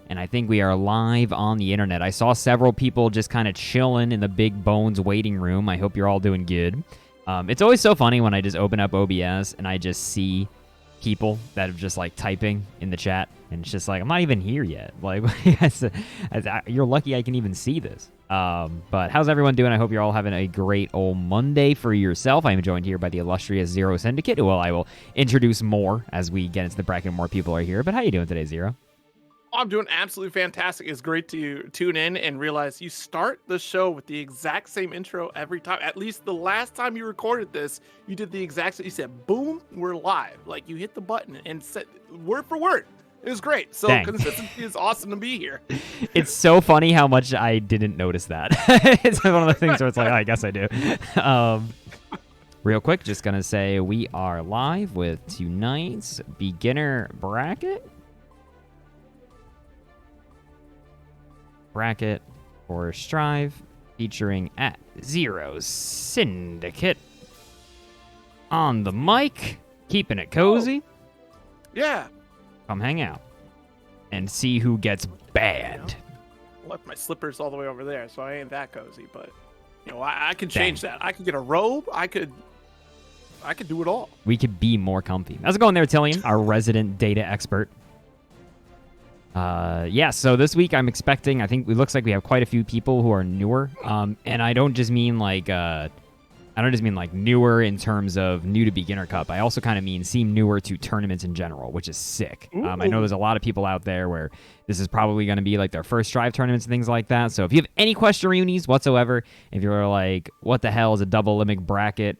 and I think we are live on the internet. I saw several people just kind of chilling in the Big Bones waiting room. I hope you're all doing good. It's always so funny when I just open up OBS and I just see people that are just like typing in the chat, and it's just like, I'm not even here yet. Like, you're lucky I can even see this. But how's everyone doing? I hope you're all having a great old Monday for yourself. I am joined here by the illustrious Zero Syndicate, who I will introduce more as we get into the bracket and more people are here. But how you doing today, Zero? I'm doing absolutely fantastic. It's great to tune in and realize you start the show with the exact same intro every time. At least the last time you recorded this, you did the exact same. You said, boom, we're live. Like, you hit the button and said word for word. It was great. So Dang. Consistency is awesome to be here. It's so funny how much I didn't notice that. It's one of the things where it's like, oh, I guess I do. Real quick, just going to say we are live with tonight's beginner bracket. Bracket for Strive, featuring @ZeroSyndicate on the mic, keeping it cozy. Yeah. Come hang out and see who gets banned. I left my slippers all the way over there, so I ain't that cozy. But I can change that. I could get a robe. I could do it all. We could be more comfy. How's it going there, Tillian, our resident data expert? Yeah, so this week I'm expecting, I think it looks like we have quite a few people who are newer. And I don't just mean like newer in terms of new to beginner cup. I also kind of seem newer to tournaments in general, which is sick. I know there's a lot of people out there where this is probably going to be like their first Strive tournaments and things like that. So if you have any questiones whatsoever, if you're like, what the hell is a double elimination bracket?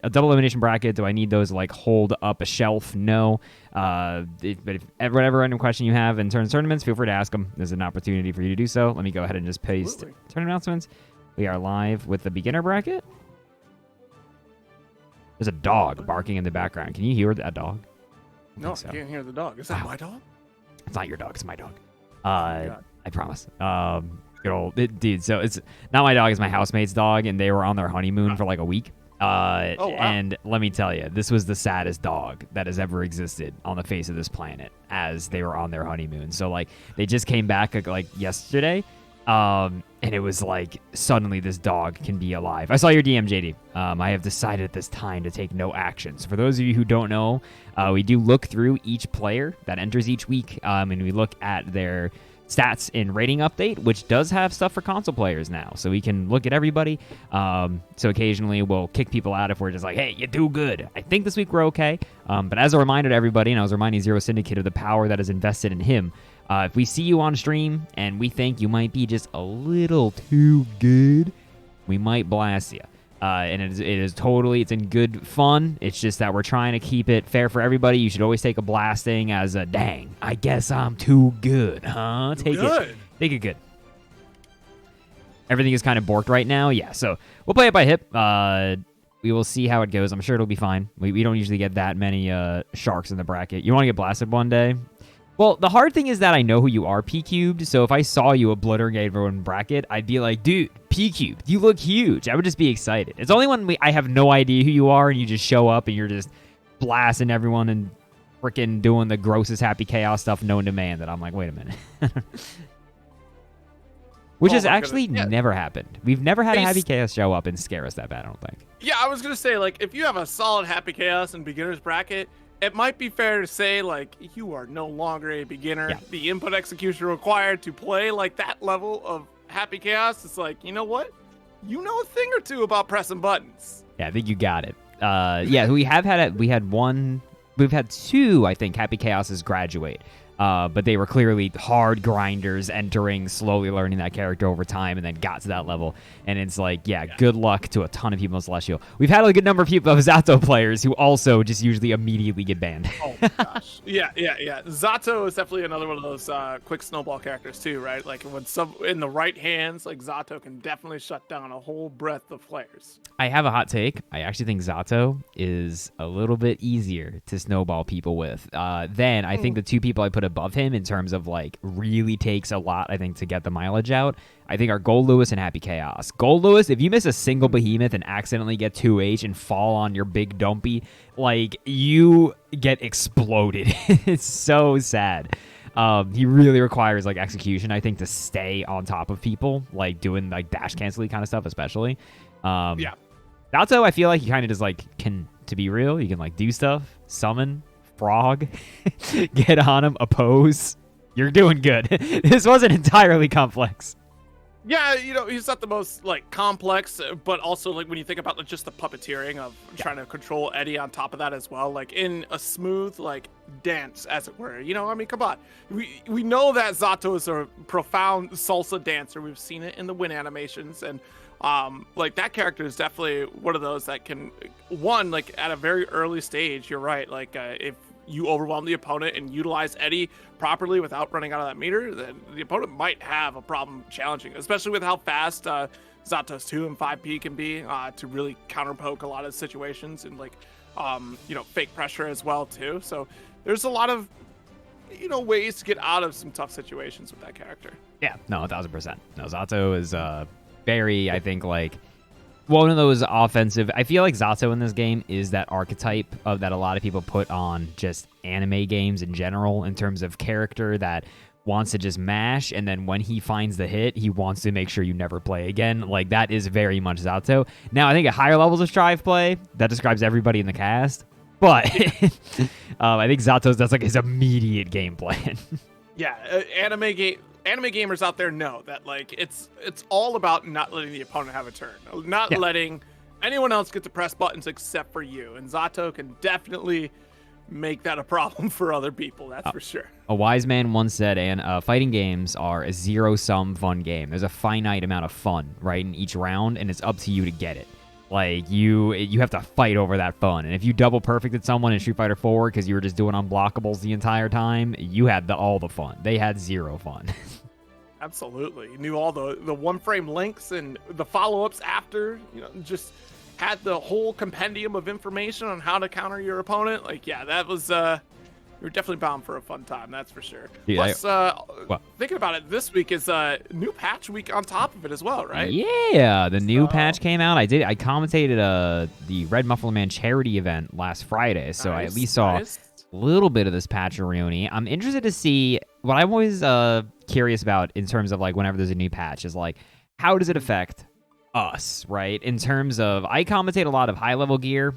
Do I need those to like hold up a shelf? No. But if whatever random question you have in terms of tournaments, feel free to ask them. There's an opportunity for you to do so. Let me go ahead and just paste tournament announcements. We are live with the beginner bracket. There's a dog barking in the background. Can you hear that dog? No, I can't hear the dog. Is that my dog? It's not your dog. It's my dog. I promise. Good old dude. So it's not my dog. It's my housemate's dog, and they were on their honeymoon for like a week. Wow. And let me tell you, this was the saddest dog that has ever existed on the face of this planet as they were on their honeymoon. So like they just came back like yesterday. And it was like, suddenly this dog can be alive. I saw your DM, JD. I have decided at this time to take no action. So for those of you who don't know, we do look through each player that enters each week, and we look at their stats in rating update, which does have stuff for console players now. So we can look at everybody. So occasionally we'll kick people out if we're just like, hey, you do good. I think this week we're okay. But as a reminder to everybody, and I was reminding Zero Syndicate of the power that is invested in him, if we see you on stream and we think you might be just a little too good, we might blast you. And it is totally, it's in good fun. It's just that we're trying to keep it fair for everybody. You should always take a blasting as a, dang, I guess I'm too good, huh? Take it good. Everything is kind of borked right now. Yeah, so we'll play it by hip. We will see how it goes. I'm sure it'll be fine. We don't usually get that many sharks in the bracket. You want to get blasted one day? Well, the hard thing is that I know who you are, P-Cubed, so if I saw you obliterate everyone in bracket, I'd be like, dude, P-Cubed, you look huge. I would just be excited. It's only when I have no idea who you are and you just show up and you're just blasting everyone and freaking doing the grossest Happy Chaos stuff known to man that I'm like, wait a minute. Which has actually never happened. We've never had a Happy Chaos show up and scare us that bad, I don't think. Yeah, I was going to say, like, if you have a solid Happy Chaos and beginner's bracket, it might be fair to say, like, you are no longer a beginner. Yeah. The input execution required to play, like, that level of Happy Chaos, it's like, you know what? You know a thing or two about pressing buttons. Yeah, I think you got it. Yeah, we've had two, I think, Happy Chaoses graduate. But they were clearly hard grinders entering, slowly learning that character over time, and then got to that level. And it's like, yeah, good luck to a ton of people in Celestial. We've had a good number of people of Zato players who also just usually immediately get banned. Oh my gosh. Yeah. Zato is definitely another one of those quick snowball characters too, right? Like when in the right hands, like Zato can definitely shut down a whole breadth of players. I have a hot take. I actually think Zato is a little bit easier to snowball people with than I think the two people I put above him in terms of like really takes a lot, I think, to get the mileage out. I think are Gold Lewis and Happy Chaos. Gold Lewis, if you miss a single behemoth and accidentally get 2H and fall on your big dumpy, like you get exploded. It's so sad. He really requires like execution, I think, to stay on top of people, like doing like dash cancel kind of stuff, especially. Yeah. Zato, I feel like he kind of just like to be real, you can like do stuff, summon, frog, get on him, oppose. You're doing good. This wasn't entirely complex. Yeah, he's not the most like complex, but also like when you think about like, just the puppeteering of trying to control Eddie on top of that as well, like in a smooth like dance, as it were. I mean, come on, we know that Zato is a profound salsa dancer. We've seen it in the Win animations, and like that character is definitely one of those that can like at a very early stage. You're right, like if you overwhelm the opponent and utilize Eddie properly without running out of that meter, then the opponent might have a problem challenging, especially with how fast Zato's 2 and 5P can be to really counterpoke a lot of situations and like, fake pressure as well too. So there's a lot of, ways to get out of some tough situations with that character. Yeah, no, 1000%. No, Zato is very, I think, like, one of those offensive. I feel like Zato in this game is that archetype of that a lot of people put on just anime games in general, in terms of character that wants to just mash, and then when he finds the hit, he wants to make sure you never play again. Like, that is very much Zato. Now, I think at higher levels of Strive play, that describes everybody in the cast. But I think Zato's, that's like his immediate game plan. Yeah, anime gamers out there know that like it's all about not letting the opponent have a turn, not letting anyone else get to press buttons except for you. And Zato can definitely make that a problem for other people. That's for sure. A wise man once said, and fighting games are a zero-sum fun game. There's a finite amount of fun, right, in each round, and it's up to you to get it. Like, you have to fight over that fun. And if you double perfected someone in Street Fighter 4 because you were just doing unblockables the entire time, you had all the fun. They had zero fun. Absolutely. You knew all the one-frame links and the follow-ups after, just had the whole compendium of information on how to counter your opponent. Like, yeah, that was... You're definitely bound for a fun time, that's for sure. Yeah, Plus, thinking about it, this week is new patch week on top of it as well, right? Yeah, the new patch came out. I commentated the Red Muffler Man charity event last Friday, so I at least saw a little bit of this patch, Arioni. I'm interested to see what I'm always curious about in terms of like whenever there's a new patch is like, how does it affect us, right? In terms of, I commentate a lot of high-level gear,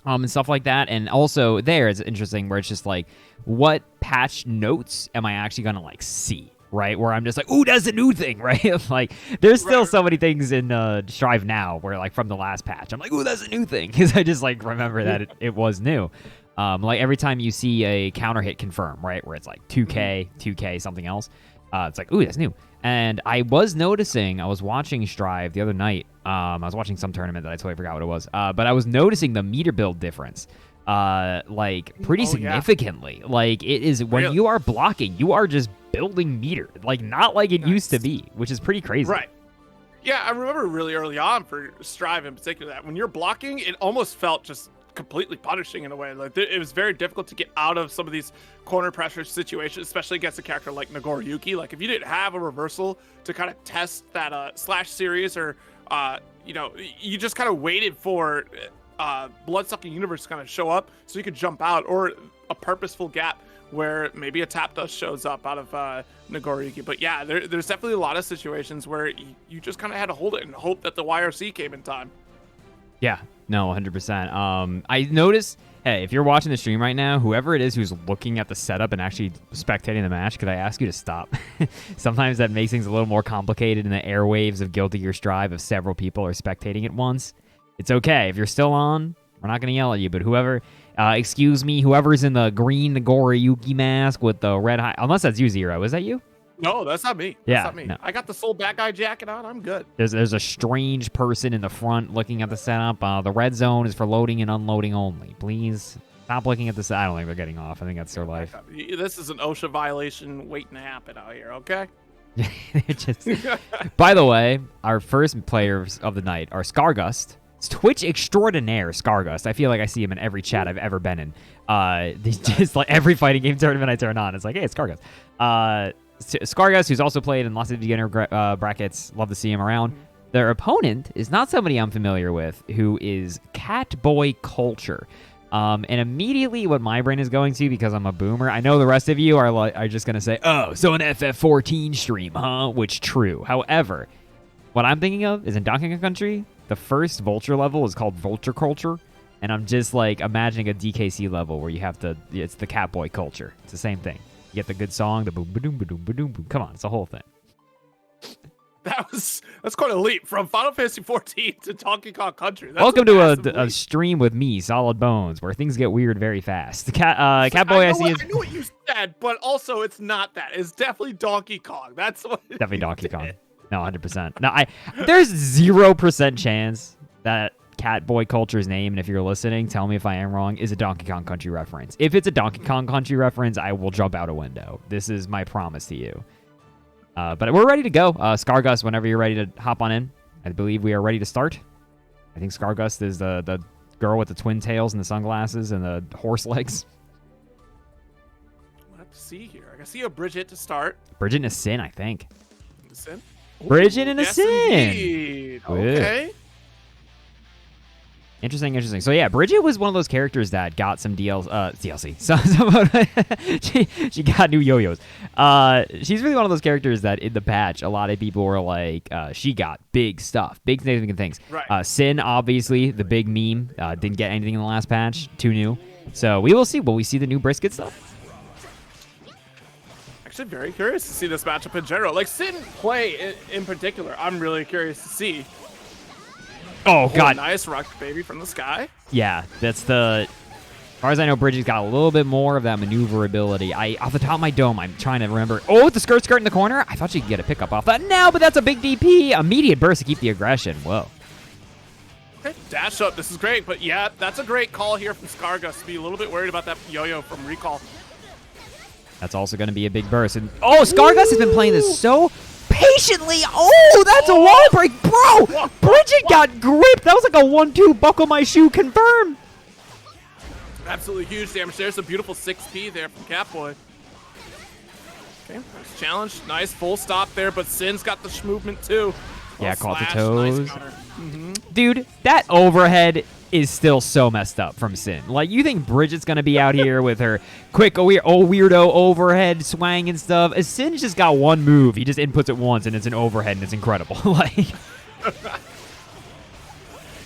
and stuff like that. And also there, it's interesting where it's just like, what patch notes am I actually going to like see, right? Where I'm just like, ooh, that's a new thing, right? Like, there's still so many things in Strive now where like from the last patch, I'm like, ooh, that's a new thing. Because I just like remember that it was new. Like every time you see a counter hit confirm, right? Where it's like 2K, something else. It's like, ooh, that's new. And I was noticing, I was watching Strive the other night. I was watching some tournament that I totally forgot what it was. But I was noticing the meter build difference, like pretty significantly. Yeah. Like it is when you are blocking, you are just building meter, like not like it used to be, which is pretty crazy. Right. Yeah, I remember really early on for Strive in particular that when you're blocking, it almost felt just completely punishing in a way. Like it was very difficult to get out of some of these corner pressure situations, especially against a character like Nagoriyuki. Like if you didn't have a reversal to kind of test that slash series, or you just kind of waited for Bloodsucking Universe to kind of show up so you could jump out, or a purposeful gap where maybe a tap dust shows up out of Nagoriyuki. But yeah, there's definitely a lot of situations where you just kind of had to hold it and hope that the YRC came in time. Yeah, no, 100%. I noticed, hey, if you're watching the stream right now, whoever it is who's looking at the setup and actually spectating the match, could I ask you to stop? Sometimes that makes things a little more complicated in the airwaves of Guilty Gear Strive if several people are spectating at once. It's okay. If you're still on, we're not going to yell at you, but whoever, excuse me, whoever's in the green Nagoriyuki mask with the red high, unless that's you, Zero. Is that you? No, that's not me. That's not me. No. I got the Soul Bad Guy jacket on. I'm good. There's a strange person in the front looking at the setup. The red zone is for loading and unloading only. Please stop looking at this. I don't think they're getting off. I think that's their life. This is an OSHA violation waiting to happen out here, okay? By the way, our first players of the night are Scargust. It's Twitch extraordinaire Scargust. I feel like I see him in every chat I've ever been in. Just like every fighting game tournament I turn on, it's like, hey, it's Scargust. Scargust, who's also played in lots of beginner brackets. Love to see him around. Their opponent is not somebody I'm familiar with, who is Catboy Culture, And immediately what my brain is going to, because I'm a boomer, I know the rest of you are just going to say, oh, so an FF14 stream, huh? Which, true. However, what I'm thinking of is in Donkey Kong Country, the first Vulture level is called Vulture Culture. And I'm just like imagining a DKC level where you have to, it's the Catboy culture. It's the same thing. You get the good song, the boom, ba-doom, ba-doom, ba-doom, boom. Come on, it's the whole thing. That's quite a leap from Final Fantasy 14 to Donkey Kong Country. Welcome to a stream with me, Solid Bones, where things get weird very fast. Catboy, I see is. I know what you said, but also it's not that. It's definitely Donkey Kong. That's what. Definitely Donkey Kong. No, 100%. No, there's 0% chance that Catboy Culture's name, and if you're listening, tell me if I am wrong, is a Donkey Kong Country reference. If it's a Donkey Kong Country reference, I will jump out a window. This is my promise to you. But we're ready to go. Scargus, whenever you're ready to hop on in, I believe we are ready to start. I think Scargus is the girl with the twin tails and the sunglasses and the horse legs. We'll have to see here. I can see a Bridget to start. Bridget and a Sin, I think. A Sin? Bridget and a yes, Sin. Indeed. Okay. Interesting. So yeah, Bridget was one of those characters that got some DLC. She got new yo-yos. She's really one of those characters that in the patch, a lot of people were like, she got big stuff, big significant things. Right. Sin, obviously, the big meme, didn't get anything in the last patch, too new. So we will see. Will we see the new brisket stuff? Actually, very curious to see this matchup in general. Like Sin play in particular, I'm really curious to see. Oh, God. Nice rock baby from the sky. Yeah, that's the... As far as I know, Bridget's got a little bit more of that maneuverability. Off the top of my dome, I'm trying to remember. Oh, the skirt in the corner. I thought she could get a pickup off that. No, but that's a big DP. Immediate burst to keep the aggression. Whoa. Okay, dash up. This is great. But yeah, that's a great call here from Scargus to be a little bit worried about that yo-yo from Recall. That's also going to be a big burst. And oh, Scargus has been playing this so patiently. Oh, that's a wall break. Bro, Bridget got gripped. That was like a 1-2 buckle my shoe confirm. Absolutely huge damage. There's a beautiful 6P there from Catboy. Okay, nice challenge. Nice full stop there, but Sin's got the movement too. Yeah, caught the Nice toes. counter. Dude, that overhead is still so messed up from Sin. Like, you think Bridget's going to be out here with her quick, weirdo overhead swang and stuff. Sin's just got one move. He just inputs it once, and it's an overhead, and it's incredible. Like...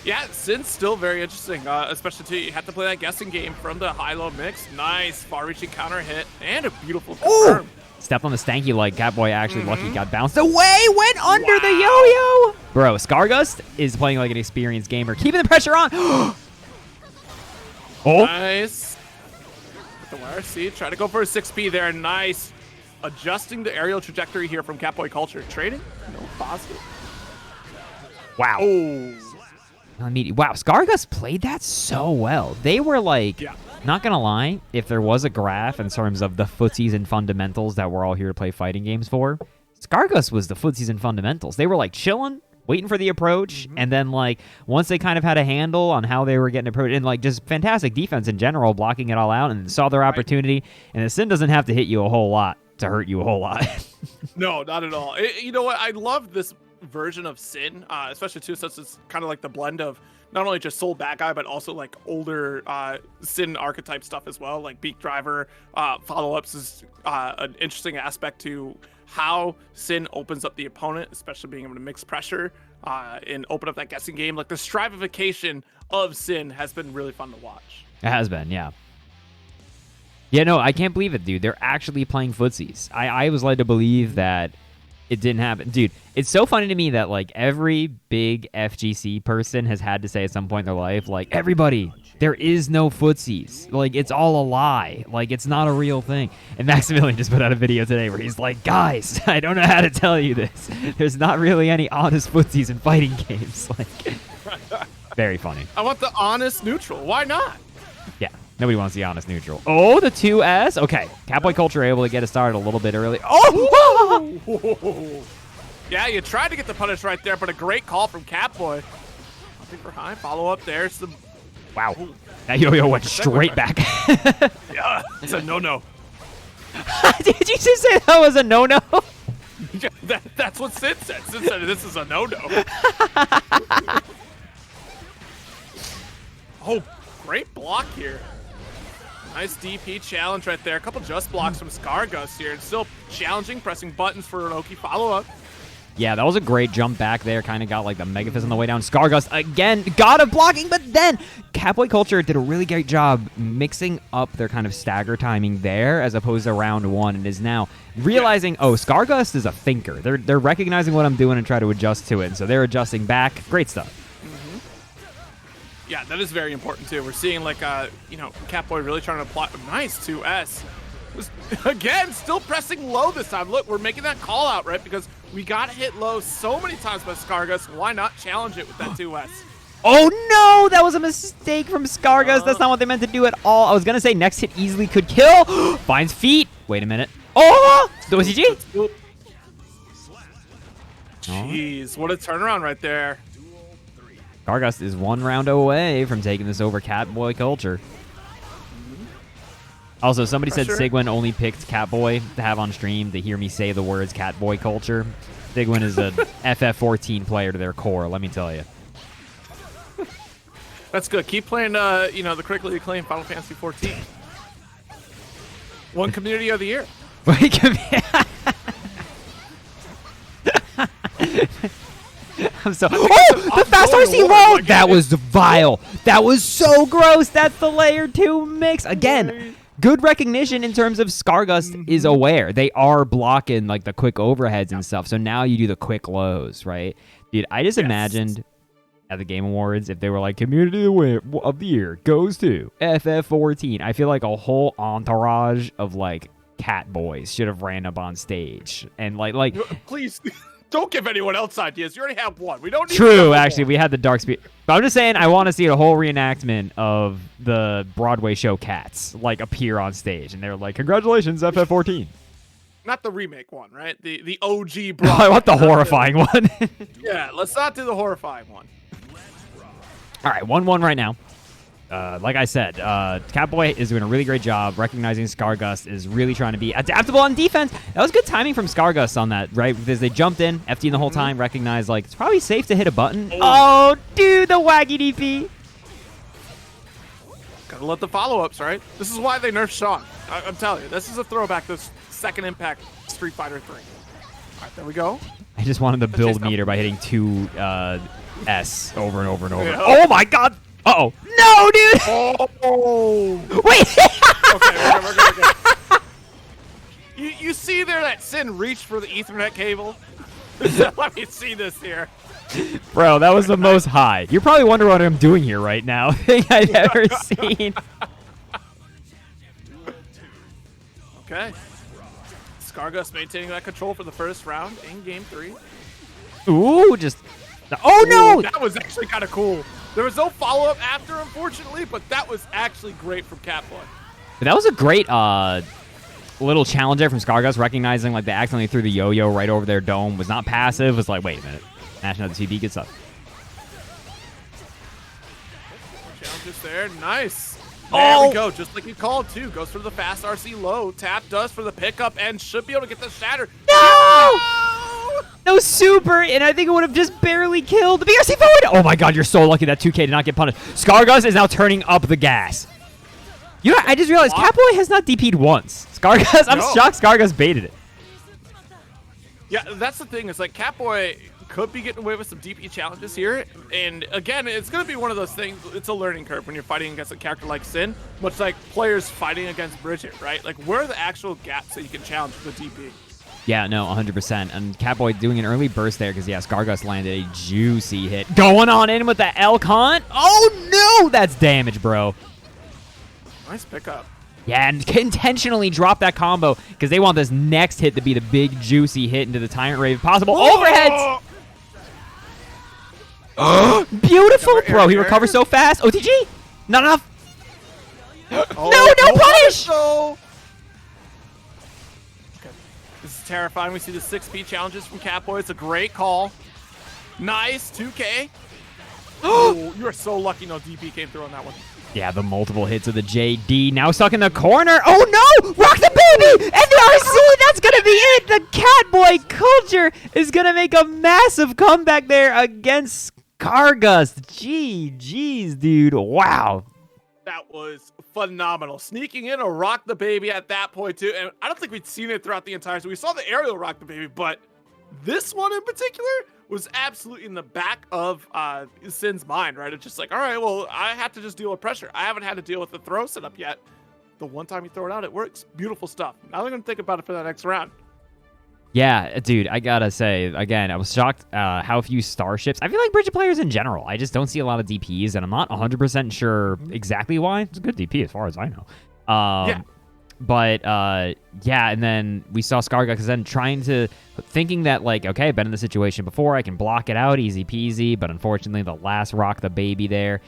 Yeah, Sin's still very interesting, especially too, you have to play that guessing game from the high-low mix. Nice far-reaching counter hit, and a beautiful confirm. Stepped on the stanky like Catboy actually lucky got bounced away, went under the yo-yo. Bro, Scargust is playing like an experienced gamer, keeping the pressure on. Oh. Nice. With the YRC, try to go for a 6P there. Nice. Adjusting the aerial trajectory here from Catboy Culture. Trading? No positive. Wow. Oh. Wow, Scargus played that so well. They were like, not gonna lie, if there was a graph in terms of the footsies and fundamentals that we're all here to play fighting games for, Scargus was the footsies and fundamentals. They were like chilling, waiting for the approach, and then like once they kind of had a handle on how they were getting approached, and like just fantastic defense in general, blocking it all out, and saw their opportunity. And the Sin doesn't have to hit you a whole lot to hurt you a whole lot. No, not at all. You know what? I love this version of Sin, especially too, since it's kind of like the blend of not only just Soul Bad Guy, but also like older Sin archetype stuff as well, like Beak Driver. Follow-ups is an interesting aspect to how Sin opens up the opponent, especially being able to mix pressure and open up that guessing game. Like the strivification of Sin has been really fun to watch. It has been, yeah. Yeah, no, I can't believe it, dude. They're actually playing footsies. I was led to believe that it didn't happen. Dude, it's so funny to me that, like, every big FGC person has had to say at some point in their life, like, everybody, there is no footsies. Like, it's all a lie. Like, it's not a real thing. And Maximilian just put out a video today where he's like, guys, I don't know how to tell you this. There's not really any honest footsies in fighting games. Like, very funny. I want the honest neutral. Why not? Yeah. Nobody wants the honest neutral. Oh, the 2S. Okay. Catboy Culture able to get it started a little bit early. Oh! Yeah, you tried to get the punish right there, but a great call from Catboy. Nothing for high. Follow up there. Some... Wow. That yo-yo went straight back. Yeah, it's a no-no. Did you just say that was a no-no? Yeah, that's what Sid said. Sid said this is a no-no. Oh, great block here. Nice DP challenge right there. A couple just blocks from Scargus here. And still challenging, pressing buttons for an Oki follow-up. Yeah, that was a great jump back there. Kind of got like the Mega Fist on the way down. Scargus again got a blocking, but then Catboy Culture did a really great job mixing up their kind of stagger timing there as opposed to round one, and is now realizing, oh, Scargus is a thinker. They're recognizing what I'm doing and try to adjust to it, and so they're adjusting back. Great stuff. Yeah, that is very important too. We're seeing like, Catboy really trying to apply. Nice 2S. Again, still pressing low this time. Look, we're making that call out, right? Because we got hit low so many times by Scargus. Why not challenge it with that 2S? Oh no, that was a mistake from Scargus. That's not what they meant to do at all. I was going to say next hit easily could kill. Finds feet. Wait a minute. Oh, was he G? Jeez, what a turnaround right there. Scargus is 1 round away from taking this over Catboy Culture. Also, somebody said Sigwin only picked Catboy to have on stream to hear me say the words Catboy Culture. Sigwin is a FF14 player to their core, let me tell you. That's good. Keep playing, the critically acclaimed Final Fantasy 14. One community of the year. I'm so. Oh, the fast RC load! That was vile. That was so gross. That's the layer 2 mix again. Good recognition in terms of Scargus is aware. They are blocking like the quick overheads and stuff. So now you do the quick lows, right? Dude, I just imagined at the Game Awards if they were like community of the year goes to FF14. I feel like a whole entourage of like cat boys should have ran up on stage and like please don't give anyone else ideas. You already have one. We don't need True, actually, we had the Dark Speed. But I'm just saying, I want to see a whole reenactment of the Broadway show Cats, like, appear on stage. And they're like, congratulations, FF14. Not the remake one, right? The OG Broadway. I want the horrifying one. Yeah, let's not do the horrifying one. All right, 1-1 right now. Like I said, Catboy is doing a really great job recognizing Scargus is really trying to be adaptable on defense. That was good timing from Scargus on that, right? Because they jumped in, FD the whole time, recognized, like, it's probably safe to hit a button. Oh, dude, the wacky DP. Gotta let the follow-ups, right? This is why they nerfed Sean. I'm telling you, this is a throwback to Second Impact Street Fighter 3. All right, there we go. I just wanted the build meter by hitting 2 S over and over and over. Yeah. Oh, my God. Uh-oh. No, dude! Oh! Wait! Okay, we're good. You see there that Sin reached for the Ethernet cable? Let me see this here. Bro, that was the most high. You're probably wondering what I'm doing here right now. Thing I've ever seen. Okay. Scargus maintaining that control for the first round in Game 3. Ooh, just... Oh, no! Ooh, that was actually kind of cool. There was no follow-up after, unfortunately, but that was actually great from Catboy. That was a great little challenge there from Scargus, recognizing like they accidentally threw the yo-yo right over their dome. Was not passive. Was like, wait a minute. Mashing out the TB, good stuff. Challenges there. Nice. There we go. Just like you called, too. Goes for the fast RC low. Tap does for the pickup and should be able to get the shatter. No! No super, and I think it would have just barely killed the BRC forward. Oh my God, you're so lucky that 2K did not get punished. Scargus is now turning up the gas. You know, I just realized Catboy has not DP'd once. Scargus, I'm shocked Scargus baited it. Yeah, that's the thing. It's like Catboy could be getting away with some DP challenges here. And again, it's going to be one of those things. It's a learning curve when you're fighting against a character like Sin, much like players fighting against Bridget, right? Like, where are the actual gaps that you can challenge with the DP? Yeah, no, 100%. And Catboy doing an early burst there because, yeah, Scargus landed a juicy hit. Going on in with the L-Con. Oh, no! That's damage, bro. Nice pickup. Yeah, and intentionally drop that combo because they want this next hit to be the big, juicy hit into the Tyrant Rave. Possible overheads! Beautiful! Bro, he recovers so fast. OTG! Not enough. No punish! This is terrifying. We see the 6P challenges from Catboy. It's a great call. Nice, 2K. Oh, you are so lucky no DP came through on that one. Yeah, the multiple hits of the JD. Now stuck in the corner. Oh, no! Rock the baby! And the RC! That's going to be it! The Catboy culture is going to make a massive comeback there against Scargus. Jeez, dude. Wow. That was phenomenal. Sneaking in a rock the baby at that point too, and I don't think we'd seen it throughout the entire. So we saw the aerial rock the baby, but this one in particular was absolutely in the back of Sin's mind. Right, it's just like, all right, well, I have to just deal with pressure. I haven't had to deal with the throw setup yet. The one time you throw it out, it works. Beautiful stuff. Now they're gonna think about it for that next round. Yeah, dude, I gotta say, again, I was shocked how few starships. I feel like Bridget players in general, I just don't see a lot of DPs, and I'm not 100% sure exactly why. It's a good DP as far as I know. Yeah. But, yeah, and then we saw Scargus then thinking that, like, okay, I've been in the situation before, I can block it out, easy peasy, but unfortunately the last rock the baby there,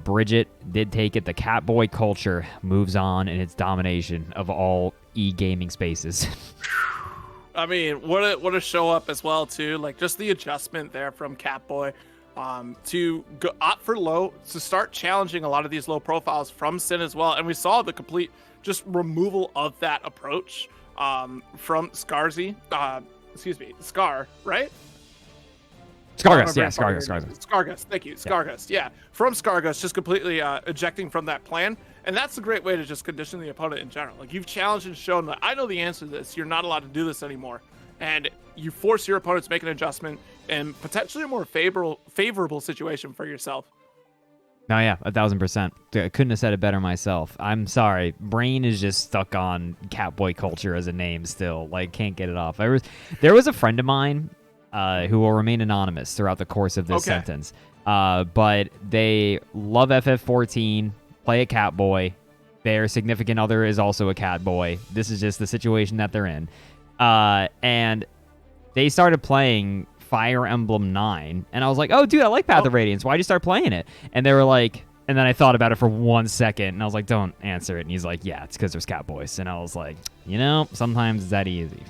Bridget did take it. The Catboy culture moves on in its domination of all e-gaming spaces. I mean, what a show up as well too. Like just the adjustment there from Catboy, to go opt for low, to start challenging a lot of these low profiles from Sin as well. And we saw the complete just removal of that approach from Scarzy. Scar, right? Scargus, yeah, Scargus. Thank you, Scargus. Yeah, from Scargus, just completely ejecting from that plan. And that's a great way to just condition the opponent in general. Like, you've challenged and shown that I know the answer to this. You're not allowed to do this anymore. And you force your opponent to make an adjustment and potentially a more favorable situation for yourself. No, yeah, 1,000%. I couldn't have said it better myself. I'm sorry. Brain is just stuck on Catboy culture as a name still. Like, can't get it off. There was a friend of mine who will remain anonymous throughout the course of this sentence. But they love FF14, play a Catboy. Their significant other is also a Catboy. This is just the situation that they're in. And they started playing Fire Emblem 9. And I was like, oh, dude, I like Path of Radiance. Why'd you start playing it? And they were like... And then I thought about it for 1 second, and I was like, don't answer it. And he's like, yeah, it's because there's Catboys. And I was like, sometimes it's that easy.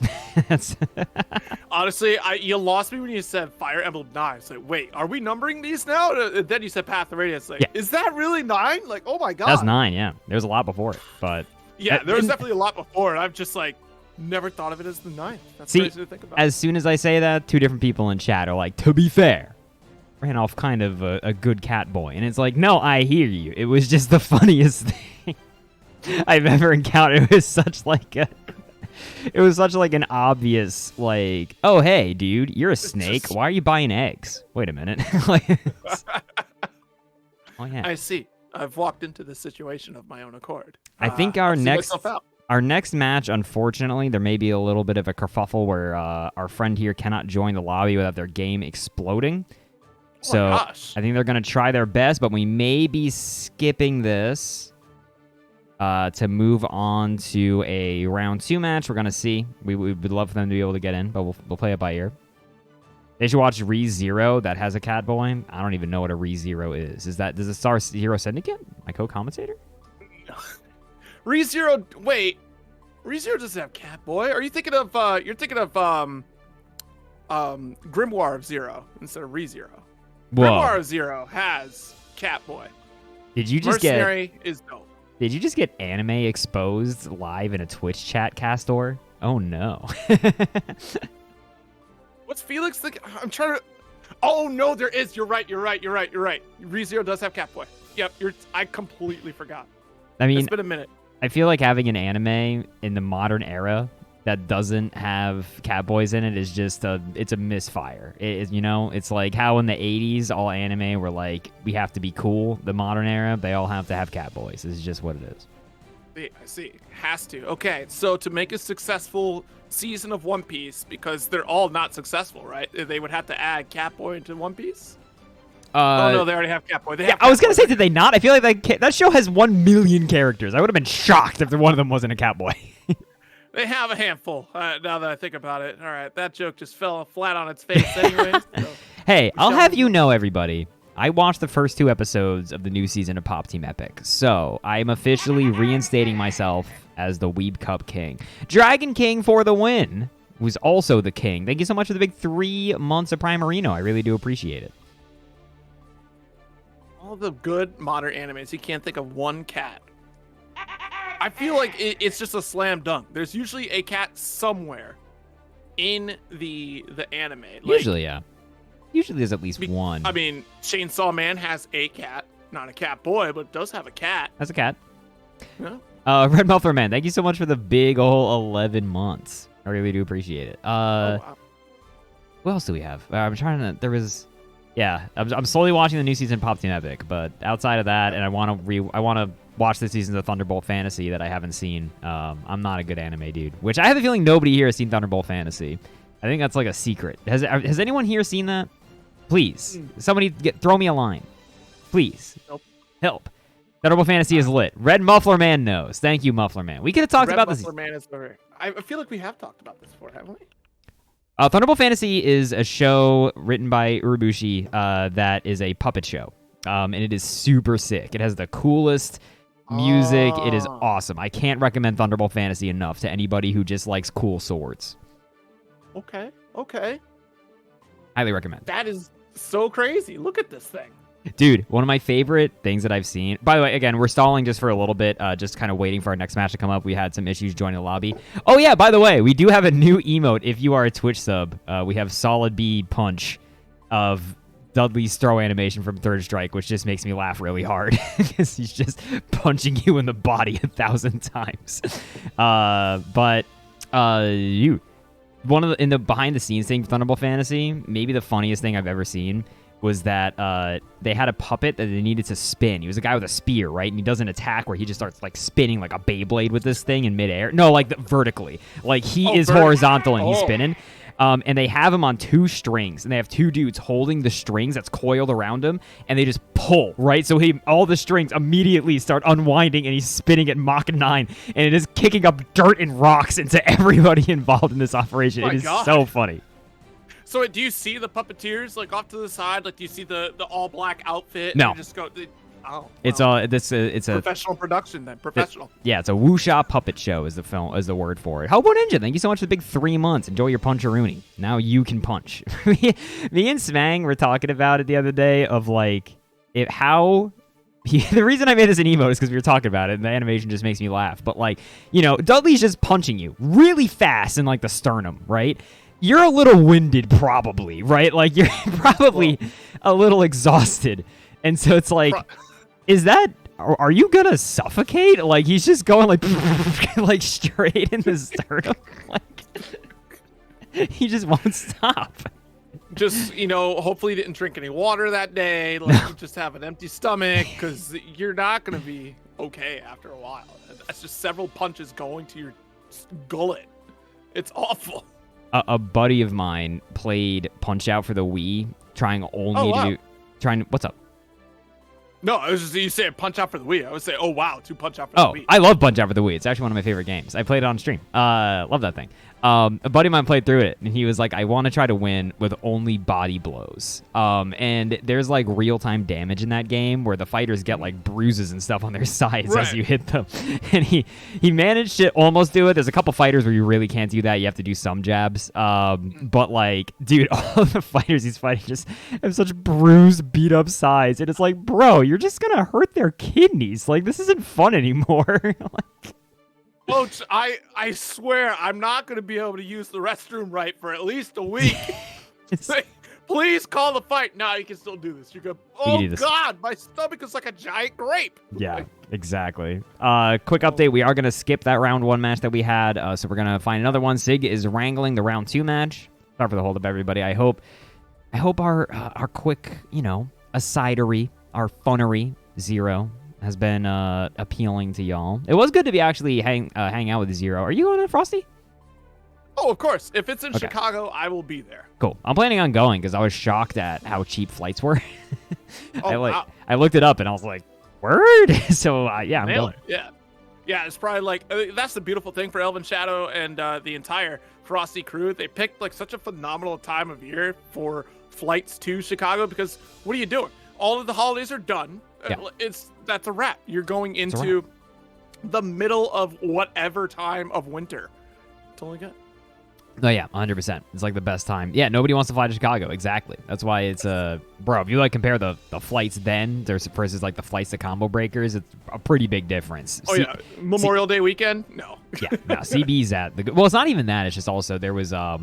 Honestly, you lost me when you said Fire Emblem 9. It's like, wait, are we numbering these now? And then you said Path of Radiance. Like, is that really 9? Like, oh my God. That's 9, yeah. There's a lot before it, but... Yeah, there was definitely a lot before it. I've just, like, never thought of it as the 9th. That's crazy to think about. As soon as I say that, 2 different people in chat are like, to be fair, ran off kind of a good Catboy. And it's like, no, I hear you. It was just the funniest thing I've ever encountered. It was such like an obvious, like, oh, hey, dude, you're a snake. Why are you buying eggs? Wait a minute. Oh, yeah. I see. I've walked into this situation of my own accord. I think our next match, unfortunately, there may be a little bit of a kerfuffle where our friend here cannot join the lobby without their game exploding. So I think they're going to try their best, but we may be skipping this to move on to a round 2 match. We're going to see. We would love for them to be able to get in, but we'll play it by ear. They should watch ReZero that has a Catboy. I don't even know what a ReZero is. Does it star Ft.ZeroSyndicate? My co-commentator? ReZero, wait. ReZero doesn't have Catboy. Are you thinking of, Grimoire of Zero instead of ReZero? Grimoire of Zero has Catboy. Did you just Mercenary is dope. Did you just get anime exposed live in a Twitch chat, Castor? Oh no. What's Felix thinking? I'm trying to... Oh no, there is. You're right. ReZero does have Catboy. Yep, I completely forgot. I mean, it's been a minute. I feel like having an anime in the modern era that doesn't have Catboys in it is just it's a misfire. It's like how in the 80s all anime were like, we have to be cool. The modern era, they all have to have Catboys. This is just what it is. I see. Has to. Okay, so to make a successful season of One Piece, because they're all not successful, right? They would have to add Catboy into One Piece? Oh, no, they already have Catboy. I was going to say, did they not? I feel like that show has 1 million characters. I would have been shocked if one of them wasn't a Catboy. They have a handful, now that I think about it. All right, that joke just fell flat on its face anyways. So hey, I'll have you know, everybody, I watched the first 2 episodes of the new season of Pop Team Epic, so I'm officially reinstating myself as the Weebcup King. Dragon King for the win, who's also the king. Thank you so much for the big 3 months of Primarino. I really do appreciate it. All the good modern animes, you can't think of one cat. I feel like it's just a slam dunk. There's usually a cat somewhere in the anime. Usually, yeah. Usually there's at least one. I mean, Chainsaw Man has a cat. not a cat boy, but does have a cat. That's a cat. Yeah. Red Muffler Man, thank you so much for the big ol' 11 months. I really do appreciate it. Wow. What else do we have? I'm trying to. There was. Yeah, I'm slowly watching the new season of Pop Team Epic, but outside of that, and I want to watch the seasons of Thunderbolt Fantasy that I haven't seen. I'm not a good anime dude, which I have a feeling nobody here has seen Thunderbolt Fantasy. I think that's like a secret. Has anyone here seen that? Please, somebody throw me a line. Please. Nope. Help. Thunderbolt Fantasy is lit. Red Muffler Man knows. Thank you, Muffler Man. We could have talked about this. Red Muffler Man is very. I feel like we have talked about this before, haven't we? Thunderbolt Fantasy is a show written by Urobuchi that is a puppet show. And it is super sick. It has the coolest music. It is awesome. I can't recommend Thunderbolt Fantasy enough to anybody who just likes cool swords. Okay. Highly recommend. That is so crazy. Look at this thing. Dude, one of my favorite things that I've seen. By the way, again, we're stalling just for a little bit, just kind of waiting for our next match to come up. We had some issues joining the lobby. Oh, yeah, by the way, we do have a new emote if you are a Twitch sub. We have Solid B Punch of Dudley's throw animation from Third Strike, which just makes me laugh really hard because he's just punching you in the body 1,000 times. In the behind the scenes thing for Thunderbolt Fantasy, maybe the funniest thing I've ever seen was that they had a puppet that they needed to spin. He was a guy with a spear, right? And he does an attack where he just starts like spinning like a Beyblade with this thing in midair. No, like vertically. Like he is horizontal and he's spinning. And they have him on 2 strings, and they have 2 dudes holding the strings that's coiled around him, and they just pull, right? So all the strings immediately start unwinding, and he's spinning at Mach 9, and it is kicking up dirt and rocks into everybody involved in this operation. It is so funny. So do you see the puppeteers like off to the side? Like, do you see the all black outfit? No. And just go. It's a professional production then. Professional. It's a wuxia puppet show is the word for it. Hobo Ninja, thank you so much for the big 3 months. Enjoy your puncheroonie. Now you can punch. Me and Smang were talking about it the other day of like the reason I made this an emote is because we were talking about it, and the animation just makes me laugh. But like, Dudley's just punching you really fast in like the sternum, right? You're a little winded probably, right? Like you're probably a little exhausted. And so it's like, are you gonna suffocate? Like he's just going like straight in the sternum. Like he just won't stop. Just, hopefully you didn't drink any water that day. Like you just have an empty stomach because you're not gonna be okay after a while. That's just several punches going to your gullet. It's awful. A buddy of mine played Punch-Out for the Wii, what's up? No, I was just, you said Punch-Out for the Wii. I would say, oh wow, to Punch-Out for the Wii. I love Punch-Out for the Wii. It's actually one of my favorite games. I played it on stream. Love that thing. A buddy of mine played through it, and he was like, I want to try to win with only body blows. And there's like real-time damage in that game where the fighters get like bruises and stuff on their sides as you hit them. And he managed to almost do it. There's a couple fighters where you really can't do that. You have to do some jabs. But like, dude, all of the fighters he's fighting just have such bruised, beat-up sides. And it's like, bro, you're just going to hurt their kidneys. Like, this isn't fun anymore. Like, Coach, I swear I'm not going to be able to use the restroom right for at least a week. Please call the fight. No, you can still do this. You go, God, my stomach is like a giant grape. Yeah, exactly. Quick update. We are going to skip that round 1 match that we had. So we're going to find another one. Sig is wrangling the round 2 match. Sorry for the hold up, everybody. I hope our quick, asidery, our funnery, Zero, has been appealing to y'all. It was good to be actually hang out with Zero. Are you going to Frosty? Oh, of course. If it's in Chicago, I will be there. Cool. I'm planning on going because I was shocked at how cheap flights were. Wow. I looked it up and I was like, word? So yeah, I'm going. Yeah, it's probably like that's the beautiful thing for Elven Shadow and the entire Frosty crew. They picked like such a phenomenal time of year for flights to Chicago because what are you doing? All of the holidays are done. Yeah. That's a wrap. You're going into the middle of whatever time of winter. Totally good. Oh yeah, 100%. It's like the best time. Yeah, nobody wants to fly to Chicago. Exactly. That's why it's bro. If you like compare the flights then versus like the flights to combo breakers, it's a pretty big difference. Memorial Day weekend? No. Yeah, no. CB's at the well. It's not even that. It's just also there was I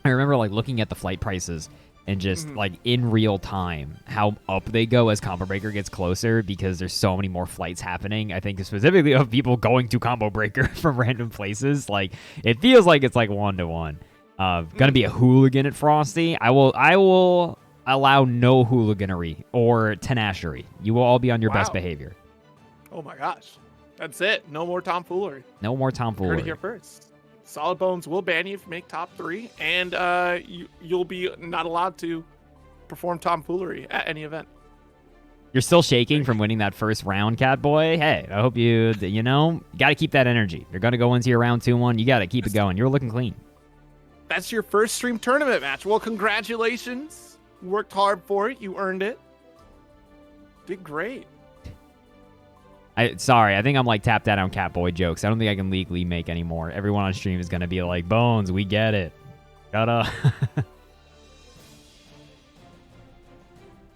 remember like looking at the flight prices. and just like in real time how up they go as Combo Breaker gets closer, because there's so many more flights happening. I think specifically of people going to Combo Breaker from random places. Like it feels like it's like 1-to-1. Gonna be a hooligan at Frosty. I will allow no hooliganery or tenachery. You will all be on your best behavior. Oh my gosh. That's it. No more tomfoolery. No more tomfoolery. Heard it here first. Solid Bones will ban you if you make top 3, and you'll be not allowed to perform tomfoolery at any event. You're still shaking from winning that first round, Catboy. Hey, I hope you got to keep that energy. You're going to go into your round 2-1. You got to keep it going. You're looking clean. That's your first stream tournament match. Well, congratulations. You worked hard for it. You earned it. Did great. Sorry, I think I'm like tapped out on Catboy jokes. I don't think I can legally make any more. Everyone on stream is going to be like, Bones, we get it. Gotta.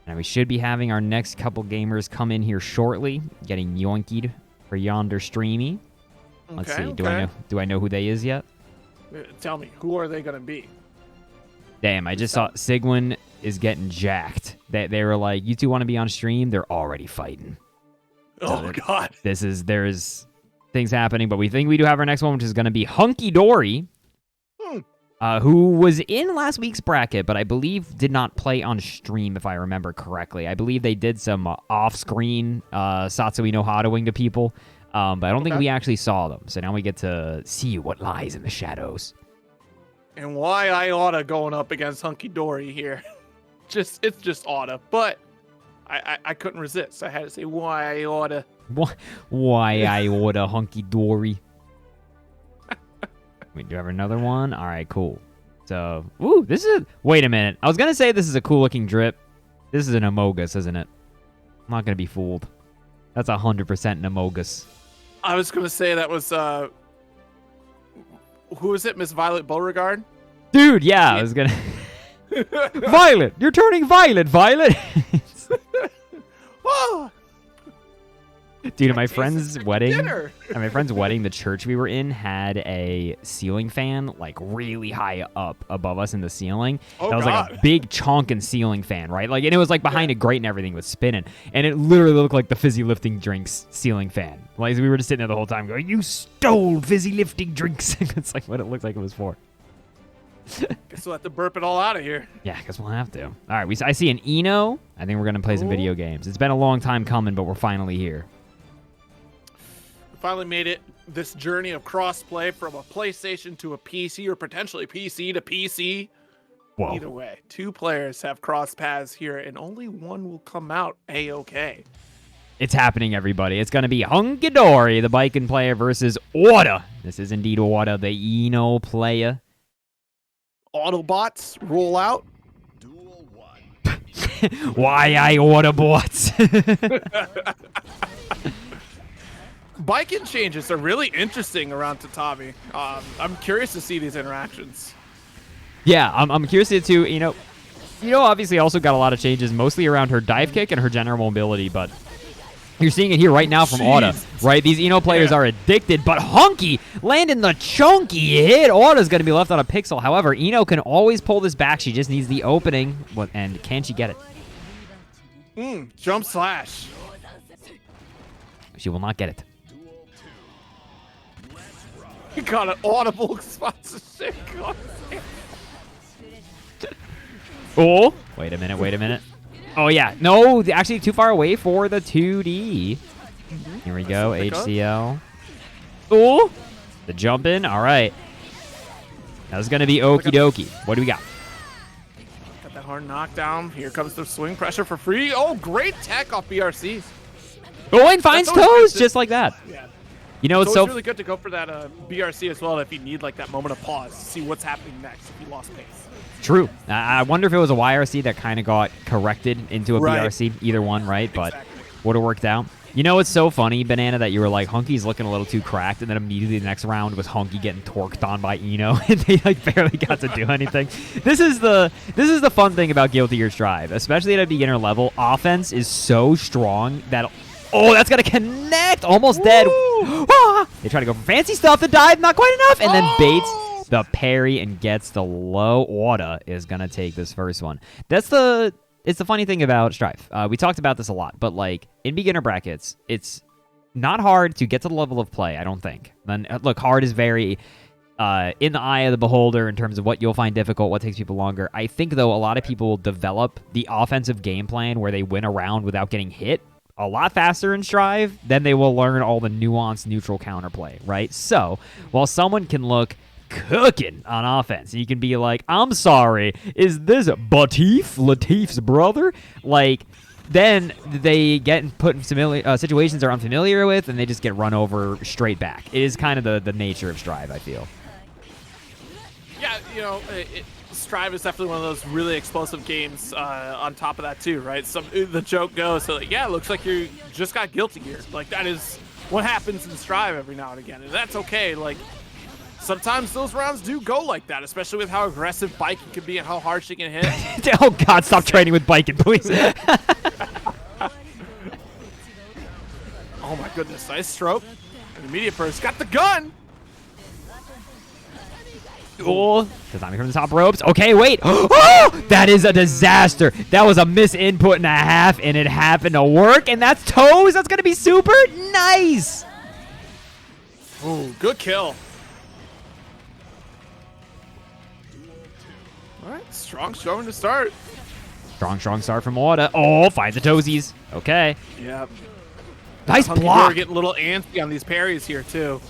Now we should be having our next couple gamers come in here shortly, getting yoinkied for yonder streamy. Let's see. Okay. Do I know who they is yet? Tell me, who are they going to be? Damn, I just saw Sigwin is getting jacked. They were like, you two want to be on stream? They're already fighting. Oh, God. There's things happening, but we think we do have our next one, which is going to be Hunky Dory, who was in last week's bracket, but I believe did not play on stream, if I remember correctly. I believe they did some off-screen Satsui no Haraing to people, but I don't think we actually saw them. So now we get to see what lies in the shadows. And why I oughta going up against Hunky Dory here. It's just oughta, but I couldn't resist. I had to say why I oughta. Why I oughta Hunky Dory. We do have another one. All right, cool. So, wait a minute. I was gonna say this is a cool looking drip. This is an Amogus, isn't it? I'm not gonna be fooled. That's 100% an Amogus. I was gonna say that was who is it? Miss Violet Beauregard? Dude, yeah. I was gonna. Violet, you're turning violet, Violet. Whoa. Dude, at my friend's wedding, the church we were in had a ceiling fan like really high up above us in the ceiling. Oh, that was God. like a big chonkin' ceiling fan, right? Like, and it was like behind a grate and everything was spinning, and it literally looked like the fizzy lifting drinks ceiling fan. Like, we were just sitting there the whole time going, "You stole fizzy lifting drinks." It's like what it looked like it was for. Guess we'll have to burp it all out of here. Yeah, guess we'll have to. All right, I see an Eno. I think we're gonna play some video games. It's been a long time coming, but we're finally here. We finally made it. This journey of crossplay from a PlayStation to a PC, or potentially PC to PC. Whoa. Either way, 2 players have crossed paths here, and only one will come out A-OK. It's happening, everybody. It's going to be Hunky Dory, the Biken player, versus Orta. This is indeed Orta, the Eno player. Autobots roll out. Duel 1. Why I Autobots? Biken changes are really interesting around Tatami. I'm curious to see these interactions. Yeah, I'm curious to too. Obviously also got a lot of changes, mostly around her dive kick and her general mobility, but you're seeing it here right now from Orta, right? These Eno players are addicted, but Hunky landing the chunky hit. Orta's going to be left on a pixel. However, Eno can always pull this back. She just needs the opening, and can she get it? Jump slash. She will not get it. You got an audible sponsorship. Oh, wait a minute. Oh, yeah. No, actually too far away for the 2D. Here we go, HCL. Oh, the jump in. All right. That's going to be okie dokie. What do we got? Got that hard knockdown. Here comes the swing pressure for free. Oh, great tech off BRC. Oh, and finds toes just like that. Yeah. It's so really good to go for that BRC as well if you need like that moment of pause to see what's happening next if you lost pace. True. I wonder if it was a YRC that kind of got corrected into a BRC. Either one, right? But would have worked out. It's so funny, Banana, that you were like, Hunky's looking a little too cracked, and then immediately the next round was Hunky getting torqued on by Eno, and they like barely got to do anything. This is the fun thing about Guilty Gear Strive, especially at a beginner level. Offense is so strong that that's gonna connect. Almost dead. Ah! They try to go for fancy stuff. The dive, not quite enough, and then baits. the parry and gets the low. Order is going to take this first one. It's the funny thing about Strive. We talked about this a lot, but like in beginner brackets, it's not hard to get to the level of play, I don't think. Then look, hard is very in the eye of the beholder in terms of what you'll find difficult, what takes people longer. I think, though, a lot of people develop the offensive game plan where they win a round without getting hit a lot faster in Strive, then they will learn all the nuanced neutral counterplay, right? So, while someone can look cooking on offense, you can be like, I'm sorry, is this Latif's brother? Like, then they get put in situations they're unfamiliar with, and they just get run over straight back. It is kind of the nature of Strive, I feel. Yeah, you know, Strive is definitely one of those really explosive games on top of that, too, right? The joke goes, so like, yeah, it looks like you just got Guilty Gear. Like, that is what happens in Strive every now and again, and that's okay. Like, sometimes those rounds do go like that, especially with how aggressive Biking can be and how hard she can hit. Oh, God, stop training with Biking, please. Oh, my goodness. Nice stroke. And the immediate burst. Got the gun! Oh, Kazami from the top ropes. Okay, wait. Oh, that is a disaster. That was a misinput and a half, and it happened to work, and that's toes. That's going to be super nice. Ooh, good kill. All right, strong showing to start. Strong start from Order. Oh, find the toesies. Okay. Yep. Nice Hunky block. We're getting a little antsy on these parries here, too.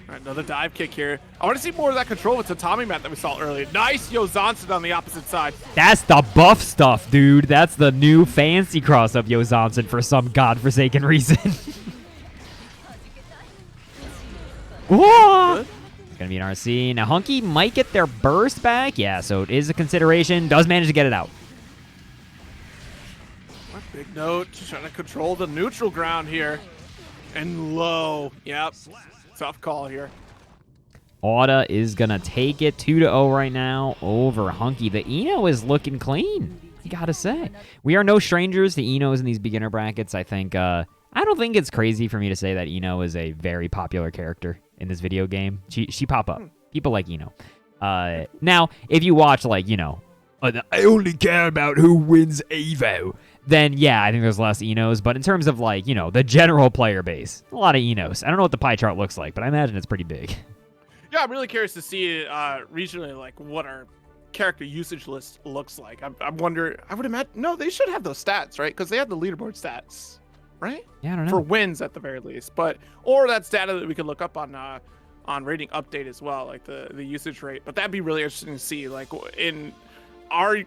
All right, another dive kick here. I want to see more of that control with Tatami mat that we saw earlier. Nice Yozansen on the opposite side. That's the buff stuff, dude. That's the new fancy cross-up Yozansen for some godforsaken reason. Whoa! Good. Gonna be an RC. Now, Hunky might get their burst back. Yeah, so it is a consideration. Does manage to get it out. Big note, trying to control the neutral ground here. And low. Yep. Tough call here. Order is going to take it 2-0 right now over Hunky. The Eno is looking clean, you got to say. We are no strangers to Enos in these beginner brackets. I think, I don't think it's crazy for me to say that Eno is a very popular character in this video game. She pop up. People like Eno. Now, if you watch, like, you know, I only care about who wins Evo, then yeah, I think there's less Enos. But in terms of, like, you know, the general player base, a lot of Enos. I don't know what the pie chart looks like, but I imagine it's pretty big. Yeah, I'm really curious to see regionally, like, what our character usage list looks like. I wonder, I would imagine, no, they should have those stats, right? Because they have the leaderboard stats, right? Yeah, I don't know. For wins at the very least. But, or that's data that we could look up on rating update as well, like the usage rate. But that'd be really interesting to see, like, in our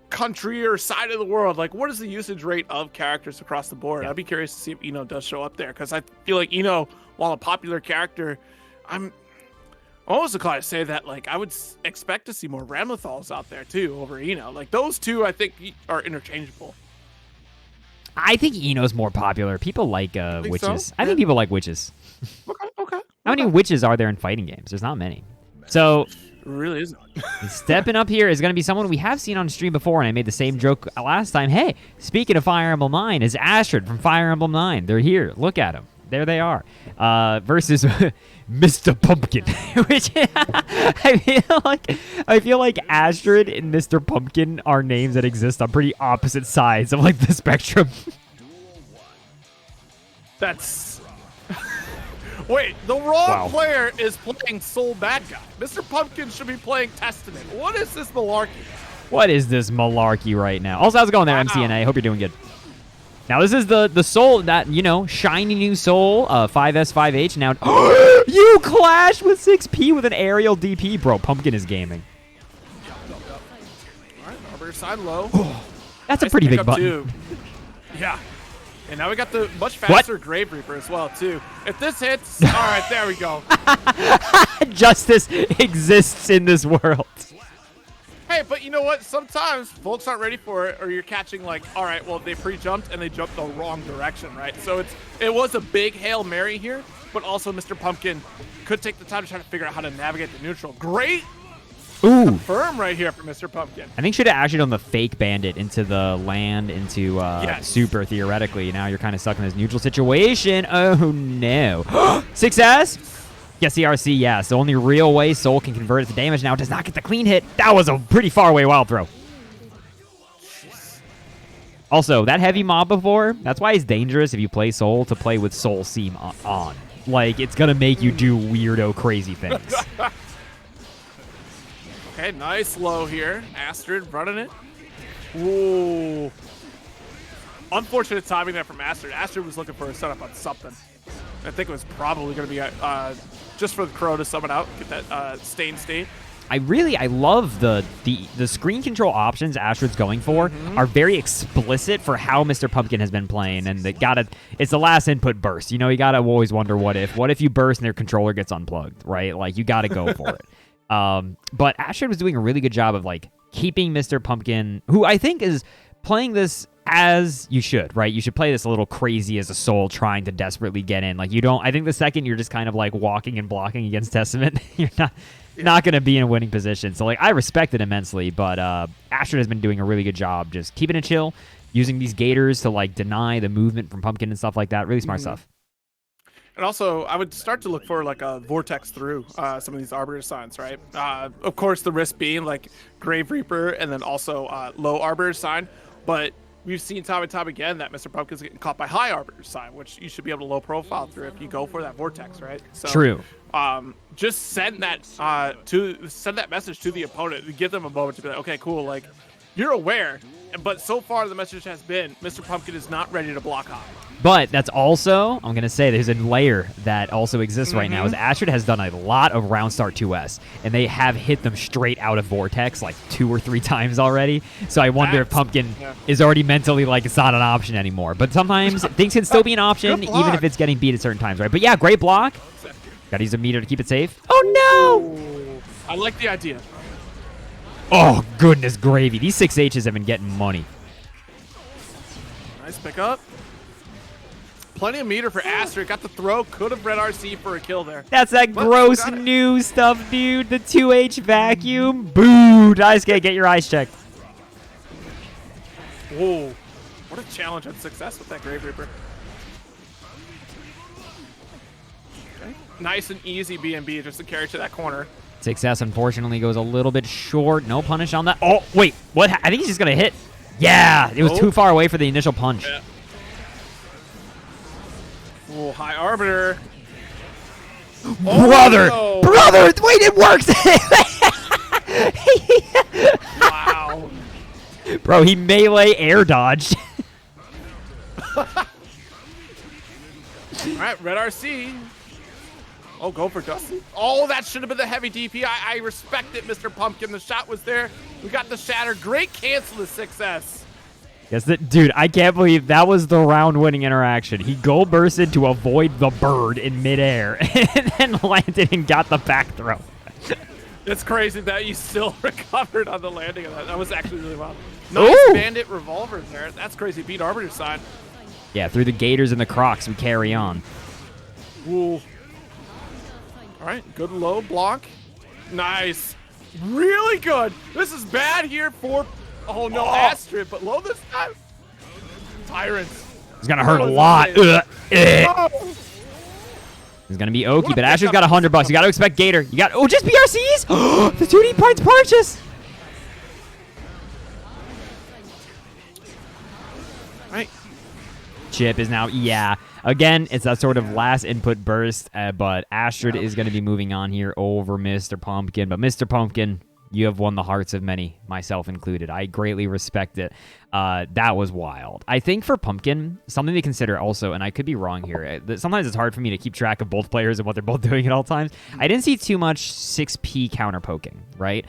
country or side of the world, like, what is the usage rate of characters across the board? Yeah. I'd be curious to see if Eno does show up there, because I feel like Eno, while a popular character, I'm almost inclined to say that, like, I would expect to see more Ramlethals out there too over Eno. Like, those two I think are interchangeable. I think Eno's more popular. People like witches. So? I think people like witches. Okay. How many witches are there in fighting games? There's not many. So It really isn't. stepping up here is going to be someone we have seen on stream before, and I made the same joke last time. Hey, speaking of Fire Emblem 9, is Astrid from Fire Emblem 9. They're here. Look at them. There they are. Versus Mr. Pumpkin, which I feel like Astrid and Mr. Pumpkin are names that exist on pretty opposite sides of, like, the spectrum. That's wait, the wrong player is playing Soul Bad Guy. Mr. Pumpkin should be playing Testament. What is this malarkey? What is this malarkey right now? Also, how's it going there, MCNA? Hope you're doing good. Now, this is the soul, that, you know, shiny new soul, 5S, 5H. Now, you clash with 6P with an aerial DP. Bro, Pumpkin is gaming. All right, Arbiter side low. That's a Nice pretty big pickup, button. too. Yeah. And now we got the much faster Grave Reaper as well, too. If this hits, all right, there we go. Justice exists in this world. Hey, but you know what? Sometimes folks aren't ready for it, or you're catching, like, all right, well, they pre-jumped and they jumped the wrong direction, right? So it was a big Hail Mary here, but also Mr. Pumpkin could take the time to try to figure out how to navigate the neutral. Great firm right here for Mr. Pumpkin. I think should have actually done the fake bandit into the land, into super, theoretically. Now you're kind of stuck in this neutral situation. Oh, no. 6S? Yes, CRC, yes. The only real way Soul can convert it to damage now does not get the clean hit. That was a pretty far away wild throw. Also, that heavy mob before, that's why it's dangerous if you play Soul to play with Soul Seam on. Like, it's going to make you do weirdo crazy things. Okay, nice low here. Astrid running it. Ooh. Unfortunate timing there from Astrid. Astrid was looking for a setup on something. I think it was probably going to be just for the Crow to summon out, get that Stain State. I love the screen control options Astrid's going for are very explicit for how Mr. Pumpkin has been playing, and it's the last input burst. You know, you gotta always wonder what if you burst and their controller gets unplugged, right? Like, you gotta go for it. But Astrid was doing a really good job of like keeping Mr. Pumpkin, who I think is playing this as you should, right? You should play this a little crazy as a Soul trying to desperately get in. Like, I think the second you're just kind of like walking and blocking against Testament, you're not going to be in a winning position. So, like, I respect it immensely, but Astrid has been doing a really good job just keeping it chill, using these gators to, like, deny the movement from Pumpkin and stuff like that. Really smart stuff. And also, I would start to look for, like, a Vortex through some of these Arbiter signs, right? Of course, the risk being, like, Grave Reaper and then also low Arbiter sign. But we've seen time and time again that Mr. Pumpkin's getting caught by high Arbiter sign, which you should be able to low profile through if you go for that Vortex, right? So, true. Just send that message to the opponent and give them a moment to be like, okay, cool, like, you're aware, but so far the message has been Mr. Pumpkin is not ready to block high. But that's also, I'm going to say, there's a layer that also exists right now, is Astrid has done a lot of round start 2S, and they have hit them straight out of Vortex like 2 or 3 times already. So I wonder if Pumpkin is already mentally like it's not an option anymore. But sometimes things can still be an option, even if it's getting beat at certain times, right? But yeah, great block. Got to use a meter to keep it safe. Oh, no! Ooh, I like the idea. Oh, goodness gravy. These 6Hs have been getting money. Nice pickup. Plenty of meter for Astrid. Got the throw. Could have read RC for a kill there. That's that gross new stuff, dude. The 2H vacuum. Boo. Daisuke, get your eyes checked. Whoa. What a challenge on success with that Grave Reaper. Okay. Nice and easy B&B just to carry to that corner. Success, unfortunately, goes a little bit short. No punish on that. Oh, wait. What? I think he's just going to hit. Yeah. It was too far away for the initial punch. Yeah. Ooh, high Arbiter. Brother! Oh, no. Brother! Wait, it works! Wow. Bro, he melee air dodged. All right, red RC. Oh, go for Dusty. Oh, that should have been the heavy DP. I respect it, Mr. Pumpkin. The shot was there. We got the shatter. Great cancel to 6S. Yes, dude, I can't believe that was the round-winning interaction. He goal bursted to avoid the bird in midair and then landed and got the back throw. It's crazy that you still recovered on the landing of that. That was actually really wild. Nice bandit revolver there. That's crazy. Beat Arbiter's side. Yeah, through the Gators and the Crocs, we carry on. Ooh. All right, good low block. Nice. Really good. This is bad here for... Oh, no, Astrid, but low this time. Tyrants. It's going to hurt a lot. It's going to be Oki, but Astrid's got $100. You got to expect Gator. You got... Oh, just BRCs? The 2D points purchase. Right. Chip is now... Yeah. Again, it's that sort of last input burst, but Astrid is going to be moving on here over Mr. Pumpkin. But Mr. Pumpkin... You have won the hearts of many, myself included. I greatly respect it. That was wild. I think for Pumpkin, something to consider also, and I could be wrong here, sometimes it's hard for me to keep track of both players and what they're both doing at all times. I didn't see too much 6P counter poking, right?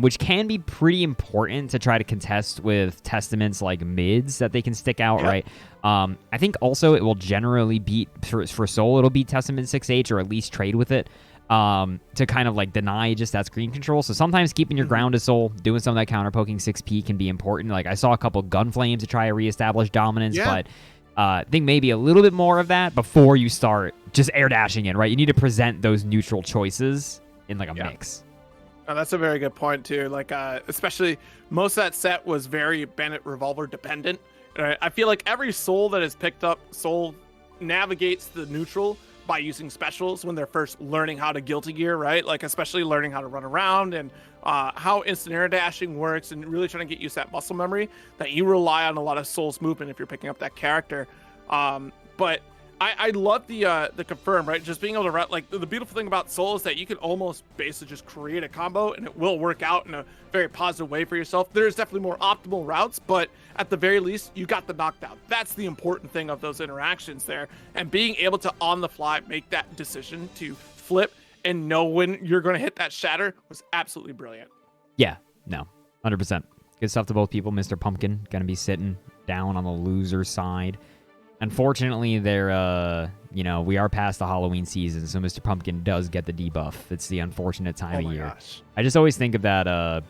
Which can be pretty important to try to contest with Testaments like mids that they can stick out, right? I think also it will generally beat, for Soul, it'll beat Testament 6H or at least trade with it. To kind of like deny just that screen control. So sometimes keeping your ground as Soul, doing some of that counter poking 6P can be important. Like I saw a couple gun flames to try to reestablish dominance, but I think maybe a little bit more of that before you start just air dashing in, right? You need to present those neutral choices in like a mix. Oh, that's a very good point too. Like especially most of that set was very Bandit Revolver dependent. I feel like every Soul that is picked up, Soul navigates the neutral by using specials when they're first learning how to Guilty Gear, right? Like especially learning how to run around and how instant air dashing works, and really trying to get used to that muscle memory that you rely on a lot of Souls movement if you're picking up that character. But I love the confirm, right? Just being able to run, like the beautiful thing about Soul is that you can almost basically just create a combo and it will work out in a very positive way for yourself. There's definitely more optimal routes, but at the very least, you got the knockdown. That's the important thing of those interactions there. And being able to on the fly make that decision to flip and know when you're going to hit that shatter was absolutely brilliant. Yeah, no, 100%. Good stuff to both people. Mr. Pumpkin going to be sitting down on the loser side. Unfortunately, they're, we are past the Halloween season, so Mr. Pumpkin does get the debuff. It's the unfortunate time of year. Gosh. I just always think of that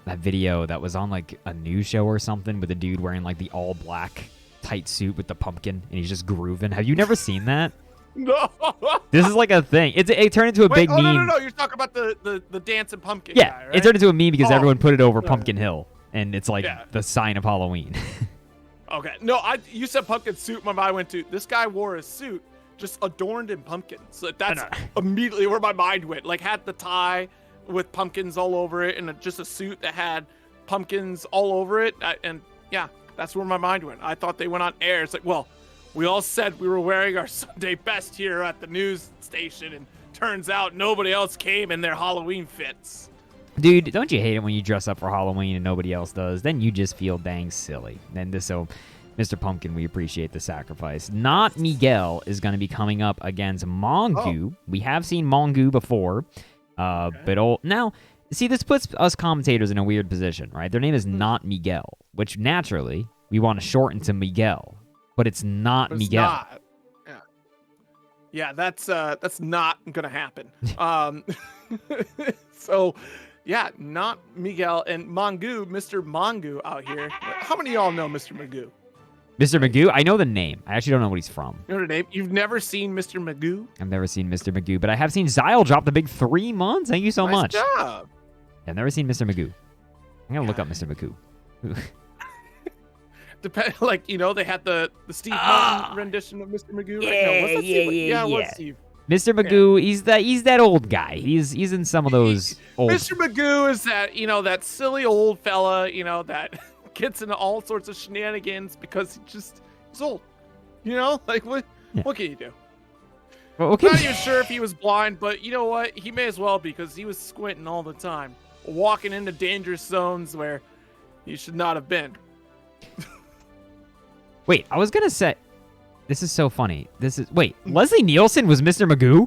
video that was on, like, a news show or something with a dude wearing, like, the all-black tight suit with the pumpkin, and he's just grooving. Have you never seen that? No. This is, like, a thing. It turned into a big meme. No. You're talking about the dancing pumpkin guy, right? It turned into a meme because everyone put it over Pumpkin Hill, and it's, like, Yeah. the sign of Halloween. Okay. No, you said pumpkin suit. My mind went to this guy wore a suit just adorned in pumpkins. So that's immediately where my mind went. Like had the tie with pumpkins all over it and just a suit that had pumpkins all over it. And yeah, that's where my mind went. I thought they went on air. It's like, well, we all said we were wearing our Sunday best here at the news station. And turns out nobody else came in their Halloween fits. Dude, don't you hate it when you dress up for Halloween and nobody else does? Then you just feel dang silly. So, Mr. Pumpkin, we appreciate the sacrifice. Not Miguel is going to be coming up against Mongu. Oh. We have seen Mongu before. But now, see, this puts us commentators in a weird position, right? Their name is Not Miguel, which naturally we want to shorten to Miguel. But it's not Miguel. Not. Yeah, that's not going to happen. So... Yeah, not Miguel and Mongu, Mr. Mongu out here. How many of y'all know Mr. Magoo? Mr. Magoo? I know the name. I actually don't know what he's from. You know the name? You've never seen Mr. Magoo? I've never seen Mr. Magoo, but I have seen Zyle drop the big 3 months. Thank you so much. Nice job. I've never seen Mr. Magoo. I'm going to look up Mr. Magoo. They had the Steve Martin rendition of Mr. Magoo. Yeah, was Steve. Mr. Magoo, he's that old guy. He's in some of those old... Mr. Magoo is that, that silly old fella, that gets into all sorts of shenanigans because he's old. What can you do? Well, okay. Not even sure if he was blind, but you know what? He may as well because he was squinting all the time, walking into dangerous zones where he should not have been. Wait, I was going to say... This is so funny. Leslie Nielsen was Mr. Magoo?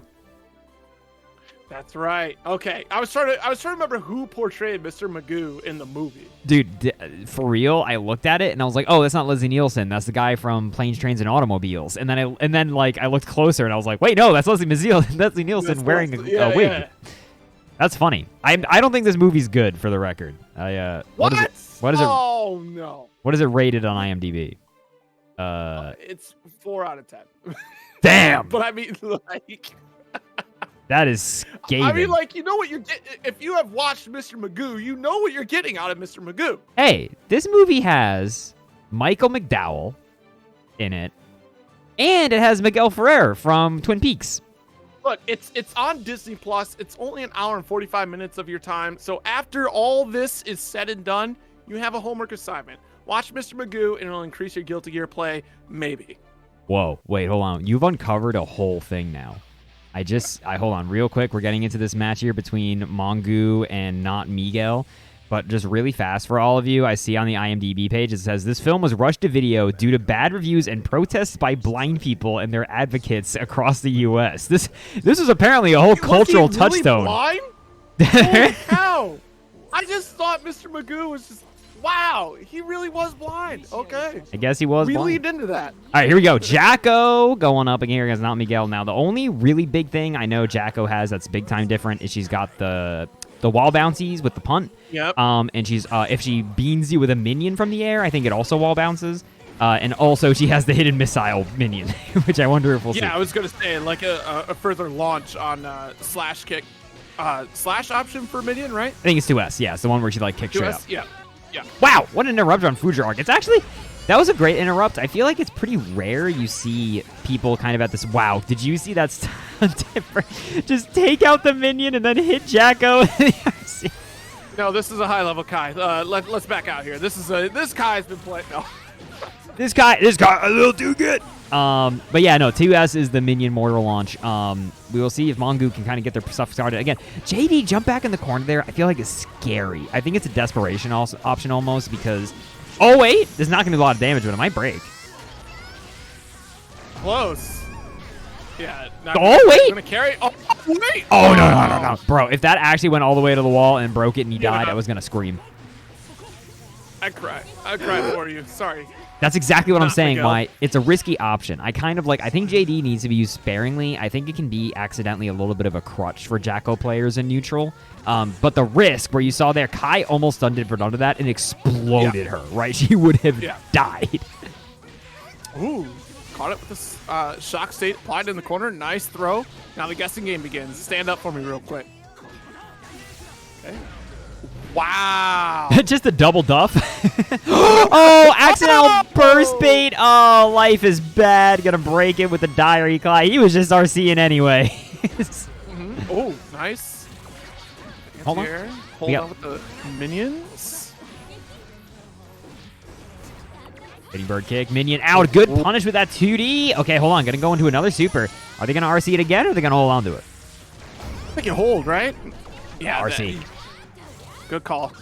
That's right. Okay. I was trying to remember who portrayed Mr. Magoo in the movie. Dude, for real, I looked at it and I was like, "Oh, that's not Leslie Nielsen. That's the guy from Planes, Trains, and Automobiles." And then I looked closer and I was like, "Wait, no, that's Leslie Nielsen wearing a wig." Yeah. That's funny. I don't think this movie's good, for the record. What is it? Oh no. What is it rated on IMDb? It's 4 out of 10. Damn. But I mean, like, that is scathing. I mean, like, you know what you're getting. If you have watched Mr. Magoo, you know what you're getting out of Mr. Magoo. Hey, this movie has Michael McDowell in it, and it has Miguel Ferrer from Twin Peaks. Look, it's on Disney Plus. It's only an hour and 45 minutes of your time. So after all this is said and done, you have a homework assignment. Watch Mr. Magoo, and it'll increase your Guilty Gear play, maybe. Whoa, wait, hold on. You've uncovered a whole thing now. Hold on real quick. We're getting into this match here between Mongu and Not Miguel. But just really fast for all of you, I see on the IMDb page, it says, this film was rushed to video due to bad reviews and protests by blind people and their advocates across the U.S. This was apparently a whole cultural touchstone. Blind? Holy cow! I just thought Mr. Magoo was just... Wow, he really was blind. Okay. I guess he was blind. We leaned into that. All right, here we go. Jacko going up again against Not Miguel. Now, the only really big thing I know Jacko has that's big time different is she's got the wall bouncies with the punt. Yep. And she's if she beans you with a minion from the air, I think it also wall bounces. And also she has the hidden missile minion, which I wonder if we'll see. Yeah, I was gonna say like a further launch on slash kick, slash option for minion, right? I think it's 2S. Yeah, it's the one where she like kicks straight up. Yeah. Yeah. Wow, what an interruption on Fujiark. It's actually, That was a great interrupt. I feel like it's pretty rare you see people kind of at this. Wow, did you see that stunt? Just take out the minion and then hit Jacko. No, this is a high level Kai. Let's back out here. This Kai's been playing. No. This guy a little too good. But yeah, no, 2S is the minion mortar launch. We will see if Mongu can kind of get their stuff started. Again, JD jump back in the corner there, I feel like is scary. I think it's a desperation option almost because, oh wait, there's not going to be a lot of damage, but it might break. Close. Yeah. Oh wait. Gonna carry. Oh wait. Oh no. Bro, if that actually went all the way to the wall and broke it and he died, I was going to scream. I cried for you. Sorry. That's exactly what I'm saying. It's a risky option. I think JD needs to be used sparingly. I think it can be accidentally a little bit of a crutch for Jacko players in neutral. But the risk where you saw there, Kai almost undid for under that and exploded her, right? She would have died. Ooh, caught it with the shock state applied in the corner. Nice throw. Now the guessing game begins. Stand up for me real quick. Okay. Wow. Just a double duff. Oh, accidental burst bait. Oh, life is bad. Gonna break it with the diary Kai. He was just RCing anyway. Oh, nice. Hold on. Hold on with the minions. Hitting bird kick. Minion out. Good punish with that 2D. Okay, hold on. Gonna go into another super. Are they gonna RC it again or are they gonna hold on to it? I can hold, right? Yeah, RC. Good call.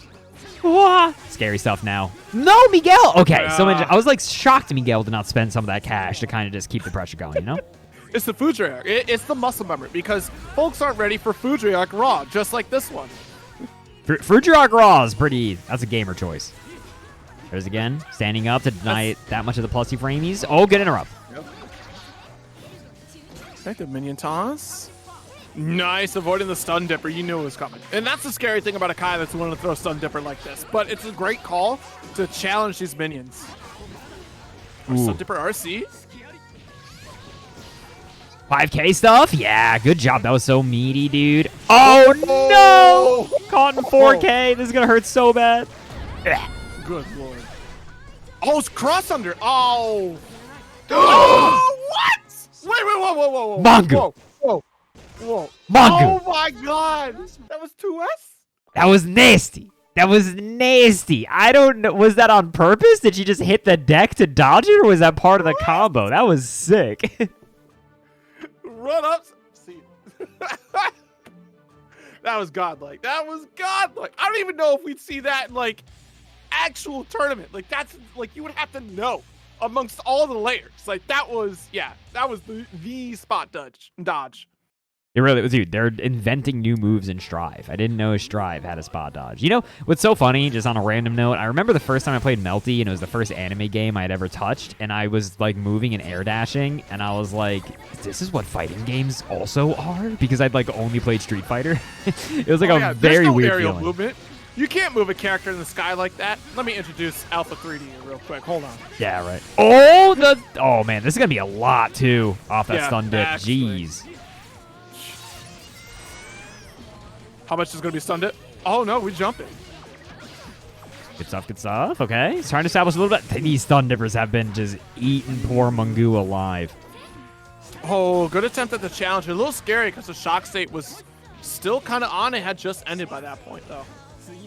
Scary stuff now. No, Miguel. Okay, so I was like shocked Miguel did not spend some of that cash to kind of just keep the pressure going, you know? It's the Fujiark. It's the muscle memory because folks aren't ready for Fujiark Raw, just like this one. Fujiark Raw is pretty. That's a gamer choice. There's again, standing up to deny that much of the plusy framies. Oh, good interrupt. Yep. Effective minion toss. Nice, avoiding the stun dipper. You knew it was coming. And that's the scary thing about a Kai that's willing to throw a stun dipper like this. But it's a great call to challenge these minions. Stun dipper RC. 5K stuff? Yeah, good job. That was so meaty, dude. Oh, no! Caught in 4K. This is going to hurt so bad. Good lord. Oh, it's cross under. Oh. Oh, what? Wait, whoa. Mongo. Whoa. Mongo. Oh my god. That was 2S? That was nasty. I don't know. Was that on purpose? Did she just hit the deck to dodge it or was that part of the combo? That was sick. Run up. See. That was godlike. I don't even know if we'd see that in like actual tournament. Like that's like you would have to know amongst all the layers. Like that was the spot dodge. It really was, dude. They're inventing new moves in Strive. I didn't know Strive had a spot dodge. You know what's so funny? Just on a random note, I remember the first time I played Melty, and it was the first anime game I had ever touched, and I was like moving and air dashing, and I was like, "This is what fighting games also are," because I'd like only played Street Fighter. It was like a very weird aerial feeling. Movement. You can't move a character in the sky like that. Let me introduce Alpha 3D real quick. Hold on. Yeah, right. Oh man, this is gonna be a lot too off that stun dip. Actually. Jeez. How much is going to be stunned it? Oh, no, we jump it. Good stuff. Okay. He's trying to establish a little bit. These stun dippers have been just eating poor Mungu alive. Oh, good attempt at the challenge. A little scary because the shock state was still kind of on. It had just ended by that point, though.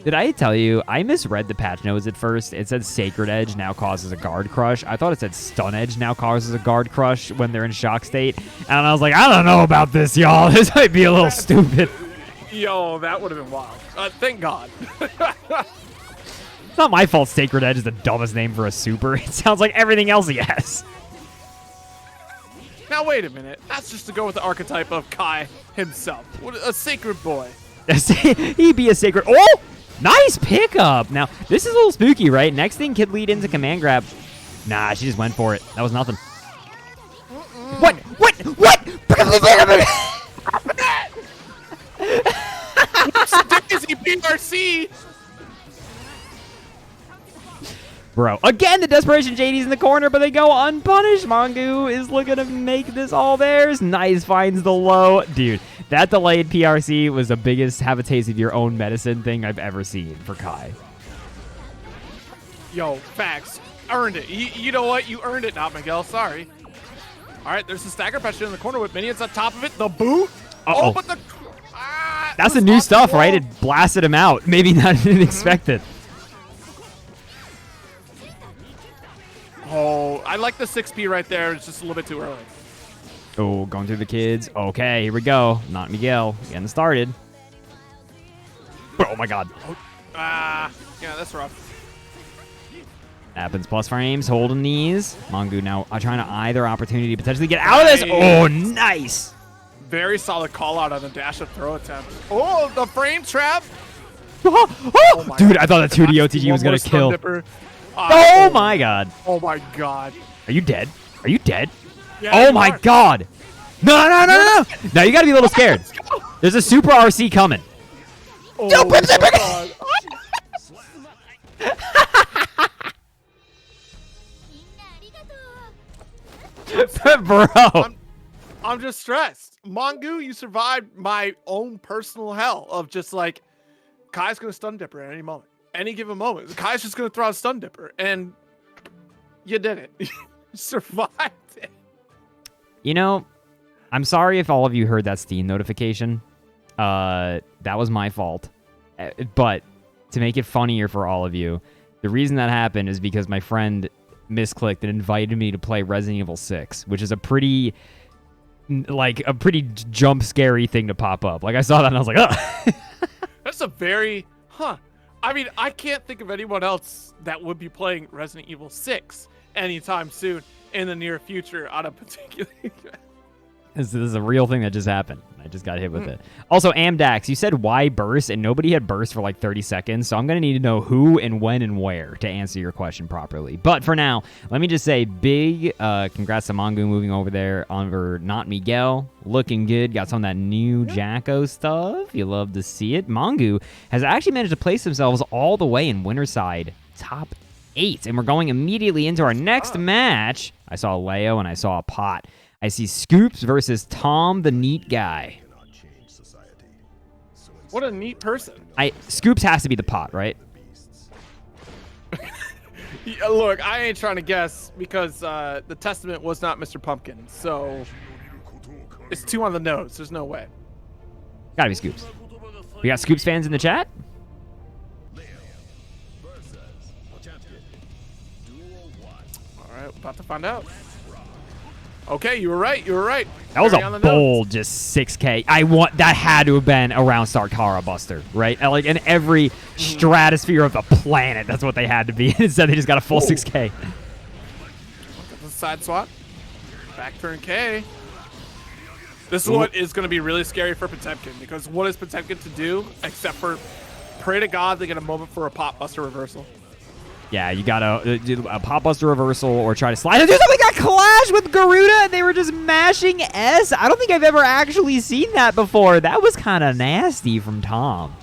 Did I tell you, I misread the patch notes at first. It said Sacred Edge now causes a guard crush. I thought it said Stun Edge now causes a guard crush when they're in shock state. And I was like, I don't know about this, y'all. This might be a little stupid. Yo, that would have been wild. Thank God. It's not my fault Sacred Edge is the dumbest name for a super. It sounds like everything else he has. Now, wait a minute. That's just to go with the archetype of Kai himself. What a sacred boy. He'd be a sacred... Oh! Nice pickup. Now, this is a little spooky, right? Next thing could lead into command grab. Nah, she just went for it. That was nothing. What? Daisy PRC. Bro, again, the desperation JD's in the corner, but they go unpunished. Mongu is looking to make this all theirs. Nice, finds the low. Dude, that delayed PRC was the biggest have a taste of your own medicine thing I've ever seen for Kai. Yo, facts. earned it. You know what? You earned it, not Miguel. Sorry. All right, there's the stagger pressure in the corner with minions on top of it. The boot. Uh-oh. Oh, but the... That's the new stuff, right? It blasted him out. Maybe not didn't expect it. Oh, I like the 6P right there. It's just a little bit too early. Oh, going through the kids. Okay, here we go. Not Miguel. Getting started. Oh, my God. Yeah, that's rough. Happens plus frames. Holding these. Mongu now trying to either opportunity to potentially get out of this. Oh, nice. Very solid call out on the dash of throw attempt. Oh, the frame trap. Oh, dude, I thought that 2D OTG was going to kill. Oh, my God. Oh, my God. Are you dead? Are you dead? Yeah, oh, my God. No. Now you got to be a little scared. There's a super RC coming. Oh, Yo, my God. Bro. I'm just stressed. Mongu, you survived my own personal hell of just like, Kai's going to stun dipper at any moment. Any given moment. Kai's just going to throw out stun dipper. And you did it. You survived it. You know, I'm sorry if all of you heard that Steam notification. That was my fault. But to make it funnier for all of you, the reason that happened is because my friend misclicked and invited me to play Resident Evil 6, which is a pretty jump scary thing to pop up. Like I saw that and I was like, ugh. That's a very, I mean, I can't think of anyone else that would be playing Resident Evil 6 anytime soon in the near future on a particular... This is a real thing that just happened. I just got hit with it. Also, Amdax, you said why burst, and nobody had burst for like 30 seconds, so I'm going to need to know who and when and where to answer your question properly. But for now, let me just say big congrats to Mongu moving over there over Not Miguel. Looking good. Got some of that new Jacko stuff. You love to see it. Mongu has actually managed to place themselves all the way in Winterside top 8, and we're going immediately into our next match. I saw Leo and I saw a Pot. I see Scoops versus Tom, the neat guy. What a neat person. Scoops has to be the Pot, right? Yeah, look, I ain't trying to guess because the testament was not Mr. Pumpkin, so it's 2 on the nose. There's no way. Gotta be Scoops. We got Scoops fans in the chat? All right, about to find out. Okay, you were right. You were right. That was a bold, just 6K. That had to have been around Sarkara Buster, right? Like in every stratosphere of the planet, that's what they had to be. Instead, they just got a full 6K. Side swap. Back turn K. This is what is going to be really scary for Potemkin, because what is Potemkin to do except for pray to God they get a moment for a Pop Buster reversal? Yeah, you gotta do a Pop Buster reversal or try to slide. Dude, somebody got clashed with Garuda and they were just mashing S. I don't think I've ever actually seen that before. That was kind of nasty from Tom.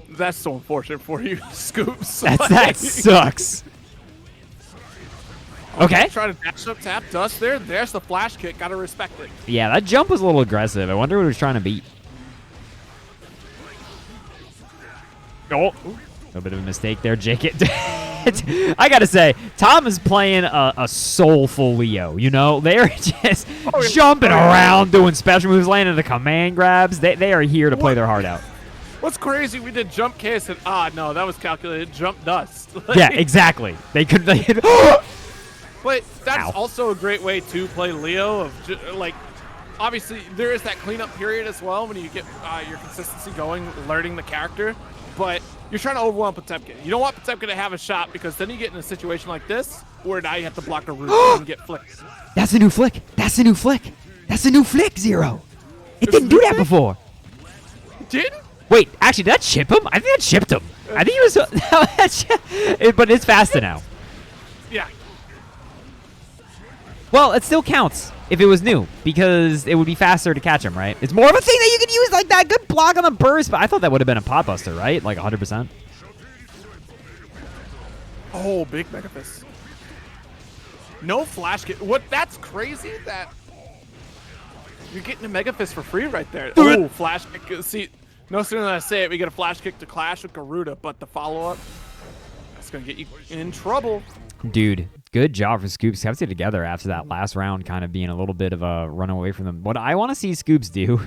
That's so unfortunate for you, Scoops. That sucks. Okay. Try to dash up, tap, dust there. There's the flash kick. Gotta respect it. Yeah, that jump was a little aggressive. I wonder what he was trying to beat. Oh. A bit of a mistake there, Jake. I gotta say, Tom is playing a soulful Leo. You know, they're just jumping around, doing special moves, landing the command grabs. They are here to play their heart out. What's crazy? We did jump K. I said, no, that was calculated. Jump dust. Yeah, exactly. They could. But that's also a great way to play Leo. Obviously, there is that cleanup period as well when you get your consistency going, learning the character. But you're trying to overwhelm Potemkin. You don't want Potemkin to have a shot because then you get in a situation like this where now you have to block a root and get flicked. That's a new flick. That's a new flick. That's a new flick, Zero. It didn't do that before. It didn't? Wait, actually, did that chip him? I think that chipped him. I think he was... but it's faster now. Yeah. Well, it still counts if it was new because it would be faster to catch him, right? It's more of a thing that you can use like that. Good block on the burst, but I thought that would have been a Pot Buster, right? Like 100%. Oh, big Mega Fist. No flash kick. What? That's crazy that you're getting a Mega Fist for free right there. Oh, flash kick. See, no sooner than I say it, we get a flash kick to clash with Garuda, but the follow-up, It's going to get you in trouble. Dude, good job for Scoops. Kept it together after that last round kind of being a little bit of a run away from them. What I want to see Scoops do,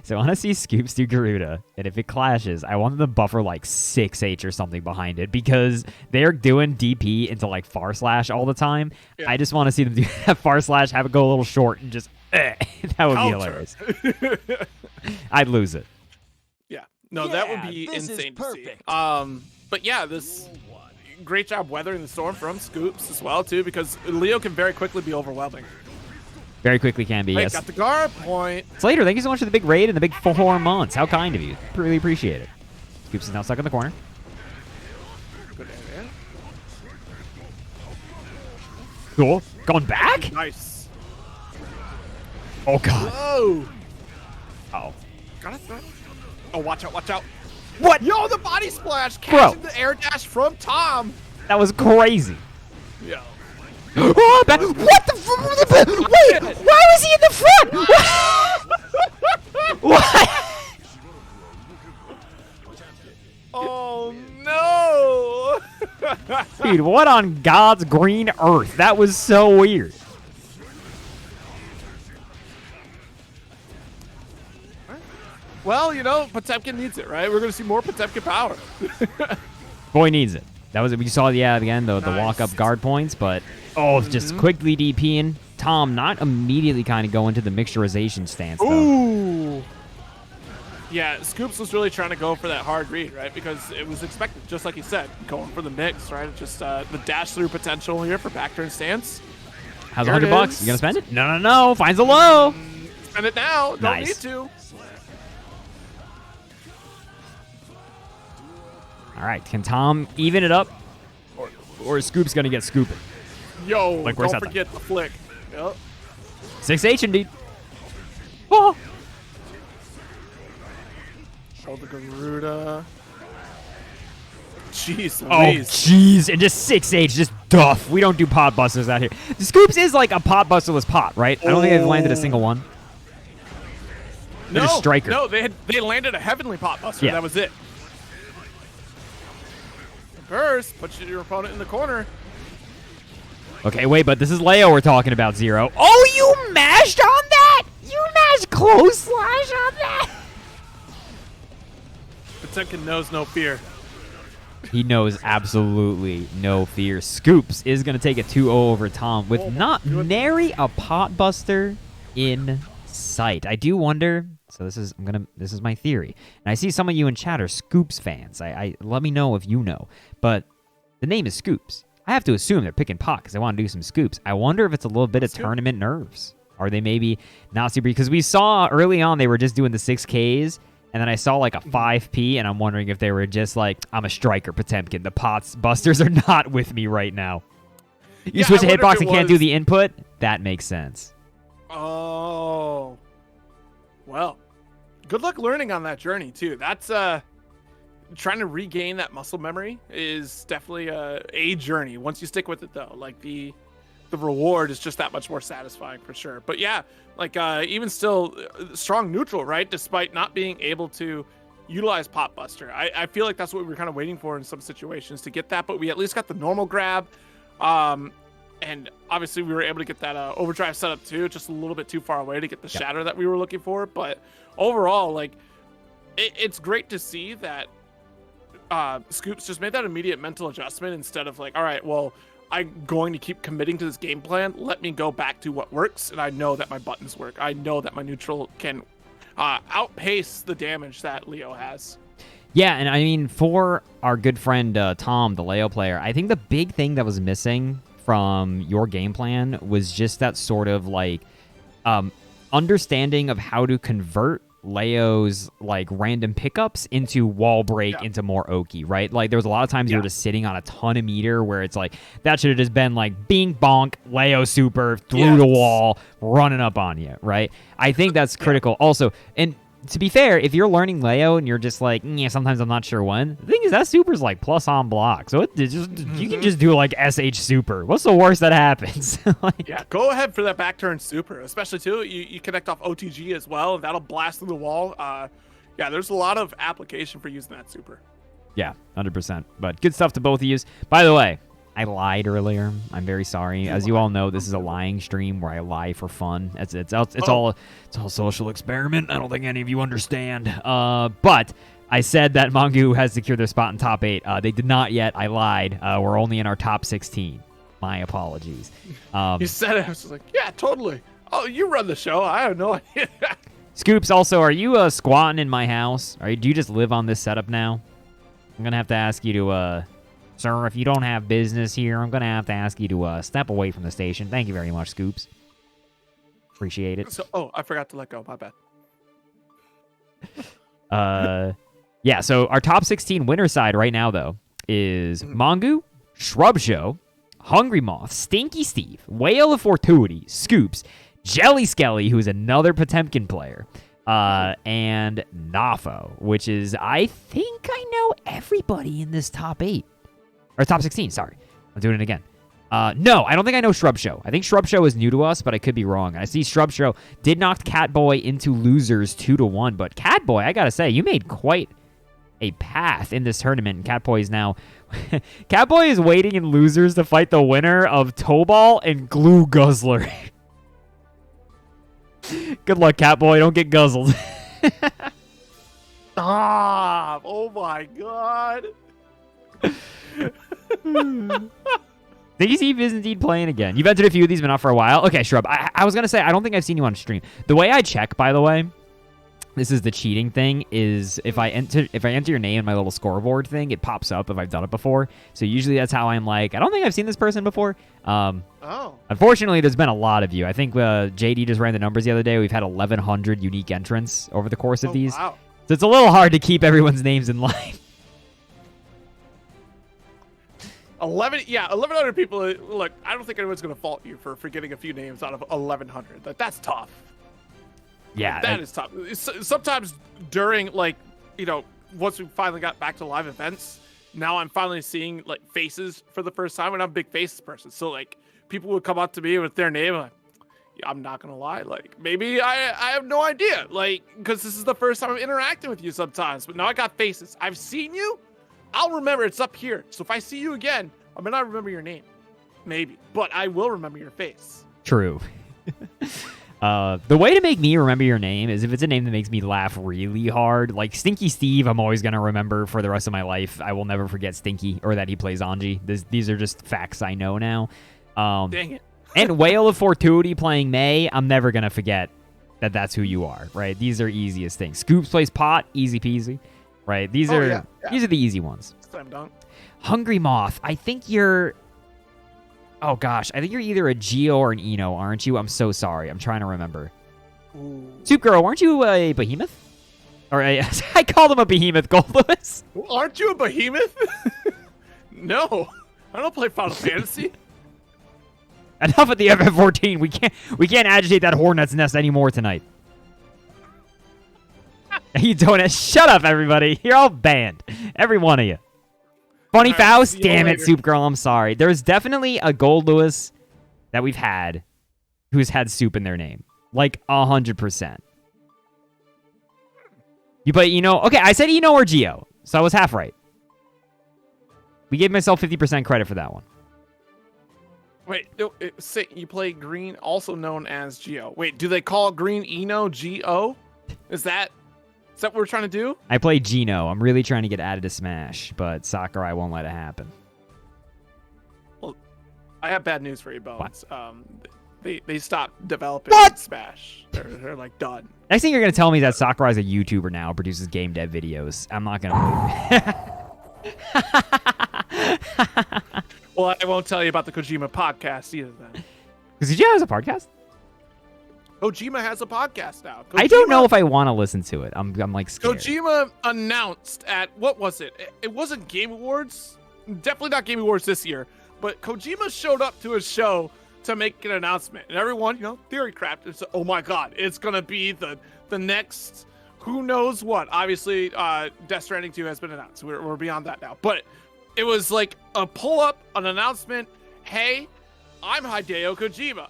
so I want to see Scoops do Garuda, and if it clashes, I want them to buffer like 6H or something behind it because they're doing DP into like far slash all the time. Yeah. I just want to see them do that far slash, have it go a little short, and just that would be hilarious. I'd lose it. Yeah, no, that would be insane to see. But yeah, this great job weathering the storm from Scoops as well too, because Leo can very quickly be overwhelming. Very quickly can be, yes. Got the guard point. Slater, thank you so much for the big raid and the big 4 months. How kind of you. Really appreciate it. Scoops is now stuck in the corner. Good area. Cool. Going back? Nice. Oh, God. Whoa. Oh. Got it. Oh, watch out, watch out. What? Yo, the body splash. Catching the air dash from Tom. That was crazy. Yo. Oh, what the? Wait, why was he in the front? What? Oh, no. Dude, what on God's green earth? That was so weird. Well, you know, Potemkin needs it, right? We're going to see more Potemkin power. Boy needs it. That was it. We saw, yeah, again, the walk-up guard points, but, just quickly DPing. Tom not immediately kind of go into the mixturization stance, though. Ooh. Yeah, Scoops was really trying to go for that hard read, right? Because it was expected, just like he said, going for the mix, right? Just the dash-through potential here for back turn stance. How's $100? You going to spend it? No. Finds a low. Spend it now. Don't need to. All right, can Tom even it up? Or is Scoops going to get scooping? Yo, like, don't forget the flick. Yep. 6H indeed. Oh. The Garuda. Jeez Louise. Oh, jeez. And just 6H, just duff. We don't do pot busters out here. The Scoops is like a pot busterless pot, right? I don't think they've landed a single one. They're just striker. No, they landed a heavenly pot buster. Yeah. That was it. Burst, put your opponent in the corner. Okay, wait, but this is Leo we're talking about, Zero. Oh, you mashed on that? You mashed close slash on that? Potemkin knows no fear. He knows absolutely no fear. Scoops is going to take a 2-0 over Tom with not nary a pot buster in sight. I do wonder... So this is my theory. And I see some of you in chat are Scoops fans. I let me know if you know. But the name is Scoops. I have to assume they're picking pot because they want to do some scoops. I wonder if it's a little bit of tournament nerves. Are they maybe not super? Because we saw early on they were just doing the 6Ks, and then I saw like a 5P, and I'm wondering if they were just like, I'm a striker, Potemkin. The pots busters are not with me right now. You switch to hitbox and can't do the input? That makes sense. Oh. Well, good luck learning on that journey, too. That's trying to regain that muscle memory is definitely a journey. Once you stick with it, though, like the reward is just that much more satisfying for sure. But yeah, like even still, strong neutral, right? Despite not being able to utilize Pot Buster. I feel like that's what we were kind of waiting for in some situations to get that, but we at least got the normal grab. And obviously we were able to get that overdrive setup too, just a little bit too far away to get the shatter that we were looking for. But overall, like it's great to see that Scoops just made that immediate mental adjustment instead of like, all right, well, I'm going to keep committing to this game plan. Let me go back to what works. And I know that my buttons work. I know that my neutral can outpace the damage that Leo has. Yeah, and I mean, for our good friend Tom, the Leo player, I think the big thing that was missing from your game plan was just that sort of like understanding of how to convert Leo's like random pickups into wall break into more Oki, right? Like there was a lot of times you were just sitting on a ton of meter where it's like that should have just been like bing bonk, Leo super through the wall, running up on you, right? I think that's critical also. And to be fair, if you're learning Leo and you're just like, yeah, sometimes I'm not sure when, the thing is that super's like plus on block. So you can just do like SH super. What's the worst that happens? Yeah, go ahead for that back turn super, especially too. You connect off OTG as well, and that'll blast through the wall. Yeah, there's a lot of application for using that super. Yeah, 100%. But good stuff to both of you. By the way, I lied earlier. I'm very sorry. As you all know, this is a lying stream where I lie for fun. It's all social experiment. I don't think any of you understand. But I said that Mongu has secured their spot in top 8. They did not yet. I lied. We're only in our top 16. My apologies. You said it. I was just like, yeah, totally. Oh, you run the show. I have no idea. Scoops, also, are you squatting in my house? Do you just live on this setup now? I'm going to have to ask you to, sir, if you don't have business here, I'm going to have to ask you to step away from the station. Thank you very much, Scoops. Appreciate it. So, I forgot to let go. My bad. Yeah, so our top 16 winner side right now, though, is Mongu, Shrub Show, Hungry Moth, Stinky Steve, Whale of Fortuity, Scoops, Jelly Skelly, who's another Potemkin player, and Nafo, which is, I think I know everybody in this top 8. Or top 16, sorry. I'm doing it again. No, I don't think I know Shrub Show. I think Shrub Show is new to us, but I could be wrong. I see Shrub Show did knock Catboy into losers 2-1, but Catboy, I gotta say, you made quite a path in this tournament, and Catboy is now... Catboy is waiting in losers to fight the winner of Tobal and Glue Guzzler. Good luck, Catboy. Don't get guzzled. Stop! Oh my god! Stinky Steve is indeed playing again. You've entered a few of these, but not for a while. Okay, Shrub. I was going to say, I don't think I've seen you on stream. The way I check, by the way, this is the cheating thing, is if I enter your name in my little scoreboard thing, it pops up if I've done it before. So usually that's how I'm like, I don't think I've seen this person before. Unfortunately, there's been a lot of you. I think JD just ran the numbers the other day. We've had 1,100 unique entrants over the course of these. Wow. So it's a little hard to keep everyone's names in line. 1,100 people. Look, I don't think anyone's going to fault you for forgetting a few names out of 1,100. That's tough. Yeah, that is tough. Sometimes during, once we finally got back to live events, now I'm finally seeing faces for the first time, and I'm a big faces person. So people would come up to me with their name, and I'm not gonna lie, maybe I have no idea, because this is the first time I'm interacting with you sometimes. But now I got faces. I've seen you. I'll remember it's up here. So if I see you again, I may not remember your name, maybe, but I will remember your face. True. The way to make me remember your name is if it's a name that makes me laugh really hard. Like Stinky Steve, I'm always going to remember for the rest of my life. I will never forget Stinky or that he plays Anji. These are just facts I know now. Dang it. And Whale of Fortuity playing May, I'm never going to forget that that's who you are, right? These are easiest things. Scoops plays Pot, easy peasy, right? These are the easy ones. Slam dunk. Hungry Moth, I think you're... Oh, gosh. I think you're either a Geo or an Eno, aren't you? I'm so sorry. I'm trying to remember. Ooh. Soup Girl, aren't you a behemoth? Or I called him a behemoth, Gold Lewis. Aren't you a behemoth? No. I don't play Final Fantasy. Enough of the FF14. We can't agitate that hornet's nest anymore tonight. You don't... Shut up, everybody. You're all banned. Every one of you. Funny Faust? Damn it, Soup Girl. I'm sorry. There's definitely a Gold Lewis that we've had who's had soup in their name. 100%. You play Eno? Okay, I said Eno or Geo, so I was half right. We gave myself 50% credit for that one. Wait, no, you play green, also known as Geo. Wait, do they call green Eno G-O? Is that what we're trying to do? I play Geno. I'm really trying to get added to Smash, but Sakurai won't let it happen. Well, I have bad news for you, Bones. They stopped developing Smash. They're done. Next thing you're going to tell me is that Sakurai's a YouTuber now, produces game dev videos. I'm not going to believe it. Well, I won't tell you about the Kojima podcast either then. Because Kojima has a podcast? Kojima has a podcast now. I don't know if I want to listen to it. I'm scared. Kojima announced at, what was it? It wasn't Game Awards. Definitely not Game Awards this year. But Kojima showed up to a show to make an announcement. And everyone, theory crapped. It's, oh my God, it's going to be the next who knows what. Obviously, Death Stranding 2 has been announced. We're beyond that now. But it was like a pull-up, an announcement. Hey, I'm Hideo Kojima.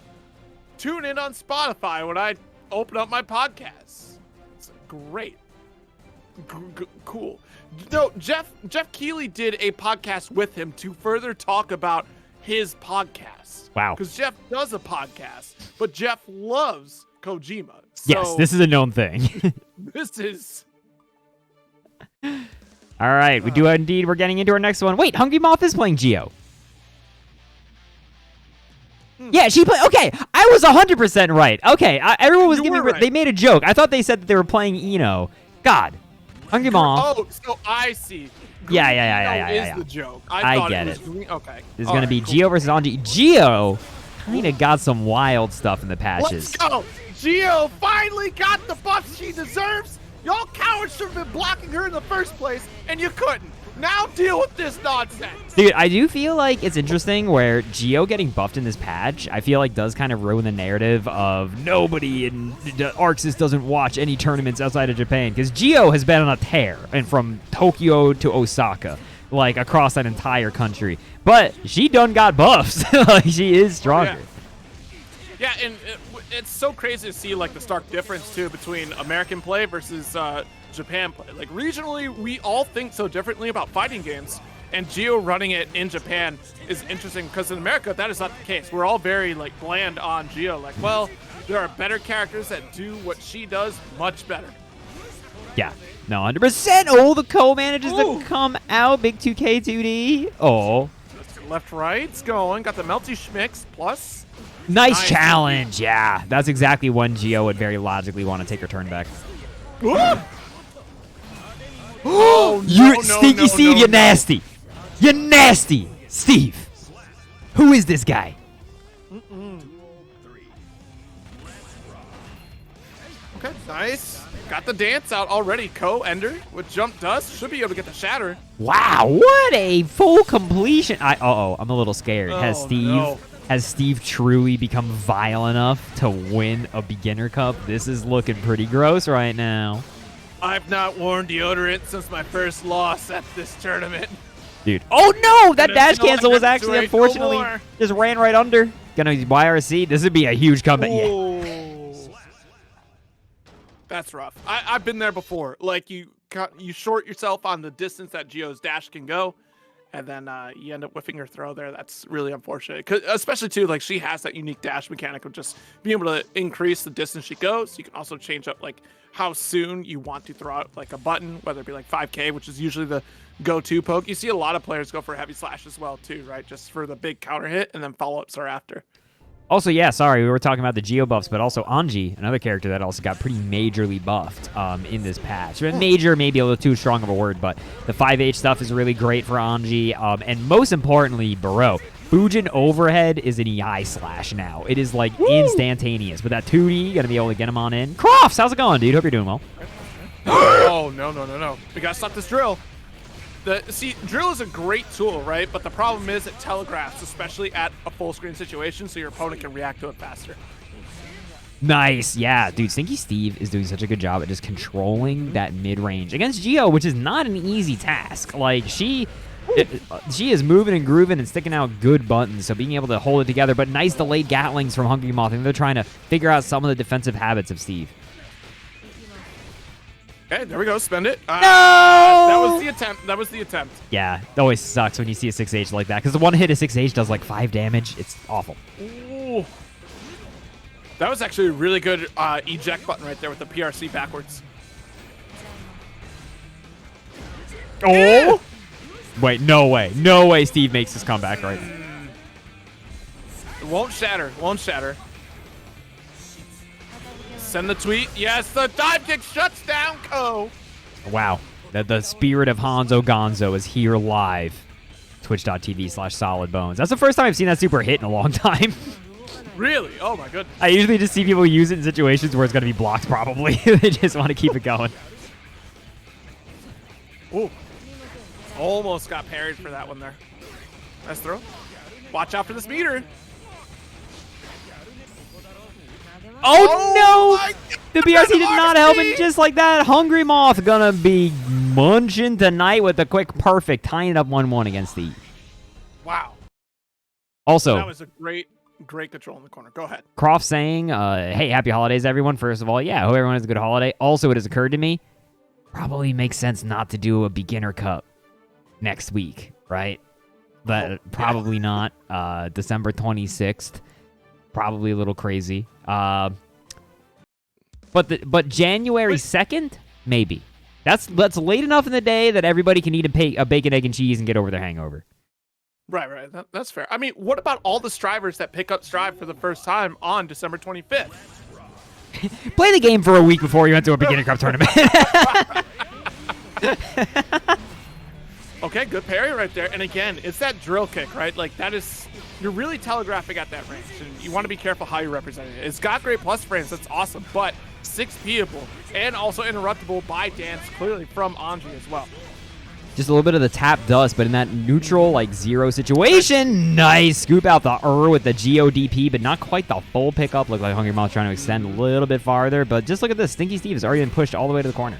Tune in on Spotify when I open up my podcast. It's great. Cool. No, Jeff Keighley did a podcast with him to further talk about his podcast. Wow. Because Jeff does a podcast, but Jeff loves Kojima. So Yes, this is a known thing. this is... All right, we do indeed. We're getting into our next one. Wait, Hungry Moth is playing Geo. Yeah, she played. Okay, I was 100% right. Okay, everyone was giving. Right. They made a joke. I thought they said that they were playing Eno. God, Hungry Moth. Oh, so I see. Yeah. Is the joke. I thought get was it. Green. Okay. This is gonna be Geo versus Anji. Geo kind of got some wild stuff in the patches. Let's go. Geo finally got the buff she deserves. Y'all cowards should have been blocking her in the first place, and you couldn't. Now deal with this nonsense. Dude, I do feel like it's interesting where Geo getting buffed in this patch, I feel like does kind of ruin the narrative of nobody in Arxis doesn't watch any tournaments outside of Japan. Because Geo has been on a tear, and from Tokyo to Osaka, like across that entire country. But she done got buffs. Like, she is stronger. Yeah, and it's so crazy to see like the stark difference too between American play versus Japan play. Like regionally, we all think so differently about fighting games, and Geo running it in Japan is interesting because in America that is not the case. We're all very like bland on Geo. Like, well, there are better characters that do what she does much better. Yeah, no, 100%. Oh, the Ko manages to come out. Big 2K 2D. Oh, Left, right's going. Got the Melty Schmicks plus. Nice challenge. Yeah, that's exactly when Geo would very logically want to take her turn back. Oh, You stinky Steve, you nasty. You nasty, Steve. Who is this guy? Okay, nice. Got the dance out already. Ko Ender with jump dust should be able to get the shatter. Wow, what a full completion. I'm a little scared. No. Has Steve truly become vile enough to win a beginner cup? This is looking pretty gross right now. I've not worn deodorant since my first loss at this tournament. Dude. Oh no, that And dash until I cancel was have to actually wait no unfortunately more. just ran right under. Gonna YRC. This would be a huge comeback. Yeah. Oh. That's rough. I've been there before. Like you short yourself on the distance that Geo's dash can go, and then you end up whiffing your throw there. That's really unfortunate. 'Cause especially too, like she has that unique dash mechanic of just being able to increase the distance she goes. You can also change up like how soon you want to throw out like a button, whether it be like 5K, which is usually the go-to poke. You see a lot of players go for a heavy slash as well too, right? Just for the big counter hit, and then follow-ups are after. Also, yeah, sorry, we were talking about the Geo buffs, but also Anji, another character that also got pretty majorly buffed in this patch. Major, maybe a little too strong of a word, but the 5H stuff is really great for Anji. And most importantly, Baro. Fujin overhead is an EI slash now. It is like instantaneous. With that 2D, gonna be able to get him on in. Crofts, how's it going, dude? Hope you're doing well. Oh, no. We gotta stop this drill. See, drill is a great tool, right? But the problem is it telegraphs, especially at a full screen situation, so your opponent can react to it faster. Nice. Yeah, dude, Stinky Steve is doing such a good job at just controlling that mid-range against Geo, which is not an easy task. Like, she is moving and grooving and sticking out good buttons, so being able to hold it together. But nice delayed Gatlings from Hungry Moth. I think they're trying to figure out some of the defensive habits of Steve. Okay, there we go. Spend it. No! That was the attempt. Yeah, it always sucks when you see a 6H like that, because the one hit of 6H does like 5 damage. It's awful. Ooh. That was actually a really good eject button right there with the PRC backwards. Oh! Yeah. Wait, no way. No way Steve makes this comeback right now. It won't shatter. Send the tweet. Yes, the dive kick shuts down Ko. Wow. The spirit of Hanzo Gonzo is here live. Twitch.tv/solidbones. That's the first time I've seen that super hit in a long time. Really? Oh my goodness. I usually just see people use it in situations where it's going to be blocked probably. They just want to keep it going. Ooh. Almost got parried for that one there. Nice throw. Watch out for this meter. Oh no! The BRC did not help, and just like that, Hungry Moth gonna be munching tonight with a quick perfect, tying it up 1-1 against the. Wow. Also, that was a great control in the corner. Go ahead. Croft saying, hey, happy holidays, everyone. First of all, yeah, I hope everyone has a good holiday. Also, it has occurred to me, probably makes sense not to do a beginner cup next week, right? But probably not. December 26th, probably a little crazy. But January 2nd, maybe. That's late enough in the day that everybody can eat a bacon, egg, and cheese and get over their hangover. Right. That's fair. I mean, what about all the strivers that pick up Strive for the first time on December 25th? Play the game for a week before you enter a beginner cup tournament. Okay, good parry right there. And again, it's that drill kick, right? Like, that is, you're really telegraphing at that range. And you want to be careful how you represent it. It's got great plus frames. That's awesome. But 6P'able and also interruptible by dance, clearly from Anji as well. Just a little bit of the tap dust, but in that neutral, like, zero situation, nice. Scoop out the with the GODP, but not quite the full pickup. Look like Hungry Mouth trying to extend a little bit farther, but just look at this. Stinky Steve has already been pushed all the way to the corner.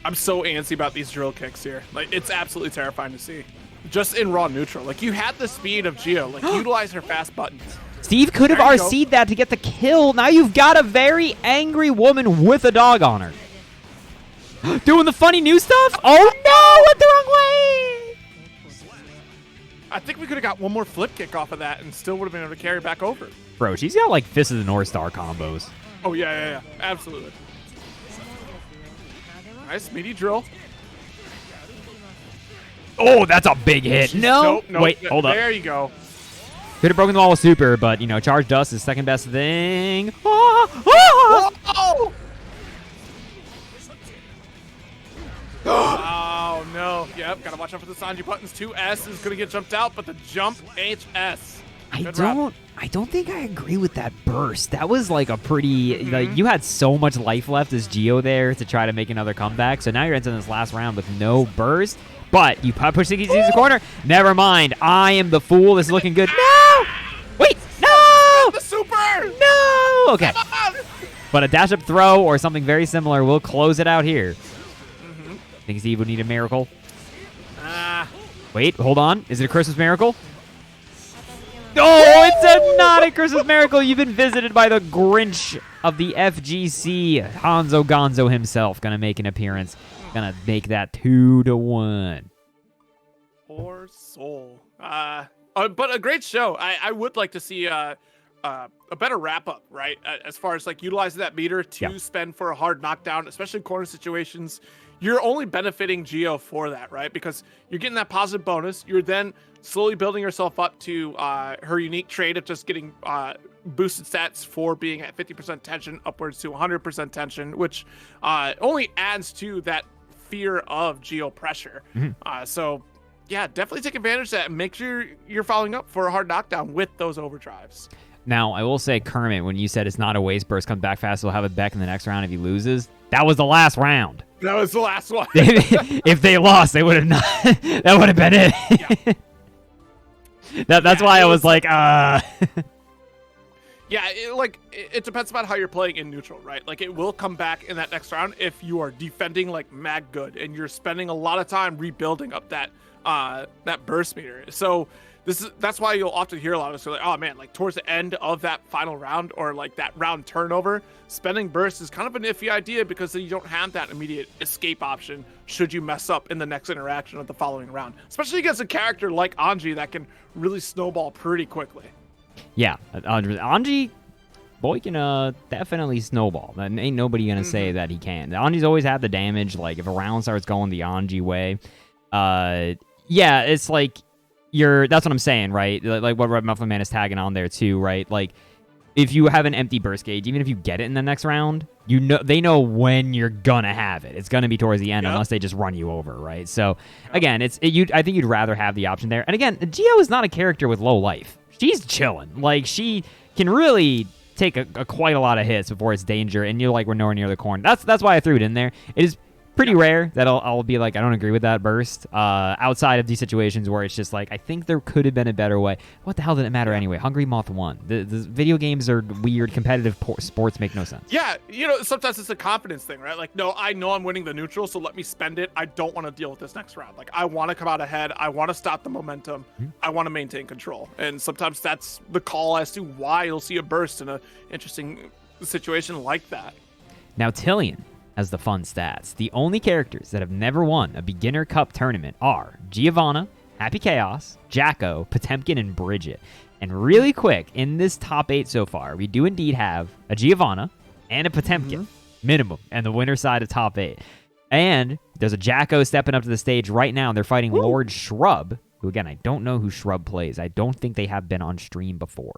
I'm so antsy about these drill kicks here. Like, it's absolutely terrifying to see. Just in raw neutral. Like, you had the speed of Geo. Like, utilize her fast buttons. Steve could have RC'd that to get the kill. Now you've got a very angry woman with a dog on her. Doing the funny new stuff? Oh no, went the wrong way! I think we could have got one more flip kick off of that and still would have been able to carry back over. Bro, she's got like Fist of the North Star combos. Oh, yeah. Absolutely. Nice, meaty drill. Oh, that's a big hit. No. Nope. Wait, hold up. There you go. Could have broken the wall with super, but, you know, charge dust is second best thing. Oh! Oh, no. Yep, gotta watch out for the Sanji buttons. 2S is gonna get jumped out, but the jump HS. I don't think I agree with that burst. That was like a pretty, like, you had so much life left as Geo there to try to make another comeback. So now you're entering this last round with no burst, but you push Stinky Steve to the corner. Never mind. I am the fool. This is looking good. No! Wait, no! The super! No! Okay. But a dash up throw or something very similar will close it out here. Stinky Steve would need a miracle. Wait, hold on. Is it a Christmas miracle? Oh, it's not a Christmas miracle. You've been visited by the Grinch of the FGC. Hanzo Gonzo himself gonna make an appearance. Gonna make that 2-1. Poor soul. But a great show. I would like to see a better wrap-up, right? As far as like utilizing that meter to spend for a hard knockdown, especially in corner situations. You're only benefiting Geo for that, right? Because you're getting that positive bonus. You're then slowly building yourself up to her unique trait of just getting boosted stats for being at 50% tension upwards to 100% tension, which only adds to that fear of Geo pressure. So, yeah, definitely take advantage of that and make sure you're following up for a hard knockdown with those overdrives. Now, I will say, Kermit, when you said it's not a waste burst, comes back fast, he'll have it back in the next round if he loses. That was the last round. That was the last one. If they lost, they would have not. That would have been it. That's why I was like, Yeah, it depends about how you're playing in neutral, right? Like, it will come back in that next round if you are defending like mad good and you're spending a lot of time rebuilding up that burst meter. So that's why you'll often hear a lot of us go like, oh man, like towards the end of that final round or like that round turnover, spending burst is kind of an iffy idea because then you don't have that immediate escape option should you mess up in the next interaction of the following round, especially against a character like Anji that can really snowball pretty quickly. Yeah, Anji, boy, can definitely snowball. Ain't nobody gonna say that he can. Anji's always had the damage. Like if a round starts going the Anji way, yeah, it's like that's what I'm saying, right? Like what Red Muffin Man is tagging on there too, right? Like if you have an empty burst gauge, even if you get it in the next round, you know they know when you're gonna have it. It's gonna be towards the end unless they just run you over, right? So again, I think you'd rather have the option there. And again, Geo is not a character with low life. She's chilling. Like she can really take a quite a lot of hits before it's danger, and you're like we're nowhere near the corner. That's why I threw it in there. It is pretty rare that I'll be like, I don't agree with that burst. Outside of these situations where it's just like, I think there could have been a better way. What the hell did it matter anyway? Hungry Moth won. The video games are weird. Competitive sports make no sense. Yeah, sometimes it's a confidence thing, right? Like, no, I know I'm winning the neutral, so let me spend it. I don't want to deal with this next round. Like, I want to come out ahead. I want to stop the momentum. I want to maintain control. And sometimes that's the call as to why you'll see a burst in an interesting situation like that. Now, Tillian. has the fun stats. The only characters that have never won a beginner cup tournament are Giovanna, Happy Chaos, Jacko, Potemkin, and Bridget. And really quick, in this top 8 so far, we do indeed have a Giovanna and a Potemkin, minimum, and the winner side of top 8. And there's a Jacko stepping up to the stage right now, and they're fighting Lord Shrub, who, again, I don't know who Shrub plays. I don't think they have been on stream before.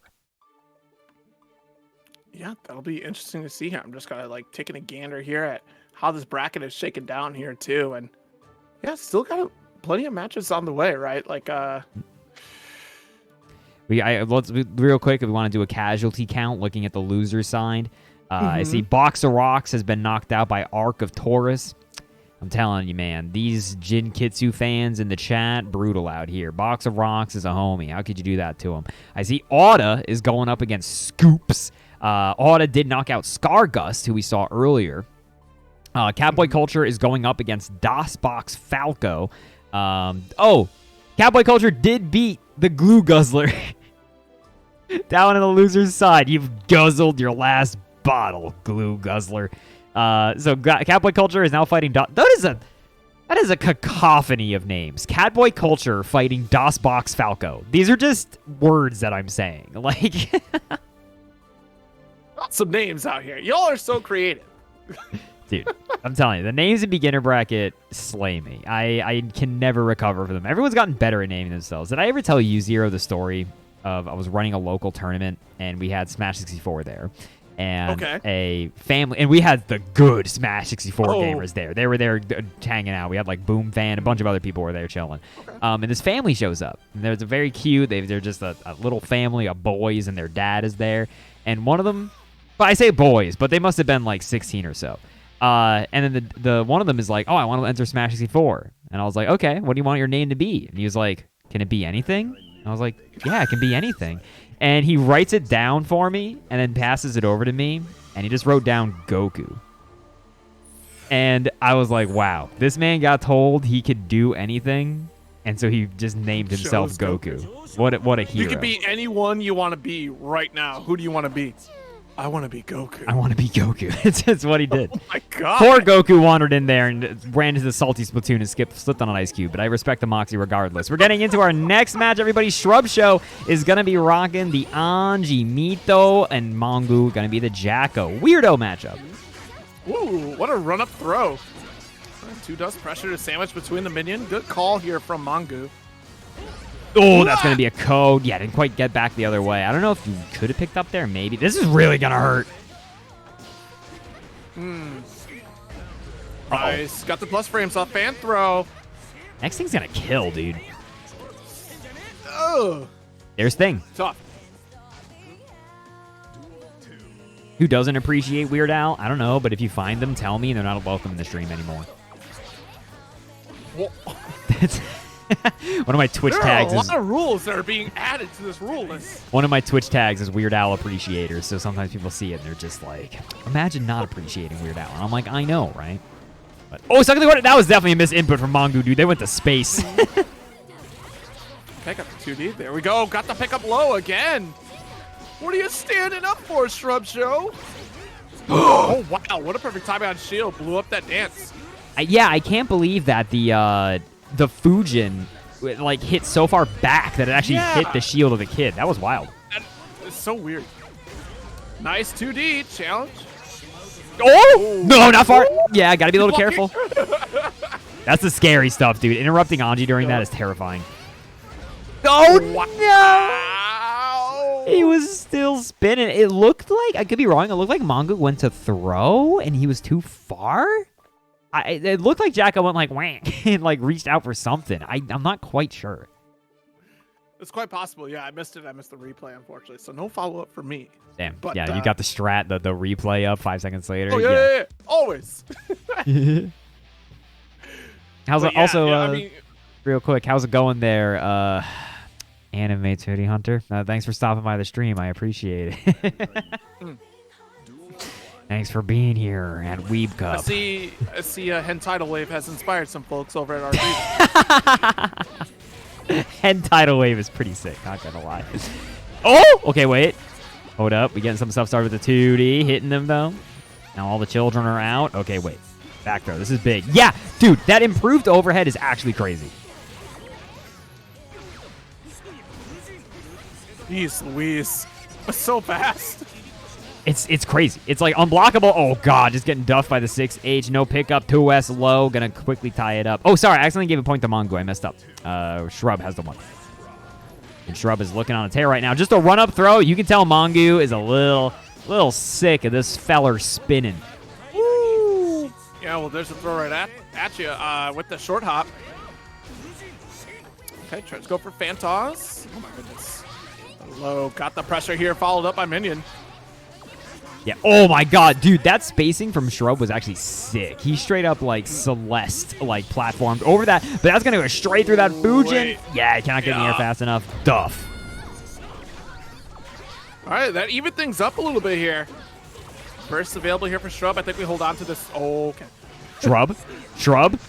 Yeah, that'll be interesting to see here. I'm just kind of like taking a gander here at how this bracket is shaken down here, too. And yeah, still got plenty of matches on the way, right? Like, let's real quick, if we want to do a casualty count, looking at the loser side. I see Box of Rocks has been knocked out by Arc of Taurus. I'm telling you, man, these Jin Kitsu fans in the chat, brutal out here. Box of Rocks is a homie. How could you do that to him? I see Auda is going up against Scoops. Auda did knock out Scargust, who we saw earlier. Catboy Culture is going up against DOSBox Falco. Catboy Culture did beat the Glue Guzzler. Down on the loser's side. You've guzzled your last bottle, Glue Guzzler. So Catboy Culture is now fighting that is a cacophony of names. Catboy Culture fighting DOSBox Falco. These are just words that I'm saying. Like, some names out here. Y'all are so creative. Dude, I'm telling you, the names in beginner bracket slay me. I can never recover from them. Everyone's gotten better at naming themselves. Did I ever tell you, Zero, the story of I was running a local tournament and we had Smash 64 there? And a family, and we had the good Smash 64 gamers there. They were there hanging out. We had like Boom Fan, a bunch of other people were there chilling. And this family shows up. And they're very cute. They're just a little family of boys, and their dad is there. And one of them, well, I say boys, but they must have been like 16 or so. And then the one of them is like, oh, I want to enter Smash 64. And I was like, okay, what do you want your name to be? And he was like, can it be anything? And I was like, yeah, it can be anything. And he writes it down for me and then passes it over to me. And he just wrote down Goku. And I was like, wow, this man got told he could do anything. And so he just named himself Goku. What a hero. You could be anyone you want to be right now. Who do you want to be? I want to be Goku. I want to be Goku. It's what he did. Oh my god. Poor Goku wandered in there and ran into the salty Splatoon and slipped on an ice cube. But I respect the Moxie regardless. We're getting into our next match, everybody. Shrub Show is going to be rocking the Anji Mito, and Mongu going to be the Jacko. Weirdo matchup. Ooh, what a run-up throw. 2 dust pressure to sandwich between the minion. Good call here from Mongu. Oh, that's going to be a code. Yeah, didn't quite get back the other way. I don't know if you could have picked up there. Maybe. This is really going to hurt. Nice. Got the plus frames off. Fan throw. Next thing's going to kill, dude. Ugh. There's Thing. Tough. Who doesn't appreciate Weird Al? I don't know, but if you find them, tell me, and they're not welcome in the stream anymore. One of my Twitch tags is... There are a lot of rules that are being added to this rule list. One of my Twitch tags is Weird Al appreciators, so sometimes people see it and they're just like, imagine not appreciating Weird Al. And I'm like, I know, right? But, oh, second quarter, that was definitely a misinput from Mongu, dude. They went to space. Pick up the 2D. There we go. Got the pick up low again. What are you standing up for, Shrub Show? Oh, wow. What a perfect timing on shield. Blew up that dance. Yeah, I can't believe that the Fujin like hit so far back that it actually hit the shield of the kid. That was wild. It's so weird. Nice 2D challenge. Oh! No, not far. Yeah, gotta be a little careful. That's the scary stuff, dude. Interrupting Anji during that is terrifying. Oh, no! He was still spinning. It looked like, I could be wrong, it looked like Mongo went to throw and he was too far? It looked like Jacko went like whack and like reached out for something. I'm not quite sure. It's quite possible. Yeah, I missed it. I missed the replay, unfortunately. So no follow-up for me. Damn. But, yeah, you got the strat, the replay up 5 seconds later. Oh, yeah. Always. How's it also, I mean, real quick, how's it going there, Anime Tootie Hunter? Thanks for stopping by the stream. I appreciate it. Thanks for being here at Weebcup. I see Hen Tidal Wave has inspired some folks over at our Hen Tidal Wave is pretty sick, not gonna lie. Oh! Okay, wait. Hold up. We getting some stuff started with the 2D. Hitting them, though. Now all the children are out. Okay, wait. Back throw. This is big. Yeah, dude, that improved overhead is actually crazy. Jeez Louise. So fast. It's crazy. It's like unblockable. Oh, God. Just getting duffed by the 6H. No pickup. 2S low. Gonna quickly tie it up. Oh, sorry. I accidentally gave a point to Mongo. I messed up. Shrub has the one. And Shrub is looking on a tear right now. Just a run-up throw. You can tell Mongo is a little sick of this feller spinning. Woo! Yeah, well, there's a throw right at you with the short hop. Okay, tries to go for Phantos. Oh, my goodness. Low. Got the pressure here, followed up by Minion. Yeah. Oh, my God. Dude, that spacing from Shrub was actually sick. He straight up, like, Celeste, like, platformed over that. But that's going to go straight through that Fujin. Wait. Yeah, he cannot get in the air fast enough. Duff. All right, that even things up a little bit here. Burst available here for Shrub. I think we hold on to this. Oh, okay. Shrub.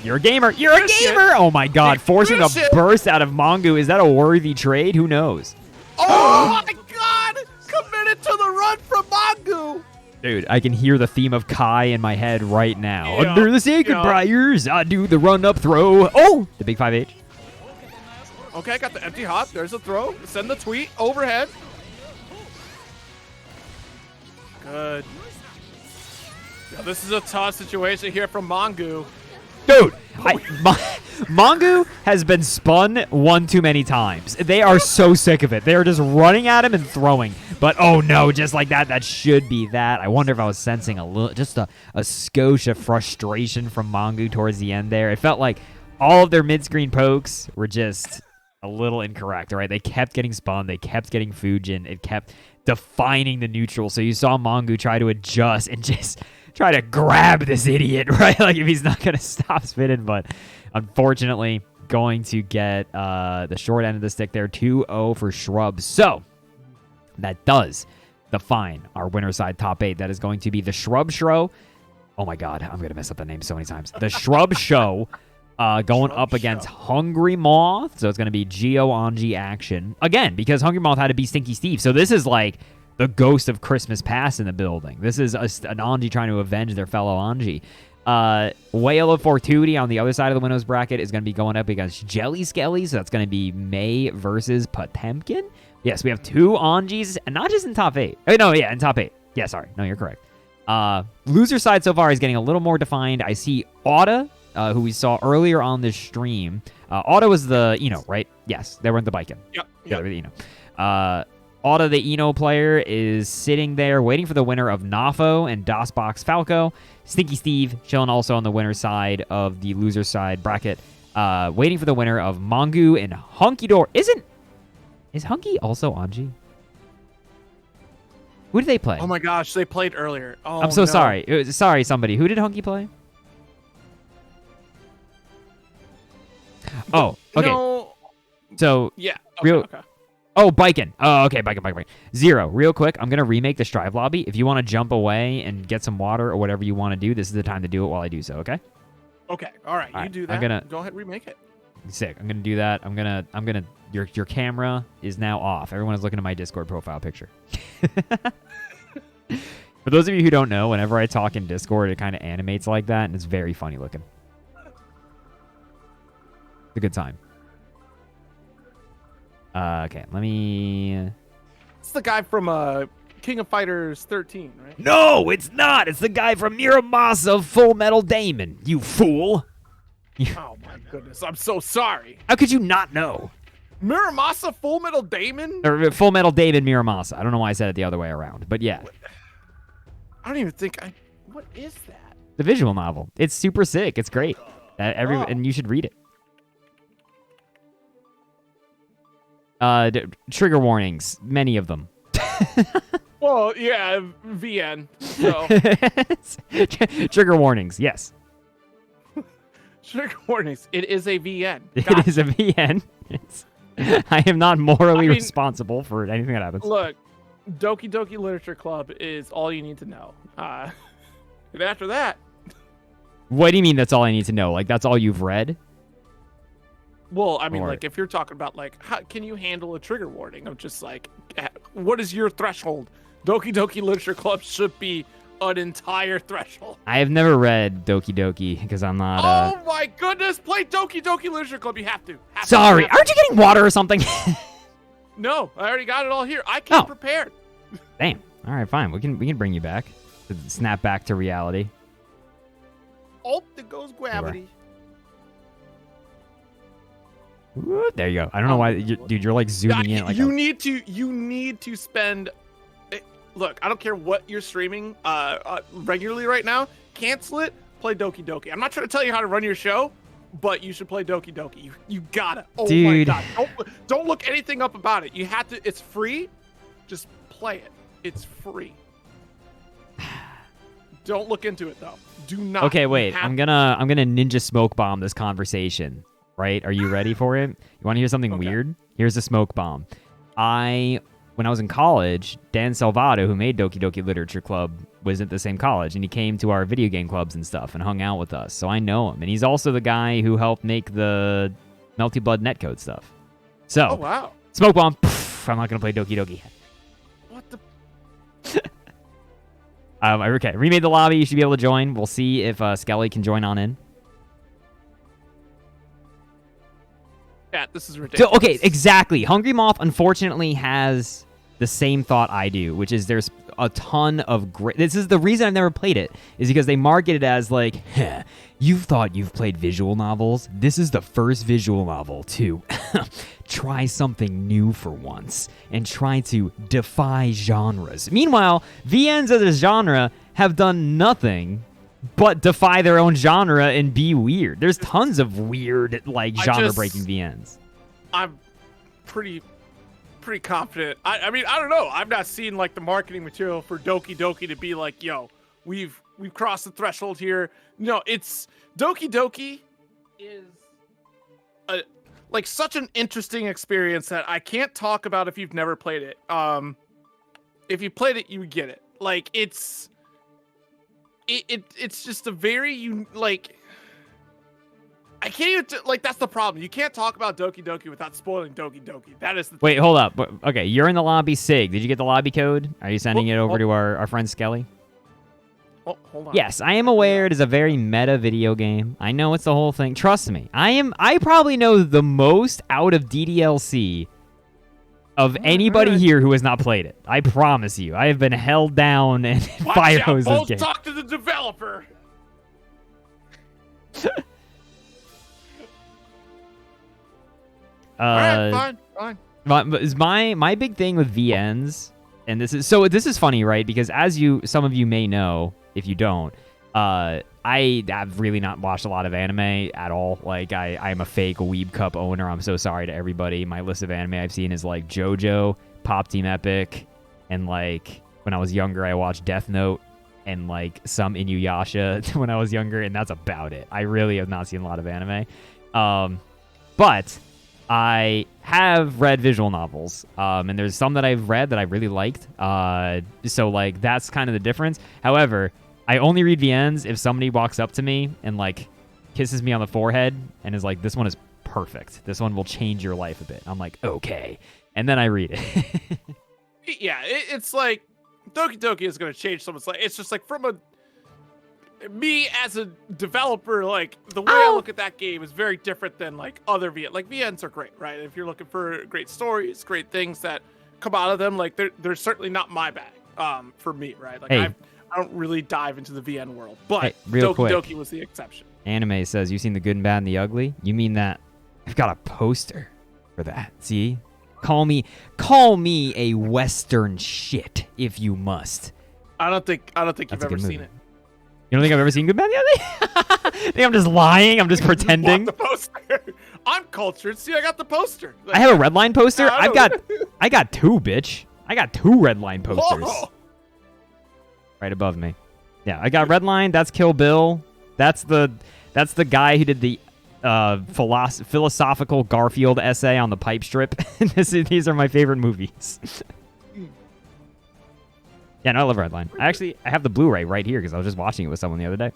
You're a gamer. You're a gamer. Oh, my God. Forcing a burst out of Mongo. Is that a worthy trade? Who knows? Oh, my God. Committed to the run from Mongo. Dude, I can hear the theme of Kai in my head right now. Yeah, Under the sacred briars, I do the run-up throw. Oh, the big 5H. Okay, got the empty hop. There's a throw. Send the tweet. Overhead. Good. Yeah, this is a tough situation here from Mongo. Dude, Mongo has been spun one too many times. They are so sick of it. They are just running at him and throwing. But, oh, no, just like that. That should be that. I wonder if I was sensing just a skosh of frustration from Mongo towards the end there. It felt like all of their mid-screen pokes were just a little incorrect, all right? They kept getting spun. They kept getting Fujin. It kept defining the neutral. So you saw Mongo try to adjust and just try to grab this idiot, right? Like if he's not going to stop spinning, but unfortunately going to get the short end of the stick there. 2-0 for Shrub. So that does define our winner side top 8. That is going to be the Shrub Show. Oh my God, I'm going to mess up the name so many times. The Shrub Show going up against Hungry Moth. So it's going to be Geo Anji action. Again, because Hungry Moth had to be Stinky Steve. So this is like the ghost of Christmas past in the building. This is an Anji trying to avenge their fellow Anji. Whale of Fortuity on the other side of the winners bracket is going to be going up against Jelly Skelly. So that's going to be May versus Potemkin. Yes, we have 2 Anjis, and not just in top 8. Oh, no, yeah, in top 8. Yeah, sorry. No, you're correct. Loser side so far is getting a little more defined. I see Auta, who we saw earlier on this stream. Auta was the Eno, right? Yes, they were in the Biken. Yep. Yeah, they were the Eno. Auta, the Eno player, is sitting there waiting for the winner of Nafo and DOSBox Falco. Stinky Steve chilling also on the winner's side of the loser side bracket, waiting for the winner of Mongo and Hunky Door. Is Hunky also Anji? Who did they play? Oh my gosh, they played earlier. Oh, I'm so sorry. Sorry, somebody. Who did Hunky play? Oh, okay. No. So, yeah. Okay. Oh, Biken. Oh, okay, Biken. Zero, real quick, I'm going to remake the Strive lobby. If you want to jump away and get some water or whatever you want to do, this is the time to do it while I do so, okay? Okay, all right, you do that. Go ahead, remake it. Sick. I'm going to do that. I'm going to your camera is now off. Everyone is looking at my Discord profile picture. For those of you who don't know, whenever I talk in Discord, it kind of animates like that, and it's very funny looking. It's a good time. Okay, let me... It's the guy from King of Fighters 13, right? No, it's not. It's the guy from Miramasa Full Metal Damon, you fool. Oh, my goodness. I'm so sorry. How could you not know? Miramasa Full Metal Damon? Or Full Metal David Miramasa. I don't know why I said it the other way around, but yeah. I don't even think What is that? The visual novel. It's super sick. It's great. And you should read it. Trigger warnings. Many of them. Well, yeah, VN. So. Trigger warnings. Yes. Trigger warnings. It is a VN. It is a VN. I am not morally responsible for anything that happens. Look, Doki Doki Literature Club is all you need to know. And after that... What do you mean that's all I need to know? Like, that's all you've read? Well, I mean, like, if you're talking about, like, how can you handle a trigger warning? I'm just like, what is your threshold? Doki Doki Literature Club should be an entire threshold. I have never read Doki Doki because I'm not. Oh my goodness! Play Doki Doki Literature Club. You have to. Sorry, aren't you getting water or something? No, I already got it all here. I came prepared. Damn. All right, fine. We can bring you back. Snap back to reality. Oh, there goes gravity. Ooh, there you go. I don't know why, dude. You're like zooming in. Like you need to spend. Look, I don't care what you're streaming regularly right now. Cancel it. Play Doki Doki. I'm not trying to tell you how to run your show, but you should play Doki Doki. You gotta. Oh dude. my god. Don't look anything up about it. You have to. It's free. Just play it. It's free. Don't look into it though. Do not. Okay, wait. I'm gonna ninja smoke bomb this conversation. Right? Are you ready for it? You want to hear something weird? Here's a smoke bomb. When I was in college, Dan Salvato, who made Doki Doki Literature Club, was at the same college, and he came to our video game clubs and stuff and hung out with us. So I know him, and he's also the guy who helped make the Melty Blood netcode stuff. So, oh wow, smoke bomb. Pff, I'm not gonna play Doki Doki. What the? Okay, remade the lobby. You should be able to join. We'll see if Skelly can join on in. Yeah, this is ridiculous. So, okay, exactly. Hungry Moth, unfortunately, has the same thought I do, which is there's a ton of great... This is the reason I've never played it, is because they market it as like, you've thought you've played visual novels? This is the first visual novel to try something new for once and try to defy genres. Meanwhile, VNs as a genre have done nothing but defy their own genre and be weird. There's tons of weird, like, genre-breaking VNs. I'm pretty confident. I mean, I don't know. I've not seen, like, the marketing material for Doki Doki to be like, yo, we've crossed the threshold here. No, it's... Doki Doki is like such an interesting experience that I can't talk about if you've never played it. If you played it, you would get it. Like, it's just a very like, I can't even like, that's the problem. You can't talk about Doki Doki without spoiling Doki Doki. That is the Wait, hold up. Okay, you're in the lobby, Sig. Did you get the lobby code? Are you sending it over to our friend Skelly? Oh, hold on. Yes, I am aware it is a very meta video game. I know it's the whole thing. Trust me. I probably know the most out of DDLC of anybody here who has not played it. I promise you. I have been held down and fire hosed this game. Talk to the developer. All right, fine. My big thing with VNs, and this is funny, right? Because as some of you may know, if you don't, I have really not watched a lot of anime at all. Like, I'm a fake Weebcup owner. I'm so sorry to everybody. My list of anime I've seen is like JoJo, Pop Team Epic, and like when I was younger, I watched Death Note and like some Inuyasha when I was younger, and that's about it. I really have not seen a lot of anime. But I have read visual novels, and there's some that I've read that I really liked. So like that's kind of the difference. However, I only read VNs if somebody walks up to me and like kisses me on the forehead and is like, "This one is perfect. This one will change your life a bit." I'm like, "Okay," and then I read it. Yeah, it's like Doki Doki is going to change someone's life. It's just like from me as a developer, like the way I look at that game is very different than like other VNs. Like VNs are great, right? If you're looking for great stories, great things that come out of them, like they're certainly not my bag. For me, right? Like I don't really dive into the VN world, but Doki Doki was the exception. Anime says, "You seen the good and bad and the ugly?" You mean that? I've got a poster for that. See, call me a Western shit if you must. I don't think you've ever seen it. You don't think I've ever seen Good, Bad, and the Ugly? Think I'm just lying? I'm just pretending. The poster. I'm cultured. See, I got the poster. Like, I have a Redline poster. I got two, bitch. I got two Redline posters. Whoa. Right above me. Yeah, I got Redline. That's Kill Bill. That's the guy who did the philosophical Garfield essay on the pipe strip. These are my favorite movies. Yeah, no, I love Redline. I have the Blu-ray right here because I was just watching it with someone the other day.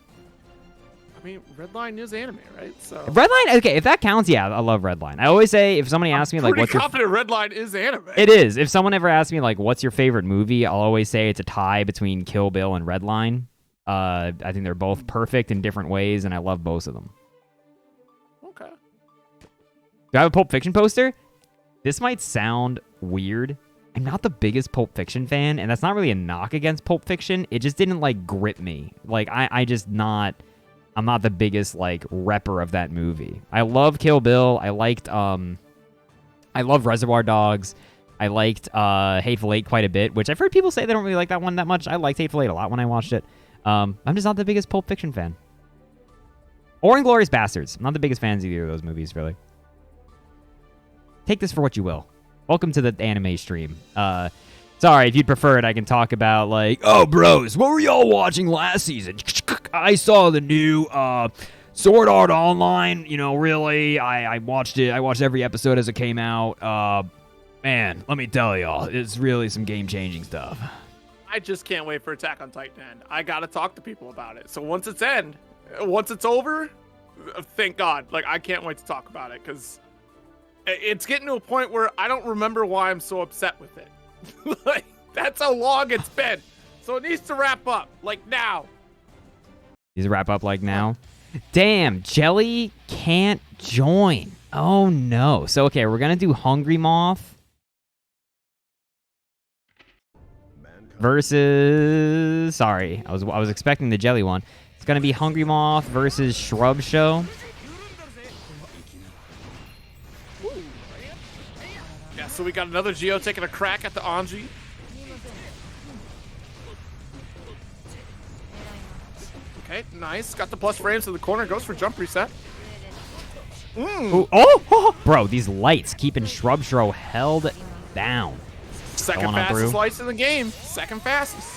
I mean, Redline is anime, right? So Redline, okay, if that counts, yeah, I love Redline. I always say if somebody asks me like, pretty what's your confident Redline is anime. It is. If someone ever asks me like, what's your favorite movie, I'll always say it's a tie between Kill Bill and Redline. I think they're both perfect in different ways, and I love both of them. Okay. Do I have a Pulp Fiction poster? This might sound weird. I'm not the biggest Pulp Fiction fan, and that's not really a knock against Pulp Fiction. It just didn't like grip me. Like I'm not the biggest like repper of that movie. I love Kill Bill. I love Reservoir Dogs. I liked Hateful Eight quite a bit, which I've heard people say they don't really like that one that much. I liked Hateful Eight a lot when I watched it. I'm just not the biggest Pulp Fiction fan. Or Inglourious Bastards. I'm not the biggest fans of either of those movies, really. Take this for what you will. Welcome to the anime stream. Sorry, if you'd prefer it, I can talk about, like, oh, bros, what were y'all watching last season? I saw the new Sword Art Online. You know, really, I watched it. I watched every episode as it came out. Man, let me tell y'all, it's really some game-changing stuff. I just can't wait for Attack on Titan to end. I gotta talk to people about it. So once it's over, thank God. Like, I can't wait to talk about it, because it's getting to a point where I don't remember why I'm so upset with it. Like, that's how long it's been. So it needs to wrap up, like now. Needs to wrap up like now? Damn, Jelly can't join. Oh, no. So, okay, we're going to do Hungry Moth versus... Sorry, I was expecting the Jelly one. It's going to be Hungry Moth versus Shrub Show. Yeah, so we got another Geo taking a crack at the Anji. Okay, nice. Got the plus frames to the corner. Goes for jump reset. Ooh, oh, bro, these lights keeping Shrub Show held down. Second fastest lights in the game. Second fastest.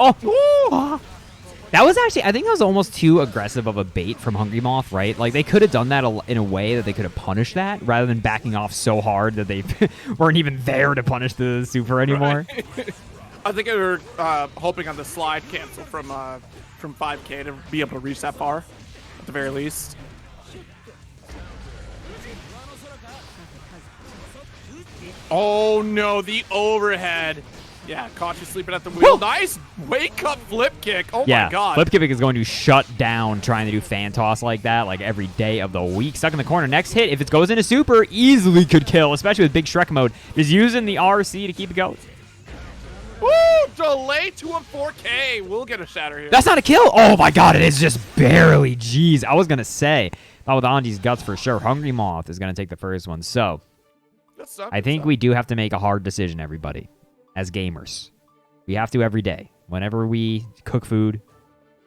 Oh, that was actually, I think that was almost too aggressive of a bait from Hungry Moth, right? Like, they could have done that in a way that they could have punished that rather than backing off so hard that they weren't even there to punish the super anymore. Right. I think they were hoping on the slide cancel from 5K to be able to reach that far, at the very least. Oh no, the overhead. Yeah, caught you sleeping at the wheel. Woo! Nice wake up flip kick. Oh my god. Flip kick is going to shut down trying to do fan toss like that, like every day of the week. Stuck in the corner. Next hit, if it goes into super, easily could kill, especially with big Shrek mode. Just using the RC to keep it going. Woo! Delay to a 4K. We'll get a shatter here. That's not a kill. Oh my god, it is just barely. Jeez, I was going to say, not with Anji's guts for sure. Hungry Moth is going to take the first one. So, I think we do have to make a hard decision, everybody. As gamers, we have to every day. Whenever we cook food,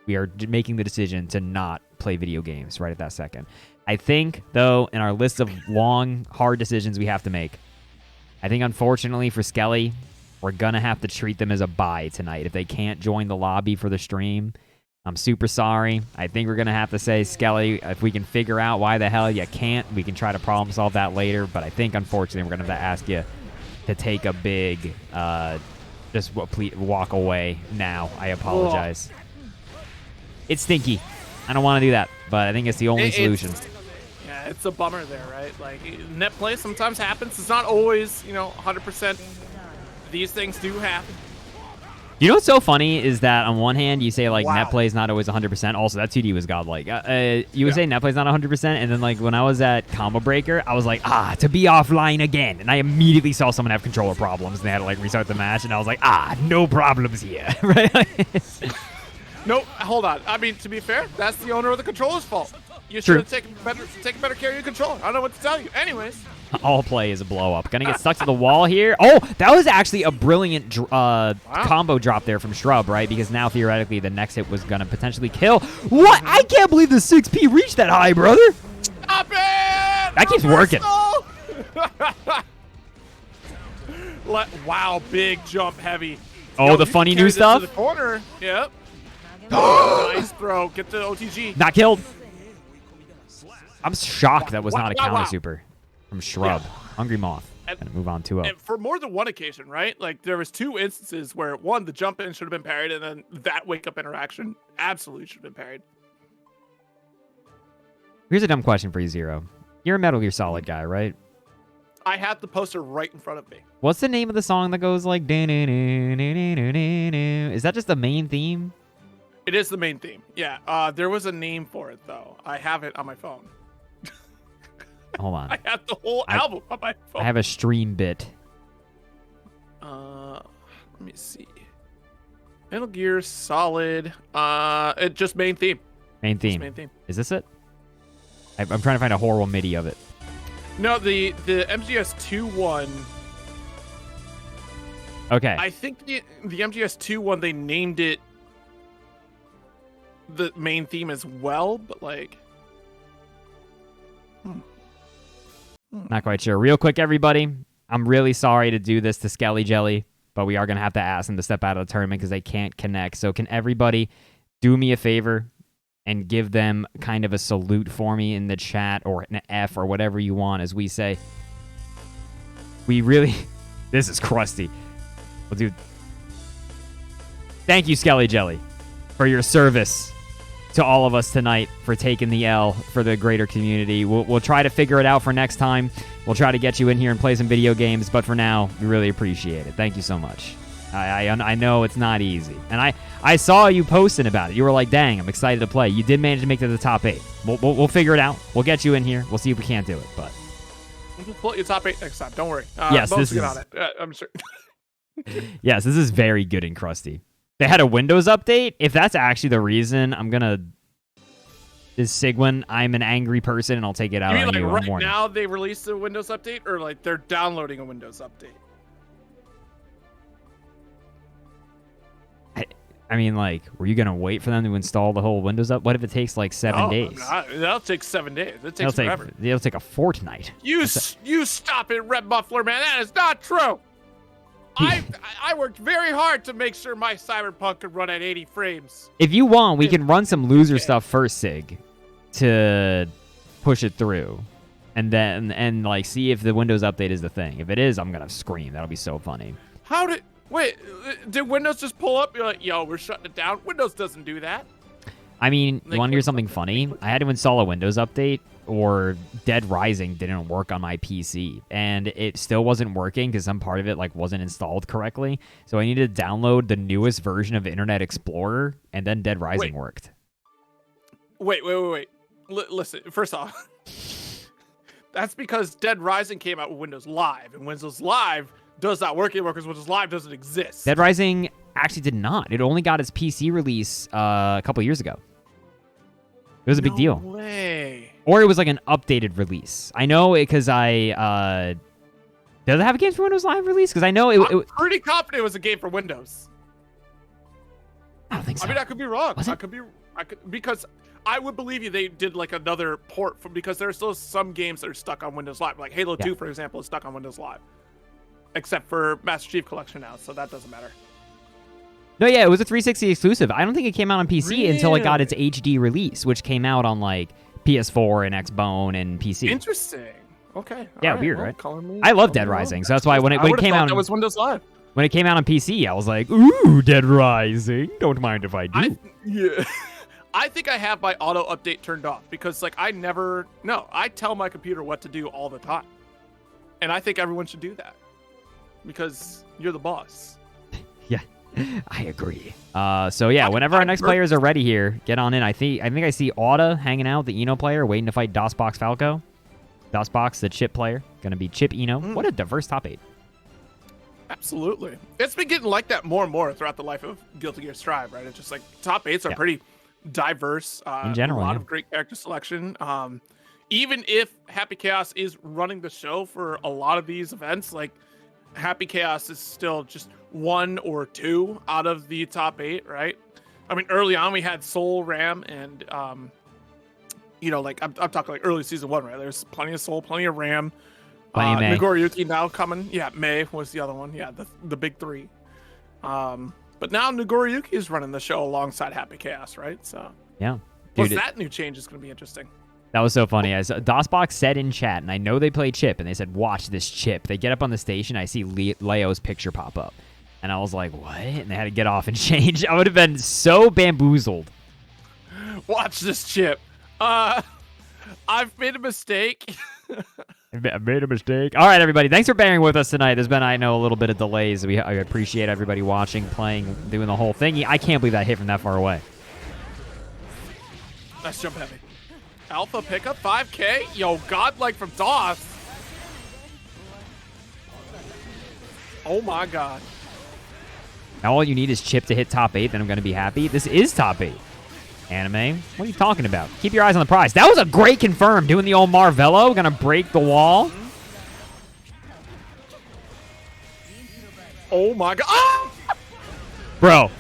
we are making the decision to not play video games right at that second. I think, though, in our list of long, hard decisions we have to make, I think, unfortunately for Skelly, we're going to have to treat them as a bye tonight. If they can't join the lobby for the stream, I'm super sorry. I think we're going to have to say, Skelly, if we can figure out why the hell you can't, we can try to problem solve that later. But I think, unfortunately, we're going to have to ask you to take a big, please walk away now. I apologize. It's stinky. I don't want to do that, but I think it's the only solution. Yeah, it's a bummer there, right? Like, net play sometimes happens. It's not always, 100%. These things do happen. You know what's so funny is that on one hand, you say, like, net play is not always 100%. Also, that 2D was godlike. You would say net play is not 100%, and then, like, when I was at Combo Breaker, I was like, to be offline again. And I immediately saw someone have controller problems, and they had to, like, restart the match, and I was like, no problems here. Right? Nope, hold on. I mean, to be fair, that's the owner of the controller's fault. You should have taken better care of your controller. I don't know what to tell you. Anyways. All play is a blow up. Gonna get stuck to the wall here. Oh, that was actually a brilliant combo drop there from Shrub, right? Because now theoretically the next hit was gonna potentially kill. What? I can't believe the 6P reached that high, brother. Stop it! That keeps working. Wow, big jump heavy. Oh, the funny new stuff. To the corner. Yep. Nice throw. Get the OTG. Not killed. I'm shocked that was not a counter super from Shrub. Hungry Moth. Gonna move on 2-0. And for more than one occasion, right? Like there was 2 instances where one, the jump in should have been parried, and then that wake up interaction absolutely should have been parried. Here's a dumb question for you, Zero. You're a Metal Gear Solid guy, right? I have the poster right in front of me. What's the name of the song that goes like... Is that just the main theme? It is the main theme. Yeah. There was a name for it though. I have it on my phone. Hold on. I have the whole album on my phone. I have a stream bit. Let me see. Metal Gear Solid. It just main theme. Main theme. Main theme. Is this it? I'm trying to find a horrible MIDI of it. No, the MGS2 one. Okay. I think the MGS2 one, they named it the main theme as well, but like. Not quite sure. Real quick, everybody. I'm really sorry to do this to Skelly Jelly, but we are going to have to ask them to step out of the tournament because they can't connect. So can everybody do me a favor and give them kind of a salute for me in the chat, or an F, or whatever you want, as we say. We really... This is crusty. Well, dude. Thank you, Skelly Jelly, for your service to all of us tonight, for taking the L for the greater community. We'll try to figure it out for next time. We'll try to get you in here and play some video games, but for now, we really appreciate it. Thank you so much. I know it's not easy. And I saw you posting about it. You were like, dang, I'm excited to play. You did manage to make it to the top 8. We'll figure it out. We'll get you in here. We'll see if we can't do it, but... We'll pull your top 8 next time. Don't worry. Yes, this is... on it. I'm sure. Yes, this is very good and crusty. They had a Windows update. If that's actually the reason, I'm gonna... Is Sigwin, I'm an angry person, and I'll take it out on you. Right now they released a Windows update, or like they're downloading a Windows update? I mean, like, were you gonna wait for them to install the whole Windows up? What if it takes like 7 days? That'll take 7 days. It takes forever. It'll take a fortnight. You stop it, Red Muffler man. That is not true. I worked very hard to make sure my Cyberpunk could run at 80 frames. If you want, we can run some loser stuff first, Sig, to push it through, and like see if the Windows update is the thing. If it is, I'm gonna scream. That'll be so funny. Wait, did Windows just pull up? You're like, yo, we're shutting it down. Windows doesn't do that. I mean, you want to hear something funny? I had to install a Windows update, or Dead Rising didn't work on my PC, and it still wasn't working because some part of it like wasn't installed correctly. So I needed to download the newest version of Internet Explorer, and then Dead Rising worked. Wait. Listen, first off, that's because Dead Rising came out with Windows Live, and Windows Live does not work anymore because Windows Live doesn't exist. Dead Rising actually did not. It only got its PC release a couple years ago. It was a big deal. No way. Or it was like an updated release. I know it because I... does it have a Games for Windows Live release? Because I know I'm pretty confident it was a game for Windows. I don't think so. I mean, I could be wrong. Was it? Because I would believe you they did like another port because there's still some games that are stuck on Windows Live. Like Halo 2, for example, is stuck on Windows Live. Except for Master Chief Collection now, so that doesn't matter. No, yeah, it was a 360 exclusive. I don't think it came out on PC until it got its HD release, which came out on like PS4 and Xbone and PC. Interesting. Okay. Yeah, weird, right? I love Dead Rising, so that's why when it came out, that was Windows Live. When it came out on PC, I was like, "Ooh, Dead Rising! Don't mind if I do." I think I have my auto update turned off because like I tell my computer what to do all the time, and I think everyone should do that because you're the boss. Yeah. I agree. So yeah, whenever our next players are ready here, get on in. I think I see Auda hanging out, the Eno player, waiting to fight DOSBox Falco. DOSBox, the Chip player, gonna be Chip Eno. What a diverse top 8. Absolutely. It's been getting like that more and more throughout the life of Guilty Gear Strive, right? It's just like top 8s are pretty diverse. In general, a lot of great character selection. Even if Happy Chaos is running the show for a lot of these events, like Happy Chaos is still just 1 or 2 out of the top 8, right? I mean, early on we had Soul, Ram, and like I'm talking like early season 1, right? There's plenty of Soul, plenty of Ram, Nagoriyuki now coming. Yeah, May was the other one. Yeah, the big 3. But now Nagoriyuki is running the show alongside Happy Chaos, right? So yeah, dude, that new change is going to be interesting. That was so funny. DOSBox said in chat, and I know they play Chip, and they said, watch this Chip. They get up on the station, I see Leo's picture pop up. And I was like, what? And they had to get off and change. I would have been so bamboozled. Watch this Chip. I've made a mistake. I made a mistake. All right, everybody. Thanks for bearing with us tonight. There's been, I know, a little bit of delays. I appreciate everybody watching, playing, doing the whole thing. I can't believe that hit from that far away. Nice jump heavy. Alpha pickup 5K. Yo, godlike from DOS. Oh my god. Now all you need is Chip to hit top 8, then I'm going to be happy. This is top 8. Anime, what are you talking about? Keep your eyes on the prize. That was a great confirm. Doing the old Marvello. Going to break the wall. Oh my god. Ah! Bro,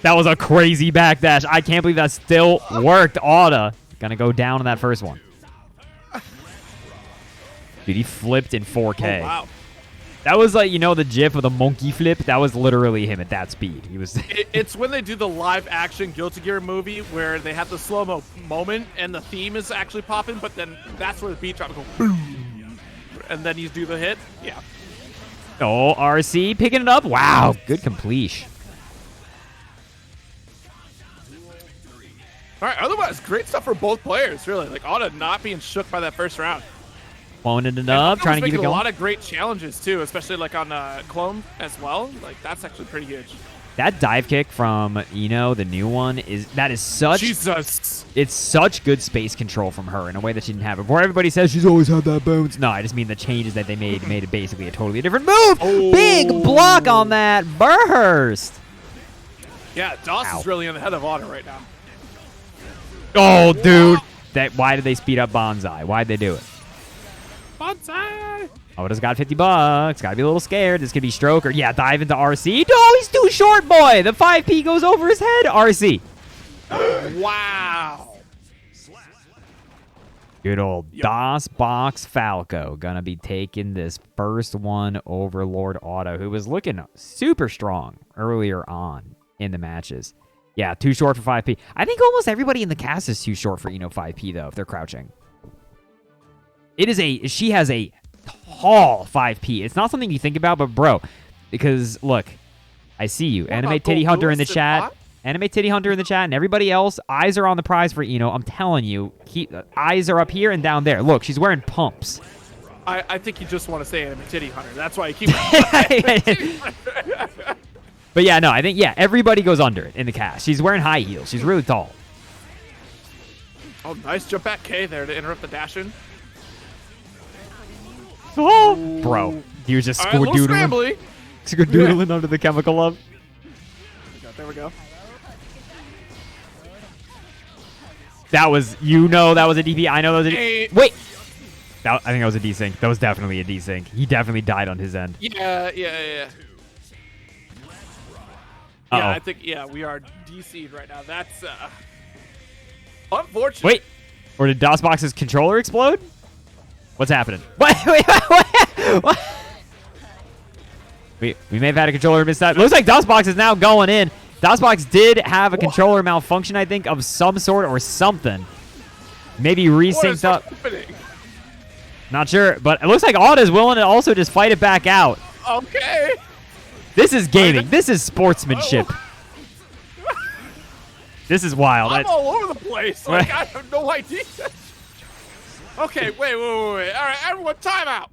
that was a crazy backdash. I can't believe that still worked. Auda going to go down on that first one. Dude, he flipped in 4K. Oh, wow. That was like, you know, the gif of the monkey flip? That was literally him at that speed. He was. It's when they do the live action Guilty Gear movie where they have the slow-mo moment and the theme is actually popping, but then that's where the beat drop goes boom. And then you do the hit. Yeah. Oh, RC picking it up. Wow, good completion. All right, otherwise, great stuff for both players, really. Like, Auda not being shook by that first round. Phoning it up, trying to keep it going. A lot of great challenges, too, especially like on Clone as well. Like, that's actually pretty huge. That dive kick from Eno, the new one, is such... Jesus. It's such good space control from her in a way that she didn't have before. Everybody says she's always had that bounce. No, I just mean the changes that they made it basically a totally different move. Oh. Big block on that burst. Yeah, DOS is really in the head of Auda right now. Oh, dude. Why did they speed up Bonsai? Why'd they do it? Bonsai! Oda's got $50. Gotta be a little scared. This could be Stroker. Yeah, dive into RC. No, he's too short, boy. The 5P goes over his head. RC. Wow. Good old DOSBox Falco. Gonna be taking this first one over Lord Auto, who was looking super strong earlier on in the matches. Yeah, too short for 5P. I think almost everybody in the cast is too short for 5P, though, if they're crouching. She has a tall 5P. It's not something you think about, but bro, because look, I see you. Anime Titty Hunter in the chat. Anime Titty Hunter in the chat, and everybody else, eyes are on the prize for Eno. I'm telling you, eyes are up here and down there. Look, she's wearing pumps. I think you just want to say Anime Titty Hunter. That's why you keep But yeah, no, I think, everybody goes under it in the cast. She's wearing high heels. She's really tall. Oh, nice jump back K there to interrupt the dash-in. Oh, bro. He was just score-doodling. Score-doodling under the chemical love. There we go. That was, that was a DP. I know that was a Wait. I think that was a desync. That was definitely a desync. He definitely died on his end. Yeah. Yeah, I think, we are DC'd right now. That's unfortunate. Wait, or did DOSBox's controller explode? What's happening? What? We may have had a controller mistake. Looks like DOSBox is now going in. DOSBox did have a controller malfunction, I think, of some sort or something. Maybe resynced up. Happening? Not sure, but it looks like Auda's willing to also just fight it back out. Okay. This is gaming. This is sportsmanship. This is wild. I'm all over the place. Like, I have no idea. Okay, wait. All right, everyone, time out.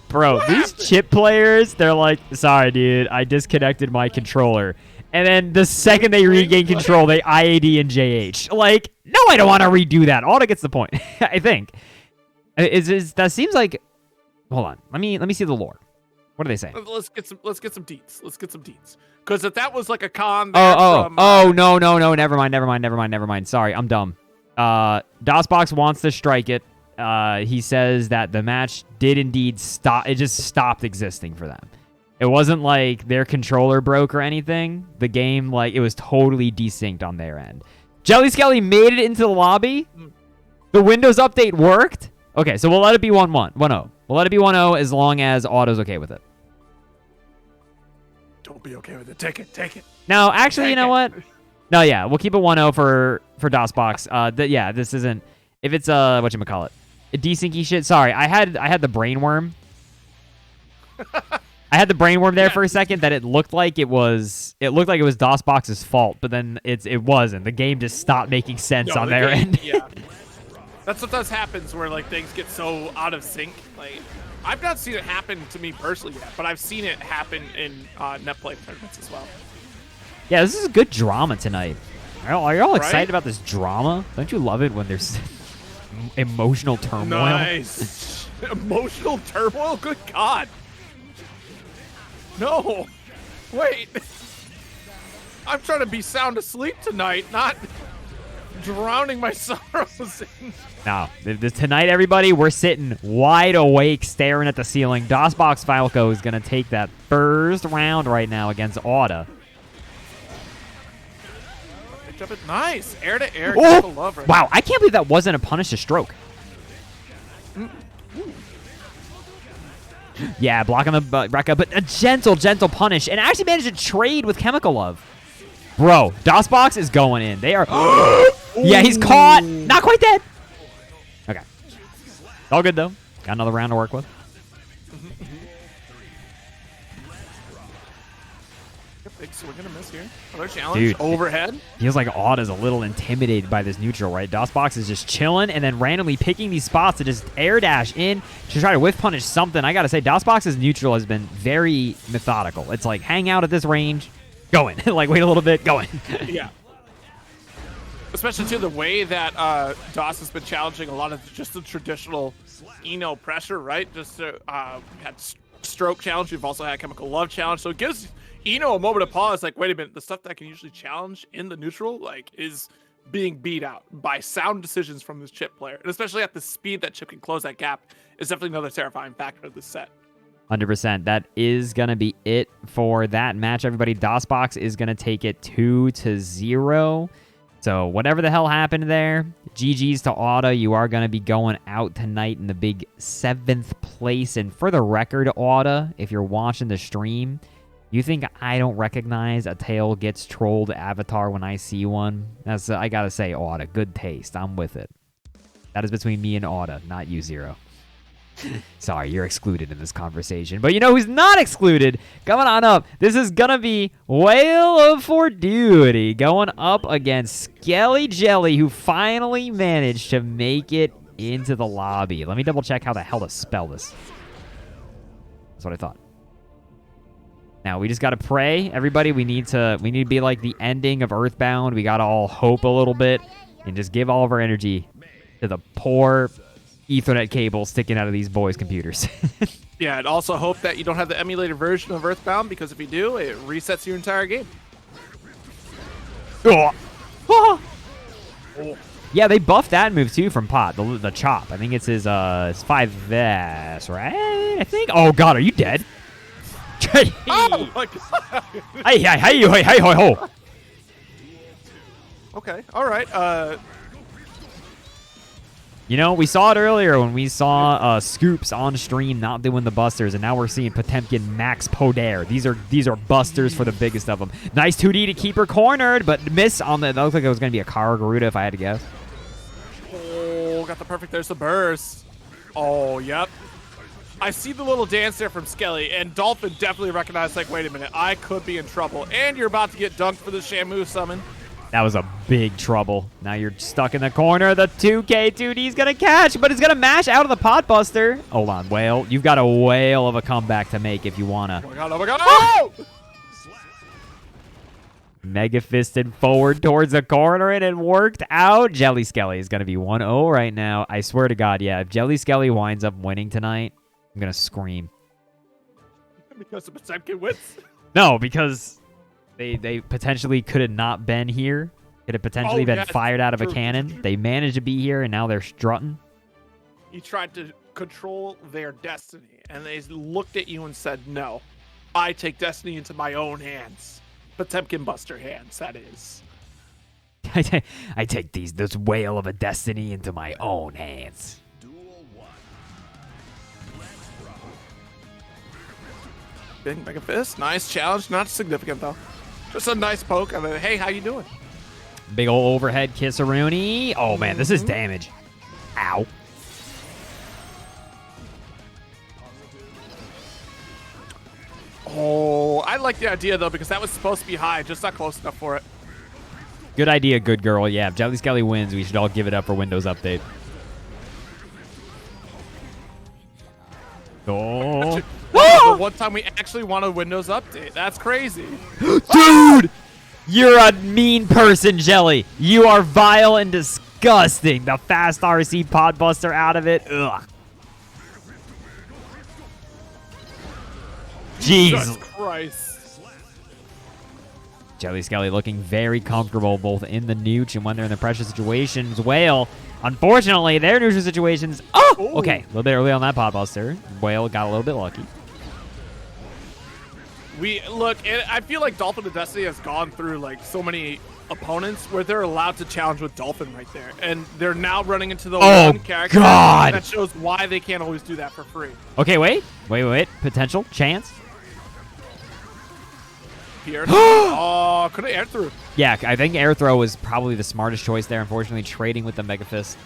Bro, these Chip players, they're like, sorry, dude, I disconnected my controller. And then the second they regain control, they IAD and JH. Like, no, I don't want to redo that. Auto gets the point, I think. That seems like... Hold on. Let me see the lore. What are they saying? Let's get some deets. Because if that was like a con... No. Never mind. Sorry, I'm dumb. DOSBox wants to strike it. He says that the match did indeed stop. It just stopped existing for them. It wasn't like their controller broke or anything. The game, like, it was totally desynced on their end. Jelly Skelly made it into the lobby. The Windows update worked. Okay, so we'll let it be 1-1. 1-0. We'll let it be 1-0 as long as Auto's okay with it. Don't be okay with it. Take it. No, actually, you know what? No, yeah, we'll keep it 1-0 for DOSBox. This isn't... If it's whatchamacallit, a desynchy shit. Sorry, I had the brain worm. I had the brain worm there for a second that it looked like it was DOSBox's fault, but then it wasn't. The game just stopped making sense on their end. Yeah. That sometimes happens where like things get so out of sync. Like I've not seen it happen to me personally yet, but I've seen it happen in net play tournaments as well. Yeah, this is good drama tonight. Are you all excited Right? about this drama? Don't you love it when there's emotional turmoil? Nice. Emotional turmoil? Good God. No. Wait. I'm trying to be sound asleep tonight, not drowning my sorrows in. No, tonight, everybody, we're sitting wide awake, staring at the ceiling. DOSBox Falco is going to take that first round right now against Auda. Jump it. Nice. Air to air. Oh! Love right Wow, I can't believe that wasn't a punish to stroke. Yeah, blocking the Rekka, but a gentle punish, and actually managed to trade with Chemical Love. Bro, DOSBox is going in. They are... Yeah, he's caught. Not quite dead. Okay. All good, though. Got another round to work with. Big swing and a miss here. Another challenge. Dude, overhead. Feels like Auda's a little intimidated by this neutral, right? DOSBox is just chilling and then randomly picking these spots to just air dash in to try to whiff punish something. I gotta say, DOSBox's neutral has been very methodical. It's like, hang out at this range, go in. Like, wait a little bit, go in. Yeah. Especially to the way that DOS has been challenging a lot of just the traditional Eno pressure, right? Just had stroke challenge. We've also had Chemical Love challenge. So it gives Eno a moment of pause, like, wait a minute, the stuff that I can usually challenge in the neutral, like, is being beat out by sound decisions from this Chip player. And especially at the speed that Chip can close that gap is definitely another terrifying factor of this set. 100%. That is going to be it for that match, everybody. DOSBox is going to take it 2-0. So whatever the hell happened there, GG's to Auda. You are going to be going out tonight in the big 7th place. And for the record, Auda, if you're watching the stream, you think I don't recognize a tail gets trolled avatar when I see one? That's I gotta say, Auda, good taste. I'm with it. That is between me and Auda, not you, Zero. Sorry, you're excluded in this conversation. But you know who's not excluded? Coming on up, this is gonna be Whale of Fortuity going up against Skelly Jelly, who finally managed to make it into the lobby. Let me double check how the hell to spell this. That's what I thought. Now we just gotta pray, everybody. We need to be like the ending of Earthbound. We gotta all hope a little bit and just give all of our energy to the poor Ethernet cable sticking out of these boys' computers. Yeah, and also hope that you don't have the emulated version of Earthbound, because if you do, it resets your entire game. Oh. Oh. Yeah, they buffed that move too from Pot, the chop. I think it's his 5S, right? I think. Oh God, are you dead? Oh my God! Hey, ho. Okay, all right. You know, we saw it earlier when we saw Scoops on stream not doing the busters, and now we're seeing Potemkin max Poder. These are busters for the biggest of them. Nice 2D to keep her cornered, but miss on the. That looked like it was going to be a Kara Garuda if I had to guess. Oh, got the perfect. There's the burst. Oh, yep. I see the little dance there from Skelly, and Dolphin definitely recognized, like, wait a minute, I could be in trouble. And you're about to get dunked for the Shamu summon. That was a big trouble. Now you're stuck in the corner. The 2K 2D's going to catch, but it's going to mash out of the pot buster. Hold on, Whale. You've got a whale of a comeback to make if you want to. Oh, my God. Oh, my God. Oh! Mega fisted forward towards the corner, and it worked out. Jelly Skelly is going to be 1-0 right now. I swear to God, yeah. If Jelly Skelly winds up winning tonight, I'm going to scream. Because the Potemkin wins? No, because they potentially could have not been here. Could have potentially been fired out of a cannon. They managed to be here, and now they're strutting. You tried to control their destiny, and they looked at you and said, no, I take destiny into my own hands. Potemkin Buster hands, that is. I take this whale of a destiny into my own hands. Big Mega Fist, nice challenge, not significant though. Just a nice poke. I mean, hey, how you doing? Big ol' overhead kisseroonie. Oh man, this is damage. Ow. Oh, I like the idea, though, because that was supposed to be high, just not close enough for it. Good idea, good girl. Yeah, if Jelly Skelly wins, we should all give it up for Windows Update. Oh. The one time we actually want a Windows Update. That's crazy. Dude! You're a mean person, Jelly. You are vile and disgusting. The fast RC Podbuster out of it. Ugh. Jesus Jeez. Christ. Jelly Skelly looking very comfortable both in the nooch and when they're in the pressure situations. Whale, unfortunately, their neutral situations. Oh! Ooh. Okay, a little bit early on that Podbuster. Whale got a little bit lucky. I feel like Dolphin of Destiny has gone through like so many opponents where they're allowed to challenge with Dolphin right there, and they're now running into the one character God. that shows why they can't always do that for free. Okay, wait. Potential chance. Pierce. Oh, could have air through. Yeah, I think air throw was probably the smartest choice there. Unfortunately, trading with the Mega Fist.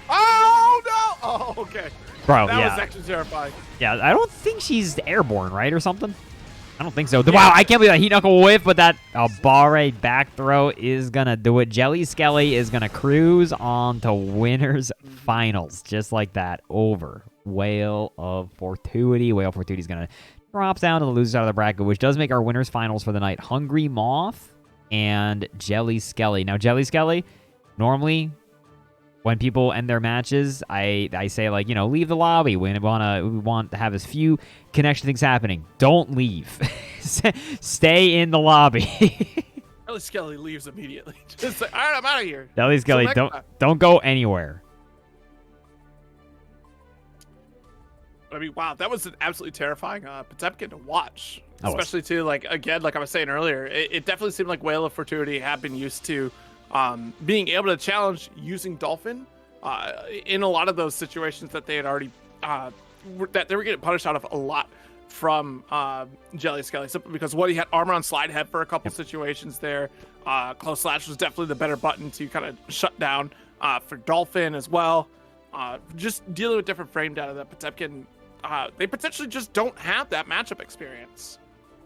Oh no! Oh, okay. Bro, That yeah. was actually terrifying. Yeah, I don't think she's airborne, right, or something? I don't think so. Wow, I can't believe that Heat Knuckle whiff, but that Barre back throw is going to do it. Jelly Skelly is going to cruise on to winners finals, just like that, over Whale of Fortuity. Whale of Fortuity is going to drop down to the losers out of the bracket, which does make our winners finals for the night. Hungry Moth and Jelly Skelly. Now, Jelly Skelly, normally when people end their matches, I say, like, leave the lobby. We want to have as few connection things happening. Don't leave. Stay in the lobby. Jelly Skelly leaves immediately. Just like, all right, I'm out of here. Jelly Skelly, don't go anywhere. I mean, wow, that was an absolutely terrifying Potemkin to watch. Oh, Especially, too, like, again, like I was saying earlier, it definitely seemed like Whale of Fortuity had been used to being able to challenge using Dolphin in a lot of those situations that they had already, that they were getting punished out of a lot from Jelly Skelly, simply because he had armor on slide head for a couple situations there. Close slash was definitely the better button to kind of shut down for Dolphin as well. Just dealing with different frame data that Potemkin, they potentially just don't have that matchup experience.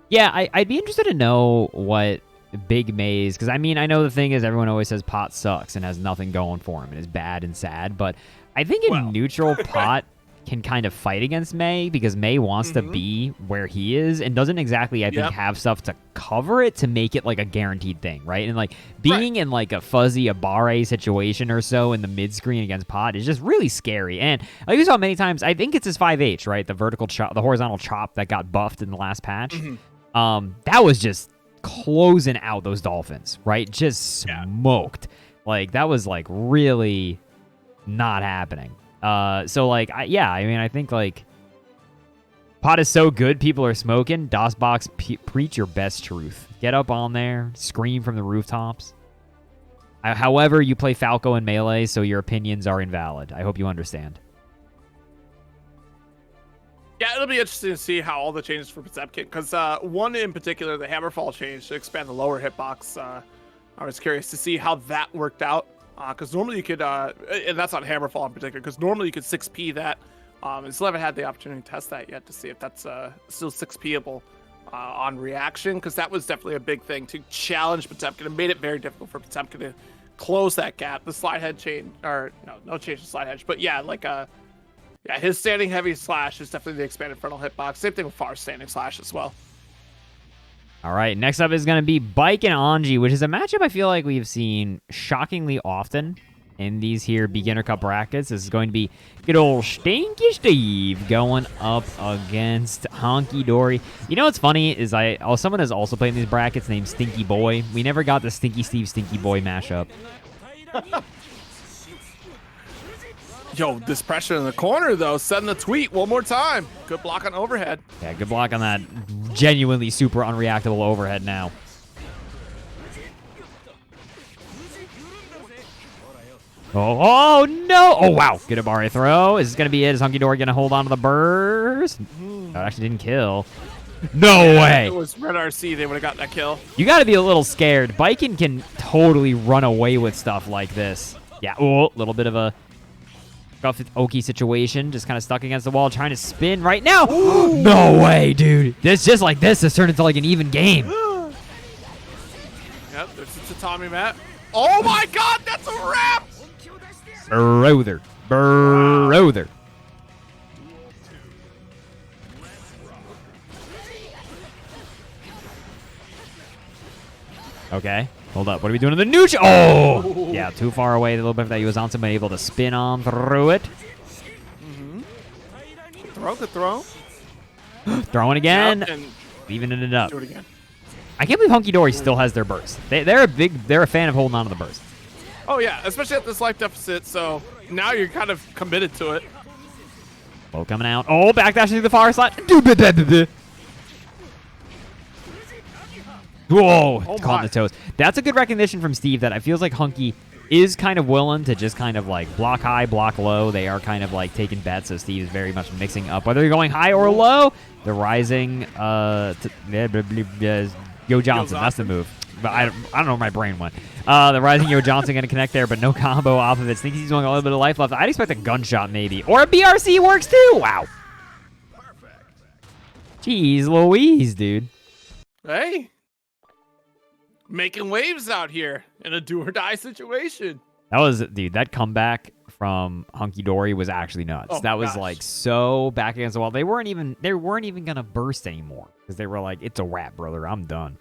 Yeah, I'd be interested to know what Big Maze, because I know the thing is everyone always says Pot sucks and has nothing going for him and is bad and sad, but I think in neutral Pot can kind of fight against May because May wants to be where he is and doesn't exactly, I think, have stuff to cover it to make it like a guaranteed thing, right? And like being in like a fuzzy Abare situation or so in the mid screen against Pot is just really scary. And like you saw many times, I think it's his 5H, right? The vertical chop, the horizontal chop that got buffed in the last patch. That was just closing out those Dolphins, right? Just smoked. Like that was like really not happening. So like, I think like Pot is so good, people are smoking. DOSBox, preach your best truth. Get up on there, scream from the rooftops. However, you play Falco and Melee, so your opinions are invalid. I hope you understand. Yeah, it'll be interesting to see how all the changes for Potemkin, because one in particular, the Hammerfall change to expand the lower hitbox. I was curious to see how that worked out, because normally you could, and that's not Hammerfall in particular, because normally you could 6P that. I still haven't had the opportunity to test that yet to see if that's still 6Pable on reaction, because that was definitely a big thing to challenge Potemkin. It made it very difficult for Potemkin to close that gap. The slide head change, or no change to slide hedge, but yeah, like his standing heavy slash is definitely the expanded frontal hitbox. Same thing with far standing slash as well. All right, next up is going to be Bike and Anji, which is a matchup I feel like we've seen shockingly often in these here beginner cup brackets. This is going to be good old Stinky Steve going up against Honky Dory. You know what's funny is someone has also played in these brackets named Stinky Boy. We never got the Stinky Steve, Stinky Boy mashup. Yo, this pressure in the corner, though, setting the tweet one more time. Good block on overhead. Yeah, good block on that genuinely super unreactable overhead now. Oh no! Oh, wow. Good Abare throw. Is this going to be it? Is Hunky Dory going to hold on to the burst? That actually didn't kill. No way. If it was Red RC, they would have got that kill. You got to be a little scared. Biken can totally run away with stuff like this. Yeah, oh, a little bit of a Oki situation. Just kind of stuck against the wall, trying to spin right now. No way, dude. This just like this has turned into like an even game. Yep, there's the tatami mat. Oh my god, that's a wrap! Brother. Brother. Okay, hold up. What are we doing in the neutral? Oh! Yeah, too far away. A little bit of that Yozansu, but able to spin on through it. Throw the throw. Throwing again. Yep, and Leaving it up. do it again. I can't believe Hunky Dory still has their burst. They're a fan of holding on to the burst. Oh yeah, especially at this life deficit, so now you're kind of committed to it. Low coming out. Oh, backdash through the far side. Whoa, Oh caught in the toes. That's a good recognition from Steve that I feels like Hunky is kind of willing to just kind of like block high, block low. They are kind of like taking bets, so Steve is very much mixing up. Whether you're going high or low, the rising Yo Johnson, that's the move. But I don't know where my brain went. The rising Yo Johnson going to connect there, but no combo off of it. Sneaky's going a little bit of life left. I'd expect a gunshot maybe. Or a BRC works too. Wow. Jeez Louise, dude. Hey. Making waves out here in a do or die situation. That was, dude, that comeback from Hunky Dory was actually nuts. Oh, that was gosh. like so back against the wall. They weren't even going to burst anymore because they were like, it's a wrap, brother. I'm done.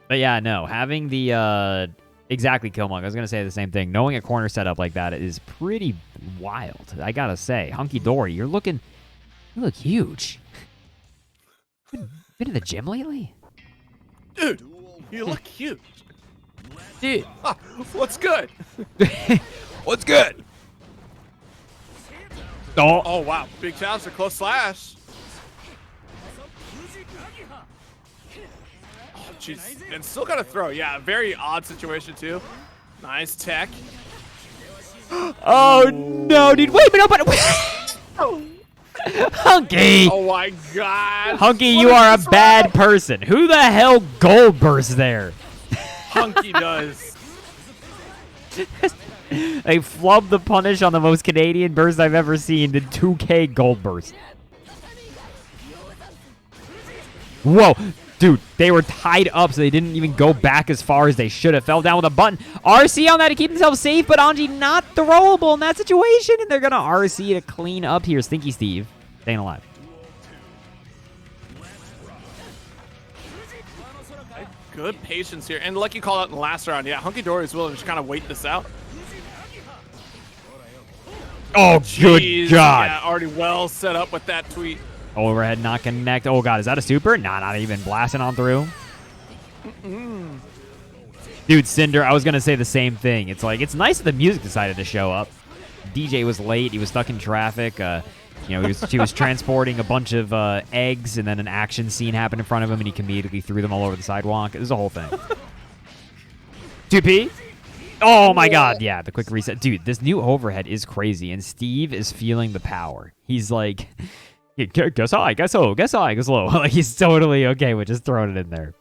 But yeah, no, having the exactly Killmonger. I was gonna say the same thing. Knowing a corner setup like that is pretty wild. I gotta say, Hunky Dory, you look huge. Been to the gym lately, Dude, you look huge. dude. What's good? What's good? Oh, Oh wow, big challenge for close slash. Oh jeez, and still got to throw. Yeah, very odd situation too. Nice tech. oh no, dude. Wait, but Hunky. Oh my god. Hunky, What you is are a this bad round? person. Who the hell gold burst there? Hunky does. They flubbed the punish on the most Canadian burst I've ever seen. The 2K gold burst. Whoa. Dude, they were tied up, so they didn't even go back as far as they should have. Fell down with a button. RC on that to keep themselves safe, but Anji not throwable in that situation. And they're going to RC to clean up here. Stinky Steve staying alive. Good patience here. And lucky call out in the last round. Yeah, Hunky Dory is willing to just kind of wait this out. Oh, good Jeez, God. Yeah, already well set up with that tweet. Overhead not connect. Oh, God. Is that a super? Nah, not even blasting on through. Dude, Cinder, I was going to say the same thing. It's like, it's nice that the music decided to show up. DJ was late. He was stuck in traffic. She was transporting a bunch of eggs, and then an action scene happened in front of him, and he comedically threw them all over the sidewalk. It was a whole thing. 2P? Oh, my God. Yeah, the quick reset. Dude, this new overhead is crazy, and Steve is feeling the power. He's like, guess high, guess low, guess high, guess low. Like, he's totally okay with just throwing it in there.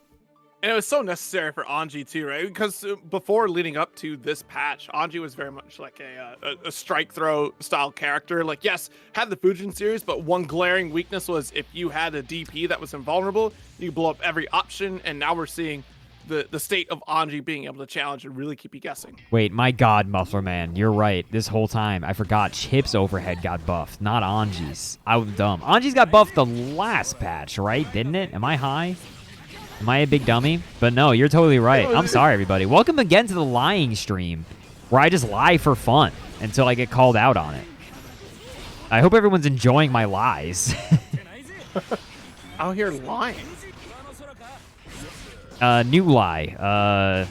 And it was so necessary for Anji too, right? Because before leading up to this patch, Anji was very much like a strike throw style character. Like, yes, had the Fujin series, but one glaring weakness was if you had a DP that was invulnerable, you blow up every option. And now we're seeing the state of Anji being able to challenge and really keep you guessing. Wait, my God, Muffler Man, you're right. This whole time, I forgot Chip's overhead got buffed, not Anji's. I was dumb. Anji's got buffed the last patch, right? Didn't it? Am I high? Am I a big dummy? But no, you're totally right. I'm sorry, everybody. Welcome again to the lying stream, where I just lie for fun until I get called out on it. I hope everyone's enjoying my lies. Out here lying. New lie.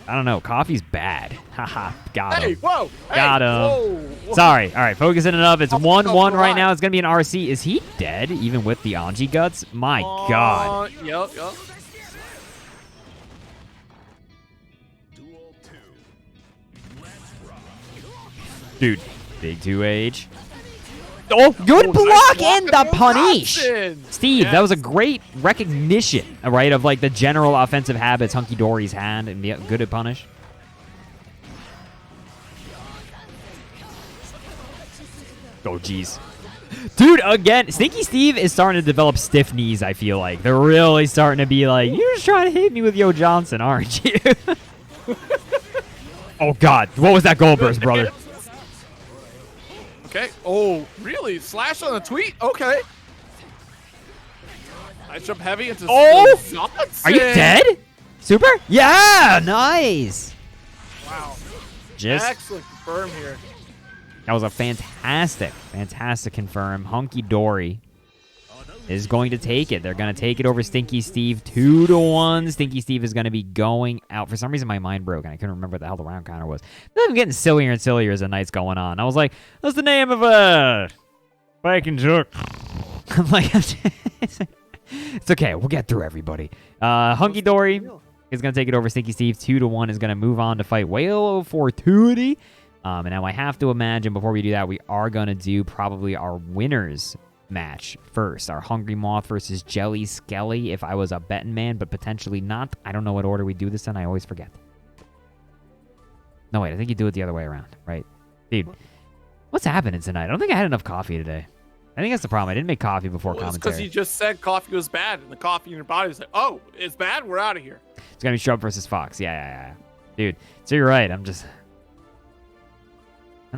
I don't know. Coffee's bad. Haha. Got him. Hey, whoa! Got hey, him. Whoa. Sorry. All right, focusing it up. It's 1-1 right right. now. It's going to be an RC. Is he dead, even with the Anji guts? My God. Yep. Duel 2. Let's rock. Dude, big 2H. Oh, good Oh, block nice and block the from punish. Johnson. Steve, Yes. that was a great recognition, right, of like the general offensive habits Hunky Dory's had and be good at punish. Oh, jeez. Dude, again, Stinky Steve is starting to develop stiff knees, I feel like. They're really starting to be like, you're just trying to hit me with Yo Johnson, aren't you? Oh, God. What was that goal burst, brother? Okay. Oh, really? Slash on a tweet? Okay. I jump heavy into Johnson. Are you dead? Super? Yeah, nice. Wow. Just excellent confirm here. That was a fantastic confirm. Hunky Dory is going to take it. They're going to take it over Stinky Steve 2-1. Stinky Steve is going to be going out. For some reason, my mind broke, and I couldn't remember what the hell the round counter was. I'm getting sillier and sillier as the night's going on. I was like, what's the name of a Viking joke? I'm like, it's okay. We'll get through everybody. Hunky Dory is going to take it over Stinky Steve 2-1. Is going to move on to fight Whale of Fortuity. And now I have to imagine before we do that, we are going to do probably our winners match first. Our Hungry Moth versus Jelly Skelly if I was a betting man, but potentially not. I don't know what order we do this in. I always forget. No, wait. I think you do it the other way around, right? Dude, what's happening tonight? I don't think I had enough coffee today. I think that's the problem. I didn't make coffee before commentary. It's because you just said coffee was bad, and the coffee in your body was like, oh, it's bad? We're out of here. It's going to be Shrub versus Fox. Yeah. Dude, so you're right. I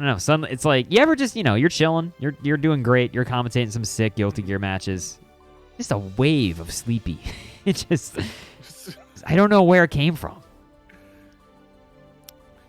don't know. It's like, you ever just, you're chilling. You're doing great. You're commentating some sick Guilty Gear matches. Just a wave of sleepy. It just, I don't know where it came from.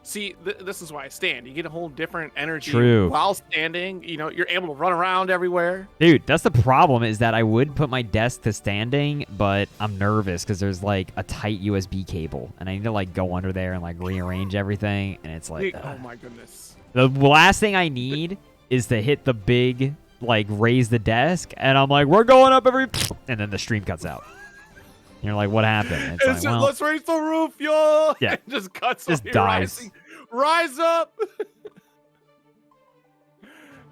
See, this is why I stand. You get a whole different energy while standing. You're able to run around everywhere. Dude, that's the problem is that I would put my desk to standing, but I'm nervous because there's like a tight USB cable, and I need to like go under there and like rearrange everything, and it's like, oh my goodness. The last thing I need is to hit the big, like, raise the desk, and I'm like, we're going up every... And then the stream cuts out. And you're like, what happened? It's like, well, let's raise the roof, yo! Yeah. It just cuts just off. Dies. Rising. Rise up!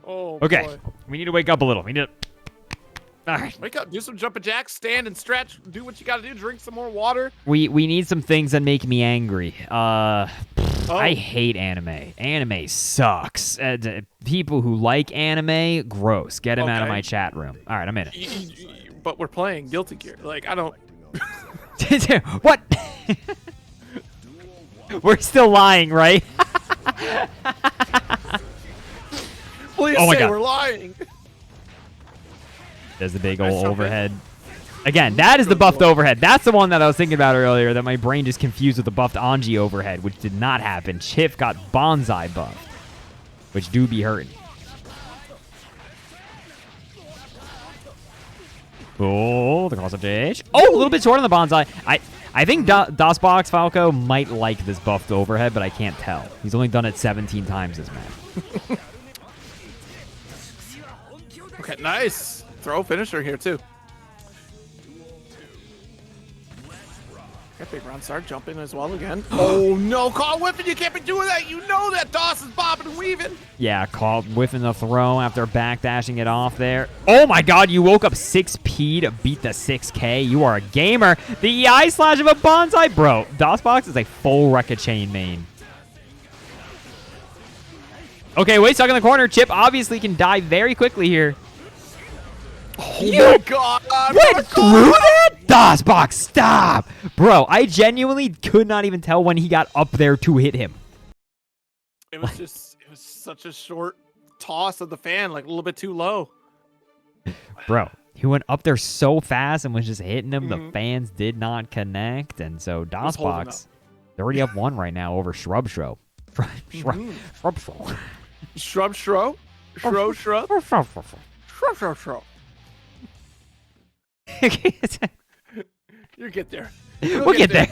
Oh, okay. boy. We need to wake up a little. We need to... All right. Wake up, do some jumping jacks, stand and stretch, do what you got to do, drink some more water. We need some things that make me angry. I hate anime. Anime sucks. People who like anime, gross. Get them out of my chat room. All right, I'm in it. But we're playing Guilty Gear. Like, I don't... What? We're still lying, right? Please oh my say God. We're lying. There's the big old overhead. Again, that is the buffed overhead. That's the one that I was thinking about earlier that my brain just confused with the buffed Anji overhead, which did not happen. Chip got Bonsai buffed, which do be hurting. Oh, the cross of J. Oh, a little bit short on the Bonsai. I think DOSBox Falco might like this buffed overhead, but I can't tell. He's only done it 17 times this match. Okay, nice. Throw finisher here, too. Okay, big round start, jump in as well again. Oh, no, caught whiffing. You can't be doing that. You know that Doss is bobbing and weaving. Yeah, caught whiffing the throw after backdashing it off there. Oh, my God, you woke up 6P to beat the 6K. You are a gamer. The EI slash of a Bonsai. Bro, DOSBox is a full Rekka chain main. Okay, wait, stuck in the corner. Chip obviously can die very quickly here. Oh my God! Went through that? DOSBox, stop! Bro, I genuinely could not even tell when he got up there to hit him. It was such a short toss of the fan, like a little bit too low. Bro, he went up there so fast and was just hitting him. The fans did not connect, and so DOSBox, they're already up one right now over Shrub Shro. Shrub Shro. Shrub Shro? Shro Shrub? Shrub Shro. You get there. We'll get there.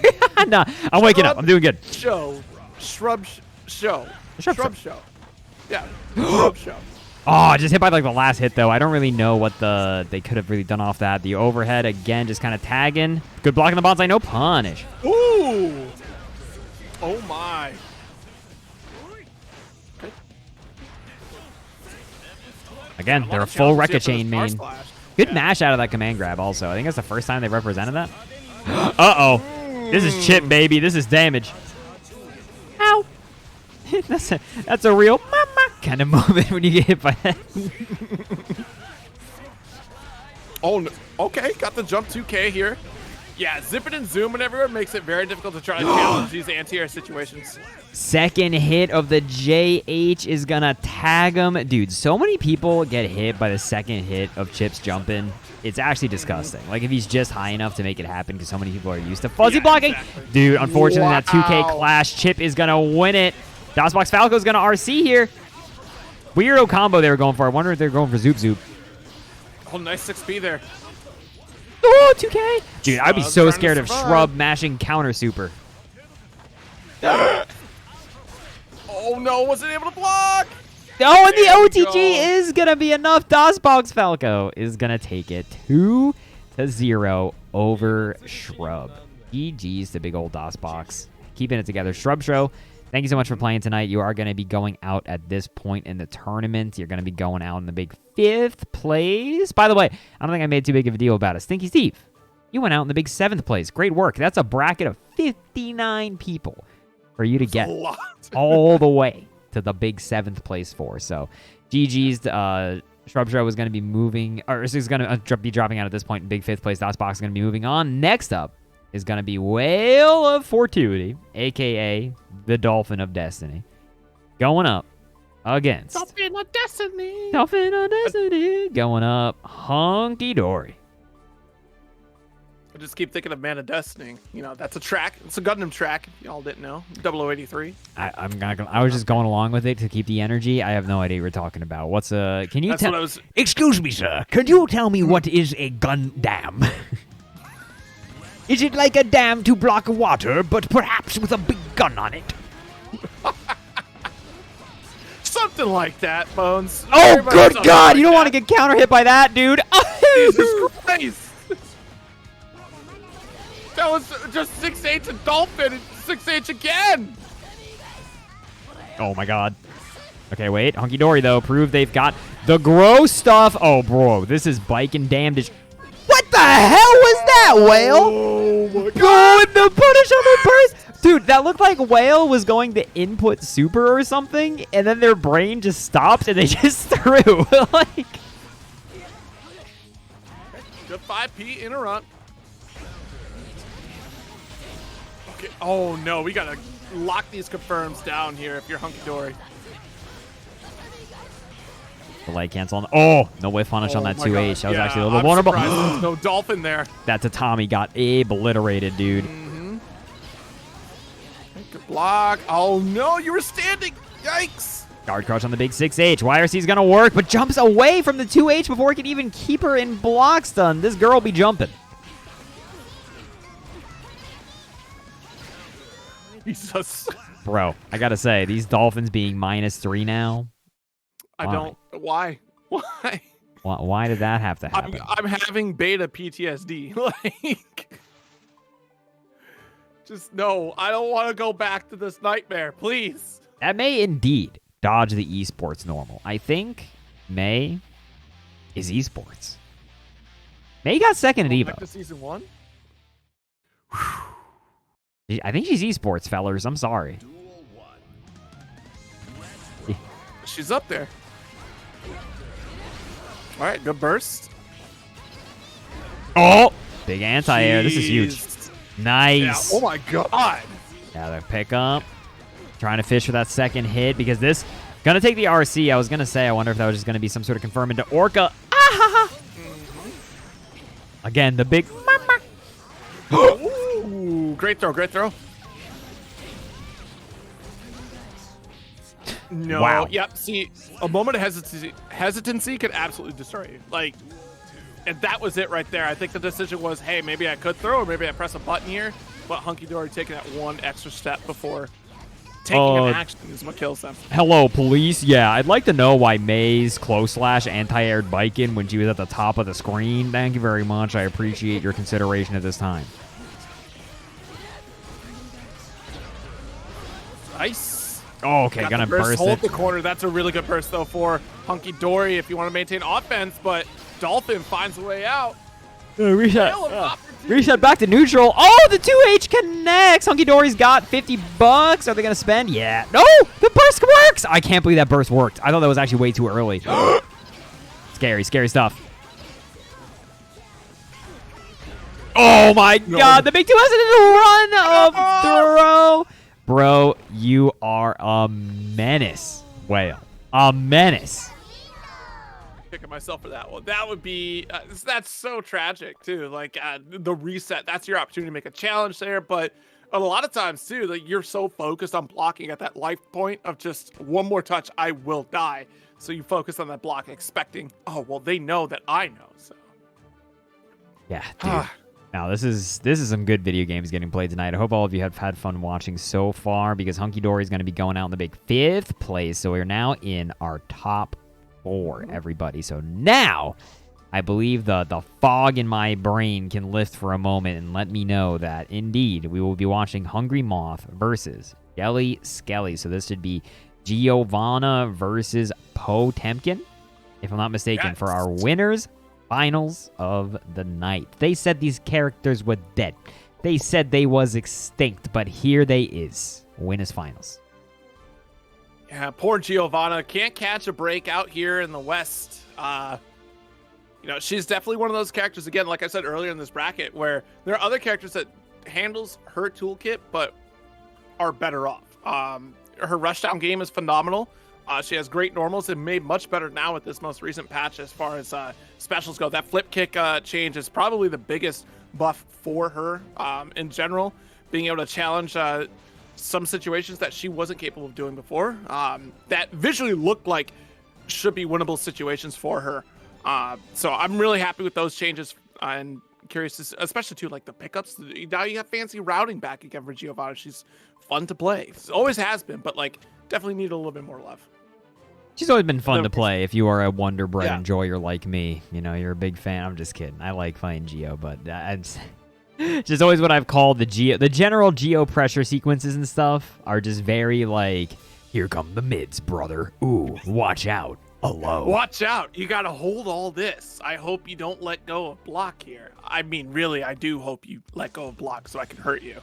No, I'm waking up. I'm doing good. Shrub show. Shrub show. Yeah. Shrub show. Oh, just hit by like the last hit though. I don't really know what they could have really done off that. The overhead again, just kind of tagging. Good blocking the bonsai, no punish. Ooh. Oh my. Okay. Again, they're a full Rekka chain main. Good mash out of that command grab also. I think that's the first time they represented that. Uh-oh. This is Chip, baby. This is damage. Ow. That's a real mama kind of moment when you get hit by that. Oh, no. Okay. Got the jump 2K here. Yeah, zipping and zooming everywhere makes it very difficult to try to challenge these anti-air situations. Second hit of the JH is going to tag him. Dude, so many people get hit by the second hit of Chip's jumping. It's actually disgusting. Like, if he's just high enough to make it happen because so many people are used to fuzzy blocking. Exactly. Dude, unfortunately, that 2K clash, Chip is going to win it. DOSBox Falco is going to RC here. Weirdo combo they were going for. I wonder if they're going for Zoop Zoop. Oh, nice 6P there. Oh, 2K. Dude, I'd be so trying to scared of survive. Shrub mashing counter super. Oh, no. Wasn't able to block. Oh, and the There we OTG go. is going to be enough. DOSBox Falco is going to take it 2-0 over Shrub. GG's to big old DOSBox. Keeping it together. Shrub Show, thank you so much for playing tonight. You are going to be going out at this point in the tournament. You're going to be going out in the big 5th place. By the way, I don't think I made too big of a deal about it. Stinky Steve, you went out in the big 7th place. Great work. That's a bracket of 59 people for you to get A lot. all the way to the big 7th place for. So GG's. Shrub Show is going to be moving, or is going to be dropping out at this point in big 5th place. DOSBox is going to be moving on. Next up is going to be Whale of Fortuity, a.k.a. the Dolphin of Destiny, going up against Dolphin of Destiny. Dolphin of Destiny, going up Hunky Dory. I just keep thinking of Man of Destiny. You know, that's a track. It's a Gundam track. Y'all didn't know. 0083. I was just going along with it to keep the energy. I have no idea what we're talking about. What's a? Can you That's tell? what I was. Excuse me, sir. Could you tell me what is a gun dam? Is it like a dam to block water, but perhaps with a big gun on it? Something like that, Bones. Oh, Very much good something God! like You don't want to that. get counter hit by that, dude. Jesus Christ. That was just 6H to Dolphin and 6H again. Oh my God. Okay, wait. Hunky Dory though, prove they've got the gross stuff. Oh, bro, this is biking damned. What the hell was that, Whale? Oh my God, the punish on the burst. Dude, that looked like Whale was going to input super or something, and then their brain just stopped and they just threw. Like, Good 5P interrupt. Okay. Oh no, we gotta lock these confirms down here if you're Hunky Dory. the light cancel on. Oh, no whiff punish on that my 2H. God. That was Yeah, actually a little I'm vulnerable. surprised there's no Dolphin there. That Tatami got obliterated, dude. Good block. Oh no, you were standing. Yikes. Guard crouch on the big 6H. YRC's gonna work, but jumps away from the 2H before he can even keep her in block stun. This girl be jumping. Jesus. Bro, I gotta say, these Dolphins being -3 now. I don't. Why? Why? Why did that have to happen? I'm having beta PTSD. Like, just no. I don't want to go back to this nightmare. Please. That may indeed dodge the esports normal. I think May is esports. May got second at Back to Evo. season 1. I think she's esports, fellers. I'm sorry. She's up there. All right, good burst. Oh, big anti-air. This is huge. Jeez. Nice. Yeah. Oh my god. Now they're pick up. Trying to fish for that second hit because this gonna take the RC. I was gonna say I wonder if that was just gonna be some sort of confirm into Orca. Again, the big Ooh, great throw, great throw. No. Wow. Yep. See, a moment of hesitancy could absolutely destroy you. Like, and that was it right there. I think the decision was, hey, maybe I could throw, or maybe I press a button here. But Hunky Dory taking that one extra step before taking an action is what kills them. Hello, police. Yeah, I'd like to know why May's close slash anti-aired biking when she was at the top of the screen. Thank you very much. I appreciate your consideration at this time. Nice. Oh, okay, Got gonna the burst, burst hold it. the corner. That's a really good burst, though, for Hunky Dory if you want to maintain offense. But Dolphin finds a way out. Reset. Hell of opportunity. Reset back to neutral. Oh, the 2H connects. Hunky Dory's got $50. Are they going to spend? Yeah. No, the burst works. I can't believe that burst worked. I thought that was actually way too early. Scary stuff. Oh, my God. The big two has a run of throw. Bro, you are a menace, Whale. A menace. Kicking myself for that one. That would be that's so tragic too. Like the reset. That's your opportunity to make a challenge there. But a lot of times too, like you're so focused on blocking at that life point of just one more touch, I will die. So you focus on that block, expecting, oh well, they know that I know. So yeah, dude. Now this is some good video games getting played tonight. I hope all of you have had fun watching so far because Hunky Dory is going to be going out in the big 5th place. So we're now in our top 4, everybody. So now I believe the fog in my brain can lift for a moment and let me know that indeed we will be watching Hungry Moth versus Jelly Skelly. So this should be Giovanna versus Potemkin, if I'm not mistaken, for our winners finals of the night. They said these characters were dead. They said they was extinct, but here they is. Winners finals. yeah, poor Giovanna can't catch a break out here in the West. You know, she's definitely one of those characters, again, like I said earlier in this bracket, where there are other characters that handles her toolkit, but are better off. Her rushdown game is phenomenal. She has great normals and made much better now with this most recent patch as far as specials go. That flip kick change is probably the biggest buff for her in general, being able to challenge some situations that she wasn't capable of doing before that visually looked like should be winnable situations for her. So I'm really happy with those changes and curious, especially too, like the pickups. Now you have fancy routing back again for Giovanna. She's fun to play. It always has been, but like definitely need a little bit more love. She's always been fun to play if you are a Wonder Bread enjoyer like me. You know, you're a big fan. I'm just kidding. I like playing Geo, but it's just always what I've called the general Geo pressure sequences and stuff are just very like, here come the mids, brother. Ooh, watch out. Hello. Watch out. You got to hold all this. I hope you don't let go of block here. I mean, really, I do hope you let go of block so I can hurt you.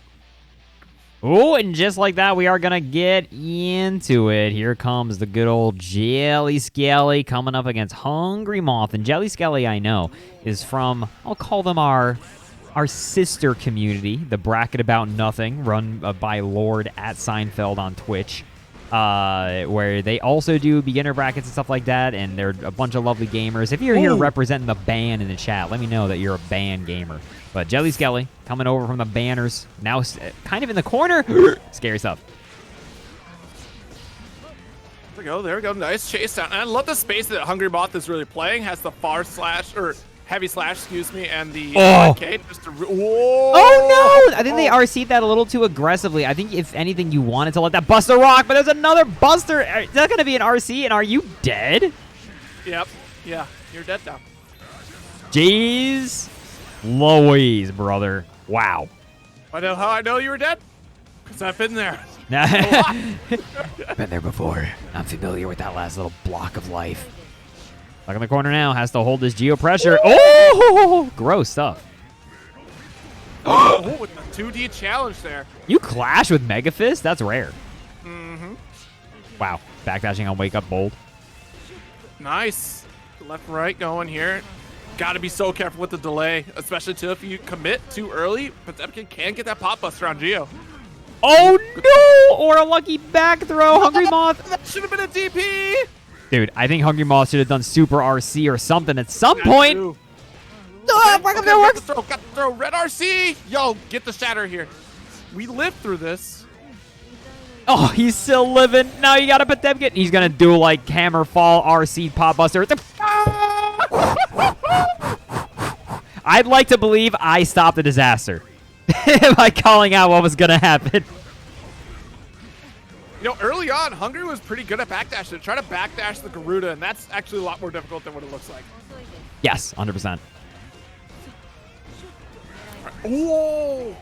Oh, and just like that, we are going to get into it. Here comes the good old Jelly Skelly coming up against Hungry Moth. And Jelly Skelly, I know, is from, I'll call them our sister community, the Bracket About Nothing, run by Lord at Seinfeld on Twitch, where they also do beginner brackets and stuff like that, and they're a bunch of lovely gamers. If you're here representing the band in the chat, let me know that you're a band gamer. But Jelly Skelly coming over from the banners, now kind of in the corner. Scary stuff. There we go. Nice chase down. And I love the space that Hungry Moth is really playing. Has the far slash, or heavy slash, excuse me, and the arcade. Whoa! Oh no! I think they RC'd that a little too aggressively. I think if anything, you wanted to let that Buster rock, but there's another Buster. Is that going to be an RC? And are you dead? Yep. Yeah, you're dead now. Jeez Louise, brother. Wow. I know how I know you were dead? Because I've been there. Been there before. I'm familiar with that last little block of life. Stuck in the corner now. Has to hold this Geo pressure. Oh! Gross stuff. Oh, with the 2D challenge there. You clash with Mega Fist? That's rare. Mm-hmm. Wow. Backdashing on Wake Up Bold. Nice. Left, right going here. Got to be so careful with the delay, especially too if you commit too early. Potemkin can get that pop buster on Geo. Oh no! Or a lucky back throw. Hungry Moth. That should have been a DP. Dude, I think Hungry Moth should have done Super RC or something at some point. Got the throw. Red RC. Yo, get the shatter here. We lived through this. Oh, he's still living. Now you got to Potemkin. He's going to do like Hammer Fall RC Pop Buster. I'd like to believe I stopped the disaster by calling out what was going to happen. You know, early on, Hungry was pretty good at backdashing. Try to backdash the Garuda, and that's actually a lot more difficult than what it looks like. Yes, 100%. Whoa!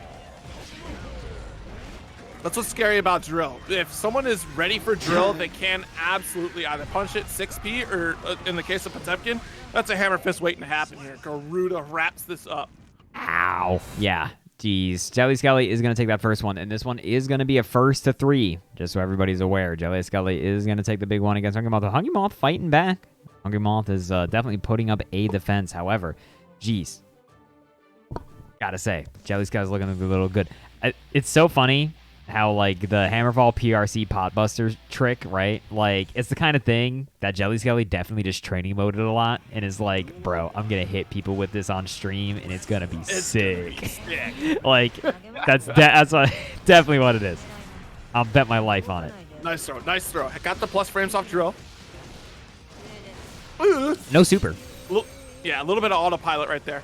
That's what's scary about drill. If someone is ready for drill, they can absolutely either punch it 6p or, in the case of Potemkin, that's a hammer fist waiting to happen here. Garuda wraps this up. Ow. Yeah. Jeez. Jelly Skelly is going to take that first one, and this one is going to be a 1st to 3, just so everybody's aware. Jelly Skelly is going to take the big one against Hungry Moth. The Hungry Moth fighting back. Hungry Moth is definitely putting up a defense. However, jeez. Gotta say, Jelly Skelly's looking a little good. It's so funny how, like, the Hammerfall PRC Potbuster trick, right? Like, it's the kind of thing that Jelly Skelly definitely just training moded a lot and is like, bro, I'm going to hit people with this on stream and it's going to be sick. Like, that's definitely what it is. I'll bet my life on it. Nice throw. Nice throw. I got the plus frames off drill. No super. Yeah, a little bit of autopilot right there.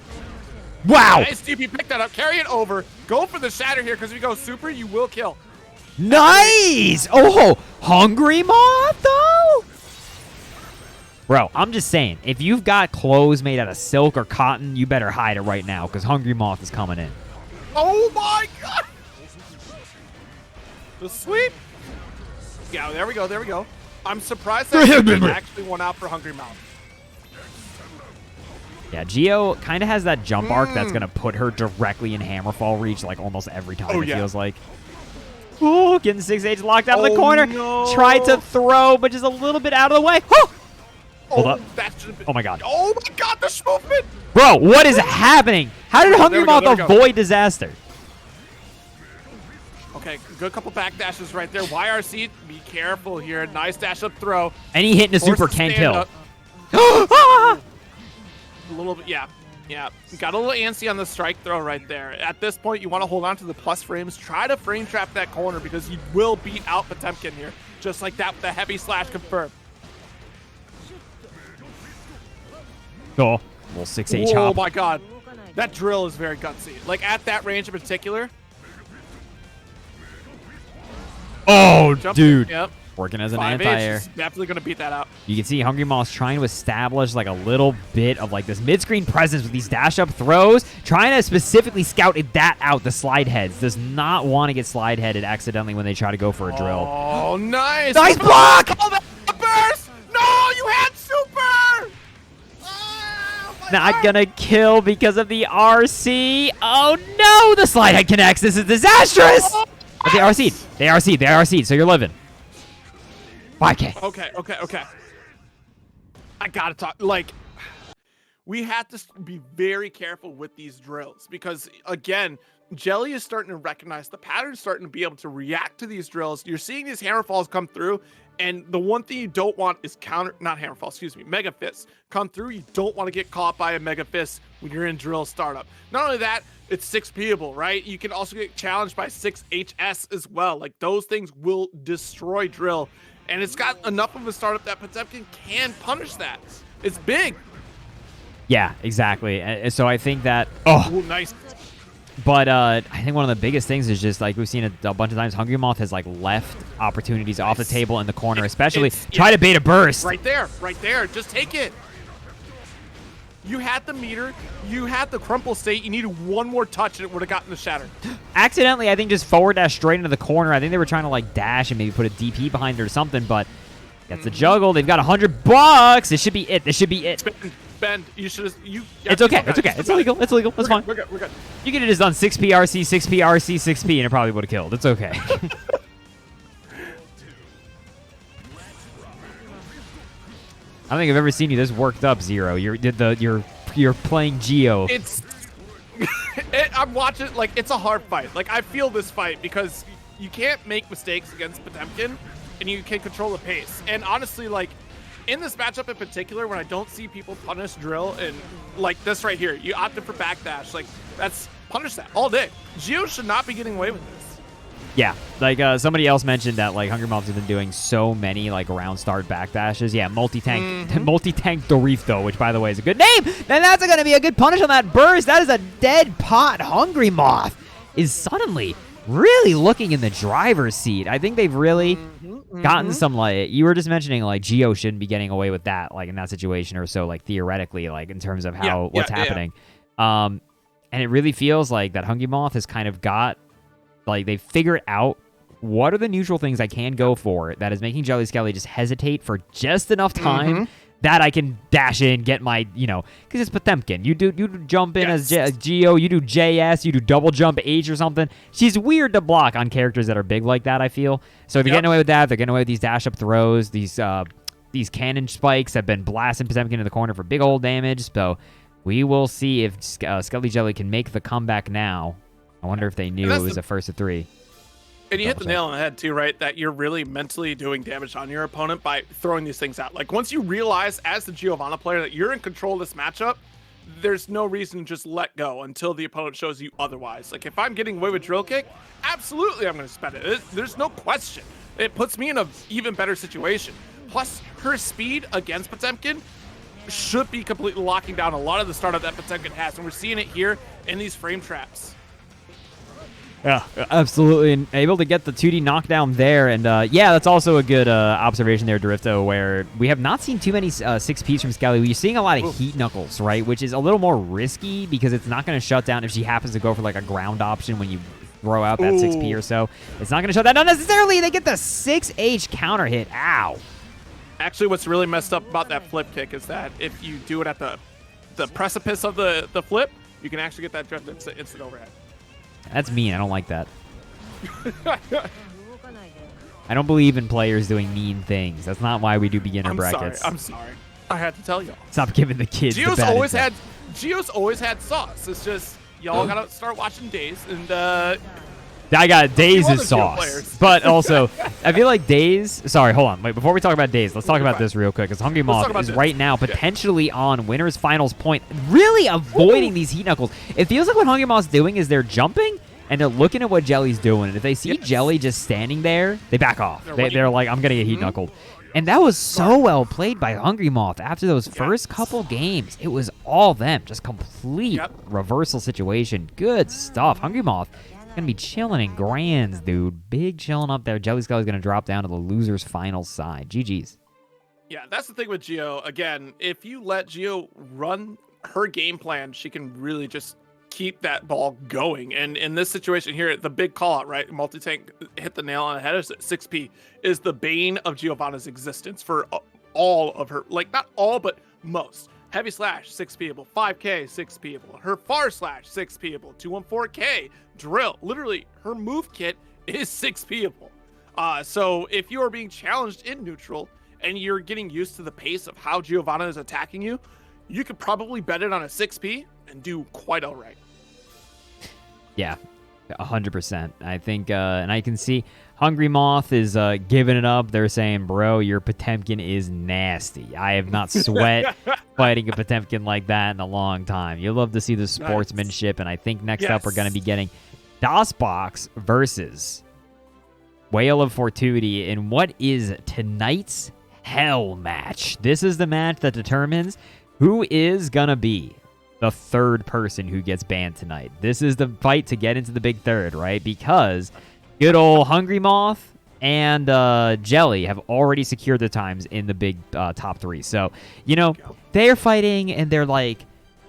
Wow. Nice, DP, pick that up. Carry it over. Go for the shatter here, because if you go super, you will kill. Nice. Oh, Hungry Moth, though? Bro, I'm just saying, if you've got clothes made out of silk or cotton, you better hide it right now, because Hungry Moth is coming in. Oh, my God. The sweep. Yeah, there we go. There we go. I'm surprised that actually went out for Hungry Moth. Yeah, Geo kind of has that jump arc that's going to put her directly in Hammerfall reach like almost every time, it feels like. Ooh, getting 6H locked out of the corner. No. Tried to throw, but just a little bit out of the way. Hold up. Oh, my God. Oh, my God, the movement. Bro, what is happening? How did Hungry Moth avoid disaster? Okay, good couple backdashes right there. YRC, be careful here. Nice dash up throw. Any hit in a super can kill. A little bit, yeah. Got a little antsy on the strike throw right there. At this point, you want to hold on to the plus frames. Try to frame trap that corner because you will beat out Potemkin here. Just like that with the heavy slash confirmed. Cool. Little 6H hop. Oh my God. That drill is very gutsy. Like at that range in particular. Oh, dude. Yep. Working as an 5H anti-air. is definitely going to beat that out. You can see Hungry Moth's trying to establish like a little bit of like this mid-screen presence with these dash-up throws, trying to specifically scout that out, the slide heads. Does not want to get slide headed accidentally when they try to go for a drill. Oh, nice. Nice block! Oh, that burst! No, you had super! Oh, Not gonna kill because of the RC. Oh no, the slide head connects. This is disastrous! But they RC'd. They RC'd, so you're living. 5K. Okay. I gotta talk. Like, we have to be very careful with these drills because, again, Jelly is starting to recognize the pattern, starting to be able to react to these drills. You're seeing these hammerfalls come through, and the one thing you don't want is mega fists come through. You don't want to get caught by a mega fist when you're in drill startup. Not only that, it's 6P'able, right? You can also get challenged by 6HS as well. Like, those things will destroy drill. And it's got enough of a startup that Potemkin can punish that. It's big. Yeah, exactly. And so I think that... Ooh, nice. But I think one of the biggest things is just like we've seen it a bunch of times. Hungry Moth has like left opportunities off the table in the corner, especially try to bait a burst. Right there. Just take it. You had the meter. You had the crumple state. You needed one more touch and it would have gotten the shatter. Accidentally, I think just forward dash straight into the corner. I think they were trying to like dash and maybe put a DP behind it or something, but gets the juggle. They've got $100. This should be it. Ben, you should have. It's okay. It's legal. That's fine. We're good. You could have just done 6PRC, 6PRC, 6P, and it probably would have killed. It's okay. I don't think I've ever seen you this worked up, Zero. You're playing Geo. I'm watching, like, it's a hard fight. Like, I feel this fight because you can't make mistakes against Potemkin, and you can control the pace. And honestly, like, in this matchup in particular, when I don't see people punish drill and like this right here, you opted for backdash. Like, that's punish that all day. Geo should not be getting away with this. Yeah, like somebody else mentioned that like Hungry Moth has been doing so many like round start backdashes. Yeah, multi-tank Dorifto, which by the way is a good name. Then that's going to be a good punish on that burst. That is a dead pot. Hungry Moth is suddenly really looking in the driver's seat. I think they've really gotten some like you were just mentioning like Geo shouldn't be getting away with that like in that situation or so like theoretically like in terms of how what's happening. And it really feels like that Hungry Moth has kind of got like they figured out what are the neutral things I can go for that is making Jelly Skelly just hesitate for just enough time that I can dash in, get my, because it's Potemkin. You do jump in as Geo, you do JS, you do double jump H or something. She's weird to block on characters that are big like that, I feel. So if you're getting away with that, they're getting away with these dash up throws, these cannon spikes have been blasting Potemkin in the corner for big old damage. So we will see if Skelly Jelly can make the comeback now. I wonder if they knew it was a first of 3. And you hit the nail on the head too, right? That you're really mentally doing damage on your opponent by throwing these things out. Like once you realize as the Giovanna player that you're in control of this matchup, there's no reason to just let go until the opponent shows you otherwise. Like if I'm getting away with drill kick, absolutely I'm going to spend it. There's no question. It puts me in an even better situation. Plus her speed against Potemkin should be completely locking down a lot of the startup that Potemkin has. And we're seeing it here in these frame traps. Yeah, absolutely. And able to get the 2D knockdown there. And yeah, that's also a good observation there, Drifto, where we have not seen too many 6Ps from Skelly. We're seeing a lot of heat knuckles, right? Which is a little more risky because it's not going to shut down if she happens to go for like a ground option when you throw out that 6P or so. It's not going to shut that down necessarily. They get the 6H counter hit. Ow. Actually, what's really messed up about that flip kick is that if you do it at the precipice of the flip, you can actually get that drift instant overhead. That's mean. I don't like that. I don't believe in players doing mean things. That's not why we do beginner brackets. I'm sorry. I had to tell y'all. Stop giving the kids Geo's the bad Geo's always had sauce. It's just y'all gotta start watching Days and I got Days is sauce. But also, I feel like Days... Sorry, hold on. Wait, before we talk about Days, let's talk about this real quick. Because Hungry Moth is right now potentially on winner's finals point, really avoiding these heat knuckles. It feels like what Hungry Moth's doing is they're jumping, and they're looking at what Jelly's doing. And if they see Jelly just standing there, they back off. They're like, I'm going to get heat knuckled. And that was so well played by Hungry Moth. After those first couple games, it was all them. Just complete reversal situation. Good stuff. Hungry Moth gonna be chilling in grands, dude. Big chilling up there. Jelly Skelly's gonna drop down to the loser's final side. GG's. Yeah, that's the thing with Geo. Again, if you let Geo run her game plan, she can really just keep that ball going. And in this situation here, the big call out, right? Multi-tank hit the nail on the head. 6P is the bane of Giovanna's existence for all of her, like not all, but most. Heavy slash, 6P-able. 5K, 6P-able. Her far slash, 6P-able. 214K, drill. Literally, her move kit is 6P-able. So if you are being challenged in neutral and you're getting used to the pace of how Giovanna is attacking you, you could probably bet it on a 6P and do quite all right. Yeah, 100%. I think, and I can see Hungry Moth is giving it up. They're saying, bro, your Potemkin is nasty. I have not sweat fighting a Potemkin like that in a long time. You love to see the sportsmanship, and I think next up we're going to be getting DOSBox versus Whale of Fortuity in what is tonight's Hell match. This is the match that determines who is going to be the third person who gets banned tonight. This is the fight to get into the big third, right? Because good old Hungry Moth and Jelly have already secured their times in the big top 3. So, they're fighting and they're like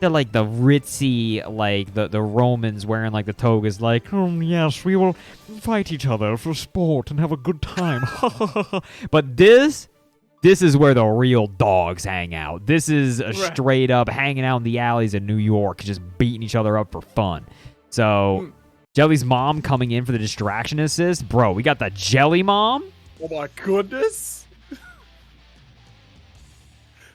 the ritzy, like the Romans wearing like the togas, like, yes, we will fight each other for sport and have a good time. But this is where the real dogs hang out. This is straight up hanging out in the alleys of New York, just beating each other up for fun. So Jelly's mom coming in for the distraction assist. Bro, we got the Jelly mom. Oh my goodness.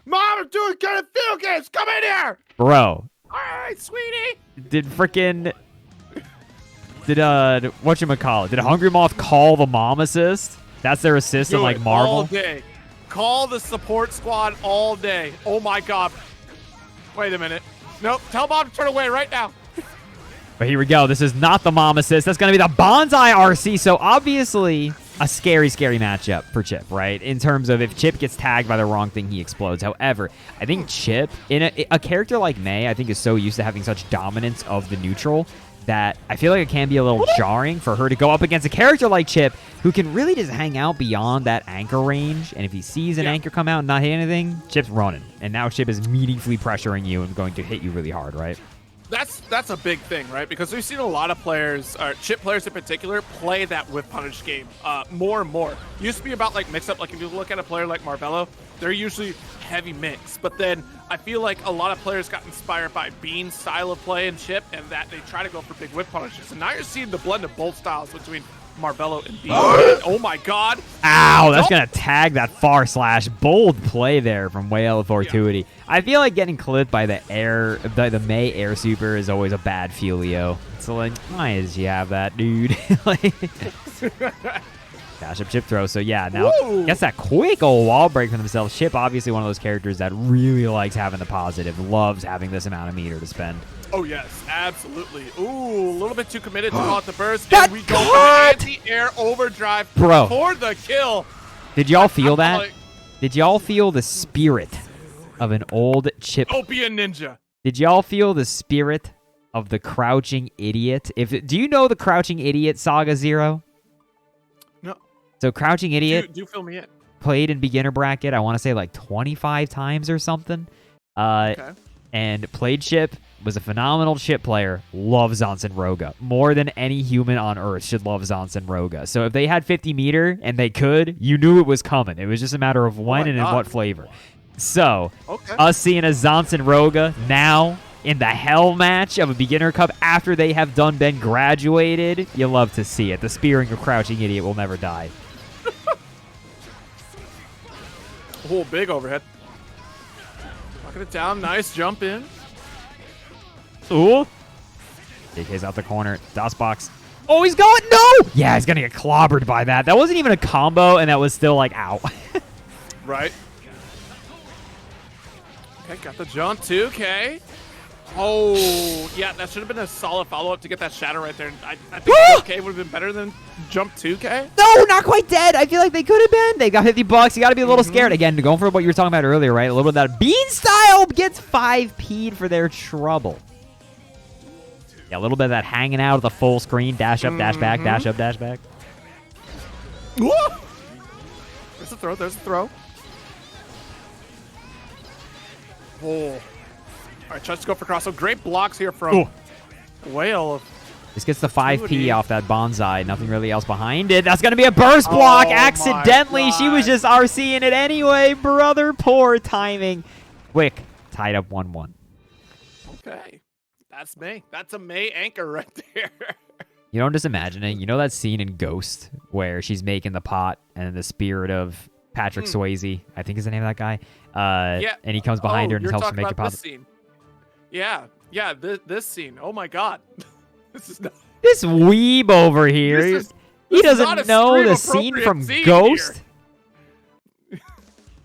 Mom, I'm doing good at field games. Come in here. Bro. All right, sweetie. Did whatchamacallit? Did Hungry Moth call the mom assist? That's their assist in like Marvel? All day. Call the support squad all day. Oh my God. Wait a minute. Nope. Tell Mom to turn away right now. But here we go. This is not the mom assist. That's going to be the Bonsai RC. So obviously a scary, scary matchup for Chip, right? In terms of if Chip gets tagged by the wrong thing, he explodes. However, I think Chip, in a character like Mei, I think is so used to having such dominance of the neutral that I feel like it can be a little jarring for her to go up against a character like Chip who can really just hang out beyond that anchor range. And if he sees an anchor come out and not hit anything, Chip's running. And now Chip is meaningfully pressuring you and going to hit you really hard, right? That's a big thing, right? Because we've seen a lot of players, chip players in particular, play that whip punish game more and more. Used to be about like mix up. Like if you look at a player like Marvello, they're usually heavy mix. But then I feel like a lot of players got inspired by Bean's style of play and chip, and that they try to go for big whip punishes. And now you're seeing the blend of both styles between Marvello and Bean. Oh my God! Ow! That's gonna tag that far slash. Bold play there from Whale of Fortuity. Yeah. I feel like getting clipped by the Mei air super is always a bad feelio. So like, why does she have that, dude? Like, dash up chip throw. So yeah, now gets that quick old wall break for themselves. Chip, obviously one of those characters that really likes having the positive, loves having this amount of meter to spend. Oh, yes, absolutely. Ooh, a little bit too committed to call it the burst. And we go for the anti-air overdrive for the kill. Did y'all feel that? Like, did y'all feel the spirit of an old chip? Don't be a ninja. Did y'all feel the spirit of the crouching idiot? Do you know the crouching idiot Saga Zero? No. So crouching idiot. Do fill me in. Played in beginner bracket, I want to say like 25 times or something. Okay. And played chip. Was a phenomenal chip player, loves Zonson Roga. More than any human on Earth should love Zonson Roga. So if they had 50 meter and they could, you knew it was coming. It was just a matter of when and in what flavor. So, us seeing a Zonson Roga now in the hell match of a beginner cup after they have been graduated, you love to see it. The spearing of crouching idiot will never die. Oh, big overhead. Knocking it down, nice jump in. Ooh. DK's out the corner. DOS box. Oh, he's going. No! Yeah, he's going to get clobbered by that. That wasn't even a combo, and that was still like, ow. Right. Okay, got the jump too. Okay. Oh, yeah, that should have been a solid follow-up to get that shadow right there. I think okay would have been better than jump 2K. No, not quite dead. I feel like they could have been. They got $50. You got to be a little scared. Again, going for what you were talking about earlier, right? A little bit of that Bean style gets 5P'd for their trouble. Yeah, a little bit of that hanging out of the full screen. Dash up, dash back, dash up, dash back. Whoa! There's a throw. There's a throw. Oh. All right, tries to go for crossover. Great blocks here from Whale. This gets the 5P off that bonsai. Nothing really else behind it. That's going to be a burst block. Accidentally. She was just RCing it anyway. Brother, poor timing. Quick. Tied up 1-1. Okay. That's May. That's a May anchor right there. You know, I'm just imagining. You know that scene in Ghost where she's making the pot and the spirit of Patrick Swayze, I think is the name of that guy. Yeah. And he comes behind her and helps her make a pot. This scene. Yeah. Yeah, this scene. Oh, my God. This weeb over here. He doesn't know the scene from Ghost?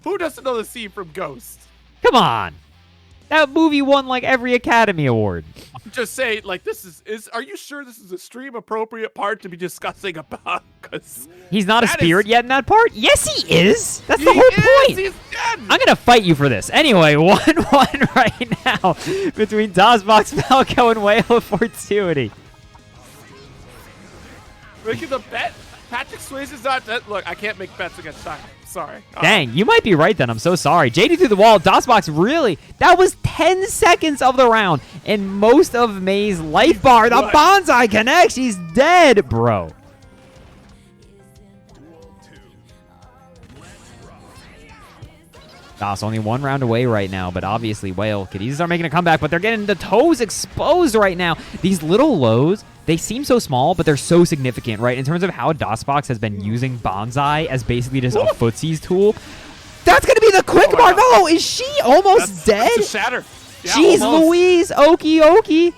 Who doesn't know the scene from Ghost? Come on. That movie won like every Academy Award. I'm just saying, like, this is are you sure this is a stream appropriate part to be discussing about? Because he's not a spirit yet in that part? Yes, he is. That's the whole point. He's dead. I'm going to fight you for this. Anyway, 1-1 right now between DOSBox, Falco, and Whale of Fortuity. Making the bet. Patrick Swayze's not dead. Look, I can't make bets against China. Sorry. Dang, you might be right then. I'm so sorry. JD through the wall. DOSBox really, that was 10 seconds of the round. And most of May's life bar. The bonsai connects. He's dead, bro. DOS only one round away right now, but obviously Whale could easily start making a comeback, but they're getting the toes exposed right now. These little lows, they seem so small, but they're so significant, right? In terms of how DOSBox has been using bonsai as basically just a footsies tool. That's going to be the quick Marvello. Is she almost dead? That's a shatter. Yeah, Jeez Louise. Okie dokie.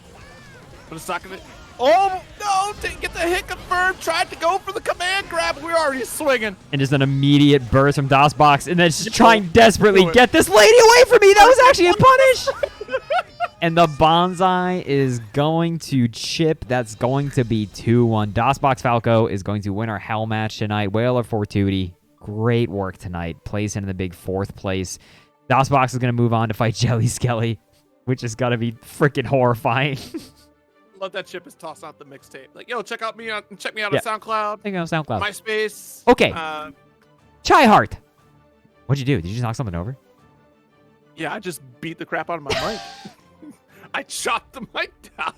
But it's not going to... Oh, no. Didn't get the hit confirmed. Tried to go for the command grab. We're already swinging. And just an immediate burst from DOSBox. And then just trying desperately get this lady away from me. That was actually a punish. And the bonsai is going to chip. That's going to be 2-1. DOSBox Falco is going to win our hell match tonight. Whale of Fortuity. Great work tonight. Plays in the big 4th place. DOSBox is going to move on to fight Jelly Skelly, which is going to be freaking horrifying. Love that Chip is tossed out the mixtape. Like, yo, check me out on SoundCloud. Check me out on SoundCloud. MySpace. Okay. Chai Heart. What'd you do? Did you just knock something over? Yeah, I just beat the crap out of my mic. I chopped the mic down.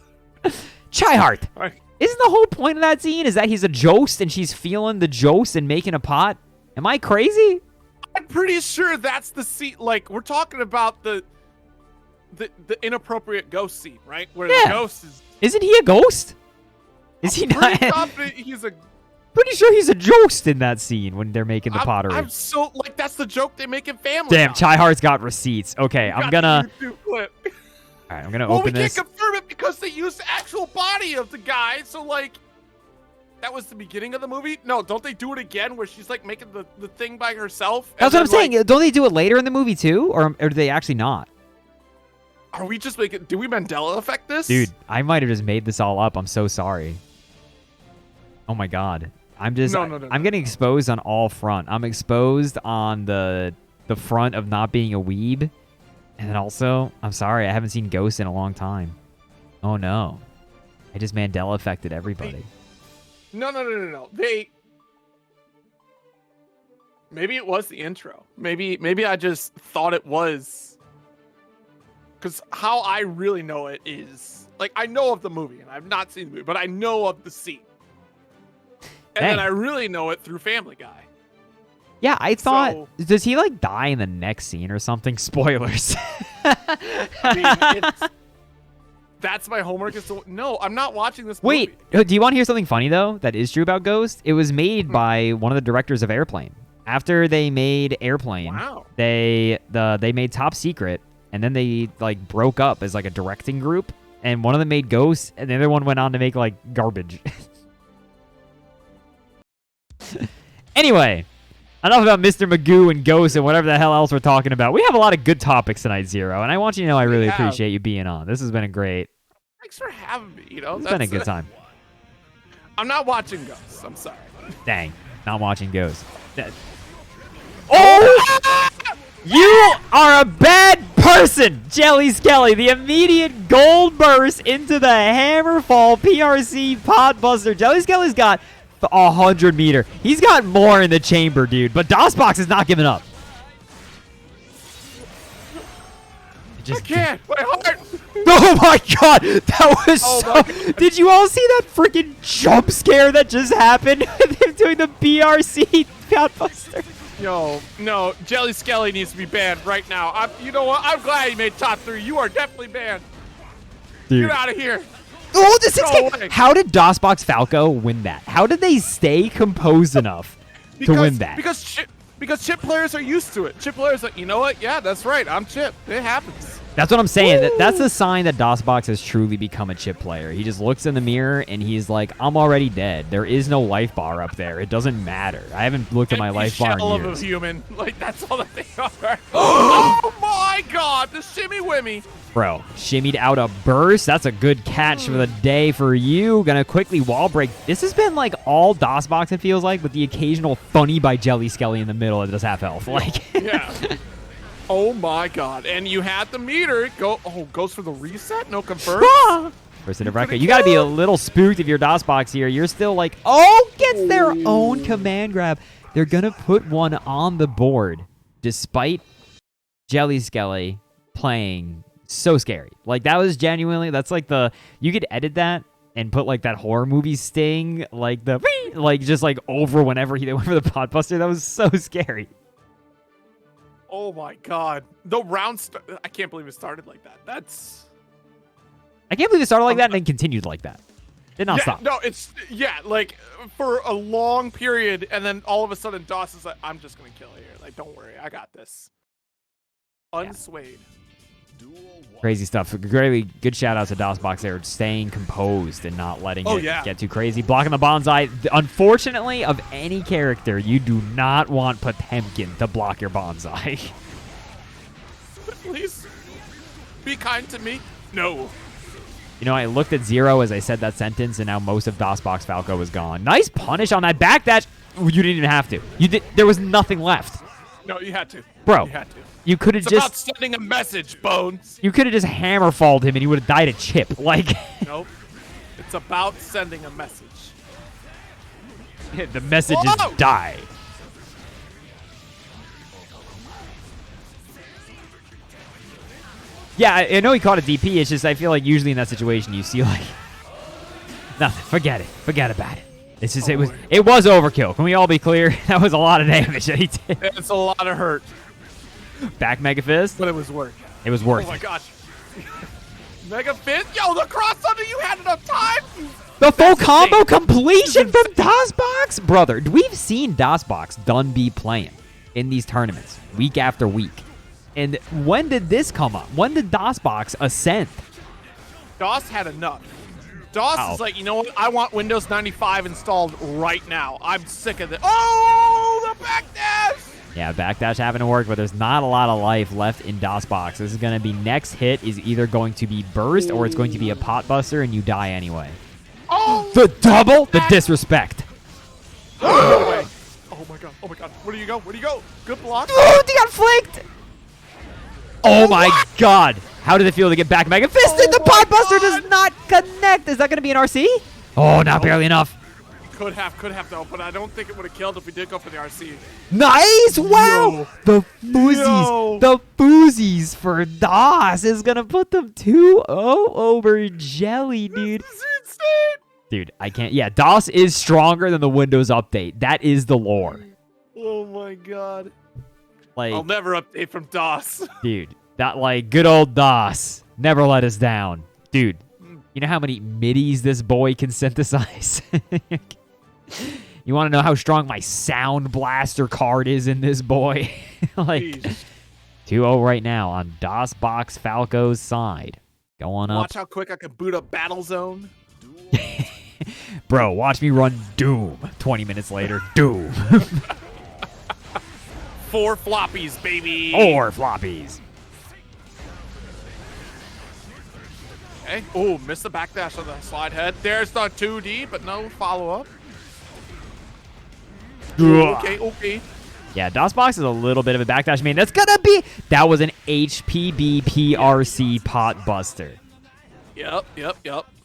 Chihart. All right. Isn't the whole point of that scene is that he's a jost and she's feeling the jost and making a pot? Am I crazy? I'm pretty sure that's the scene. Like, we're talking about the inappropriate ghost scene, right? Where the ghost is. Isn't he a ghost? Is he not? Pretty confident he's a. Pretty sure he's a jost in that scene when they're making the pottery. I'm so like that's the joke they make in Family. Damn, Guy. Chihart's got receipts. Okay, I'm gonna. YouTube clip. All right, I'm gonna Well, open we this. can't confirm it because they used the actual body of the guy. So like, that was the beginning of the movie. No, don't they do it again where she's like making the thing by herself? That's what I'm saying. Don't they do it later in the movie too, or do they actually not? Are we just making? Do we Mandela effect this? Dude, I might have just made this all up. I'm so sorry. Oh my god. I'm just I'm getting exposed on all front. I'm exposed on the front of not being a weeb. And then also, I'm sorry, I haven't seen Ghost in a long time. Oh no. I just Mandela affected everybody. No. Maybe it was the intro. Maybe I just thought it was. Because how I really know it is like I know of the movie and I've not seen the movie, but I know of the scene. And then I really know it through Family Guy. Yeah, I thought, does he like die in the next scene or something? Spoilers. I mean, that's my homework. No, I'm not watching this movie. Wait, do you want to hear something funny though that is true about Ghost? It was made by one of the directors of Airplane. After they made Airplane, they made Top Secret, and then they like broke up as like a directing group, and one of them made Ghost, and the other one went on to make like garbage. Anyway, enough about Mr. Magoo and Ghost and whatever the hell else we're talking about. We have a lot of good topics tonight, Zero, and I want you to know I really appreciate you being on. This has been a great. Thanks for having me. It's been a good time. I'm not watching Ghost. I'm sorry. Dang, not watching Ghost. Oh! You are a bad person, Jelly Skelly. The immediate gold burst into the Hammerfall PRC Podbuster. Jelly Skelly's got 100 meter. He's got more in the chamber, dude. But DOSBox is not giving up. I can't. My heart. Oh my god, that was Did you all see that freaking jump scare that just happened? They're doing the BRC Podbuster. Yo, no, Jelly Skelly needs to be banned right now. You know what? I'm glad he made top 3. You are definitely banned. Dude. Get out of here. Oh, this is how did DOSBox Falco win that? How did they stay composed enough to win that? Because chip players are used to it. Chip players are like, you know what? Yeah, that's right. I'm chip. It happens. That's what I'm saying. That's a sign that DOSBox has truly become a chip player. He just looks in the mirror and he's like, I'm already dead. There is no life bar up there. It doesn't matter. I haven't looked at my life bar in years. Of a human. Like, that's all that they are. Oh my god, the shimmy wimmy. Bro, shimmied out a burst. That's a good catch for the day for you. Gonna quickly wall break. This has been like all DOSBox, it feels like, with the occasional funny by Jelly Skelly in the middle that does half health. Like, yeah. Oh my god. And you had the meter. Goes for the reset? No confirm? First hit of record. You gotta be a little spooked if you're DOSBox here. You're still like, gets their own command grab. They're gonna put one on the board despite Jelly Skelly playing so scary. Like, that was genuinely, that's like you could edit that and put like that horror movie sting, like just like over whenever they went for the Podbuster. That was so scary. Oh my god. The round, I can't believe it started like that. I can't believe it started like that and then continued like that. Did not stop. No, like for a long period, and then all of a sudden DOS is like, I'm just gonna kill you. Like, don't worry, I got this. Unswayed. Crazy stuff. Really good shout out to DOSBox there, staying composed and not letting it get too crazy. Blocking the bonsai. Unfortunately, of any character, you do not want Potemkin to block your bonsai. Please be kind to me. No. You know, I looked at Zero as I said that sentence, and now most of DOSBox Falco is gone. Nice punish on that back dash. You didn't even have to. There was nothing left. No, you had to. Bro. You had to. You could have just. It's about sending a message, Bones. You could have just hammerfalled him and he would have died a chip. Like. Nope. It's about sending a message. The message is die. Yeah, I know he caught a DP. It's just I feel like usually in that situation you see like nothing. Forget it. Forget about it. It's just it was overkill. Can we all be clear? That was a lot of damage that he did. It's a lot of hurt, Back Mega Fist. but it was worth it. It was worth Oh my it. gosh. Mega Fist? Yo, the cross under you had enough time? The full That's combo insane. completion from DOSBox? Brother, we've seen DOSBox done be playing in these tournaments week after week. And when did this come up? When did DOSBox ascend? DOS had enough. DOS is like, you know what? I want Windows 95 installed right now. I'm sick of it. Oh, the backdash! Yeah, backdash having to work, but there's not a lot of life left in DOSBox. This is going to be next hit is either going to be burst or it's going to be a pot buster and you die anyway. Oh! The double? The disrespect. No way. Oh my god. Oh my god. Where do you go? Where do you go? Good block. Oh, he got flicked. Oh my god. How did it feel to get back Mega Fisted? The pot buster does not connect. Is that going to be an RC? Oh, not barely enough. Could have though, but I don't think it would have killed if we did go for the RC. Nice! Wow! Yo. The Foozies. Yo. The Foozies for DOS is going to put them 2-0 over Jelly, dude. This is insane. Dude, I can't. Yeah, DOS is stronger than the Windows update. That is the lore. Oh my god. Like, I'll never update from DOS. dude, that like good old DOS never let us down. Dude, you know how many MIDIs this boy can synthesize? You want to know how strong my Sound Blaster card is in this boy? Like, Jeez. 2-0 right now on DOSBox Falco's side. Going up. Watch how quick I can boot up Battlezone. Bro, watch me run Doom. 20 minutes later, Doom. 4 floppies, baby. Or floppies. Okay. Oh, missed the backdash on the slide head. There's the 2D, but no follow-up. Okay, okay. Yeah, DOSBox is a little bit of a backdash. I mean, that's gonna be... That was an HPB PRC pot buster. Yep.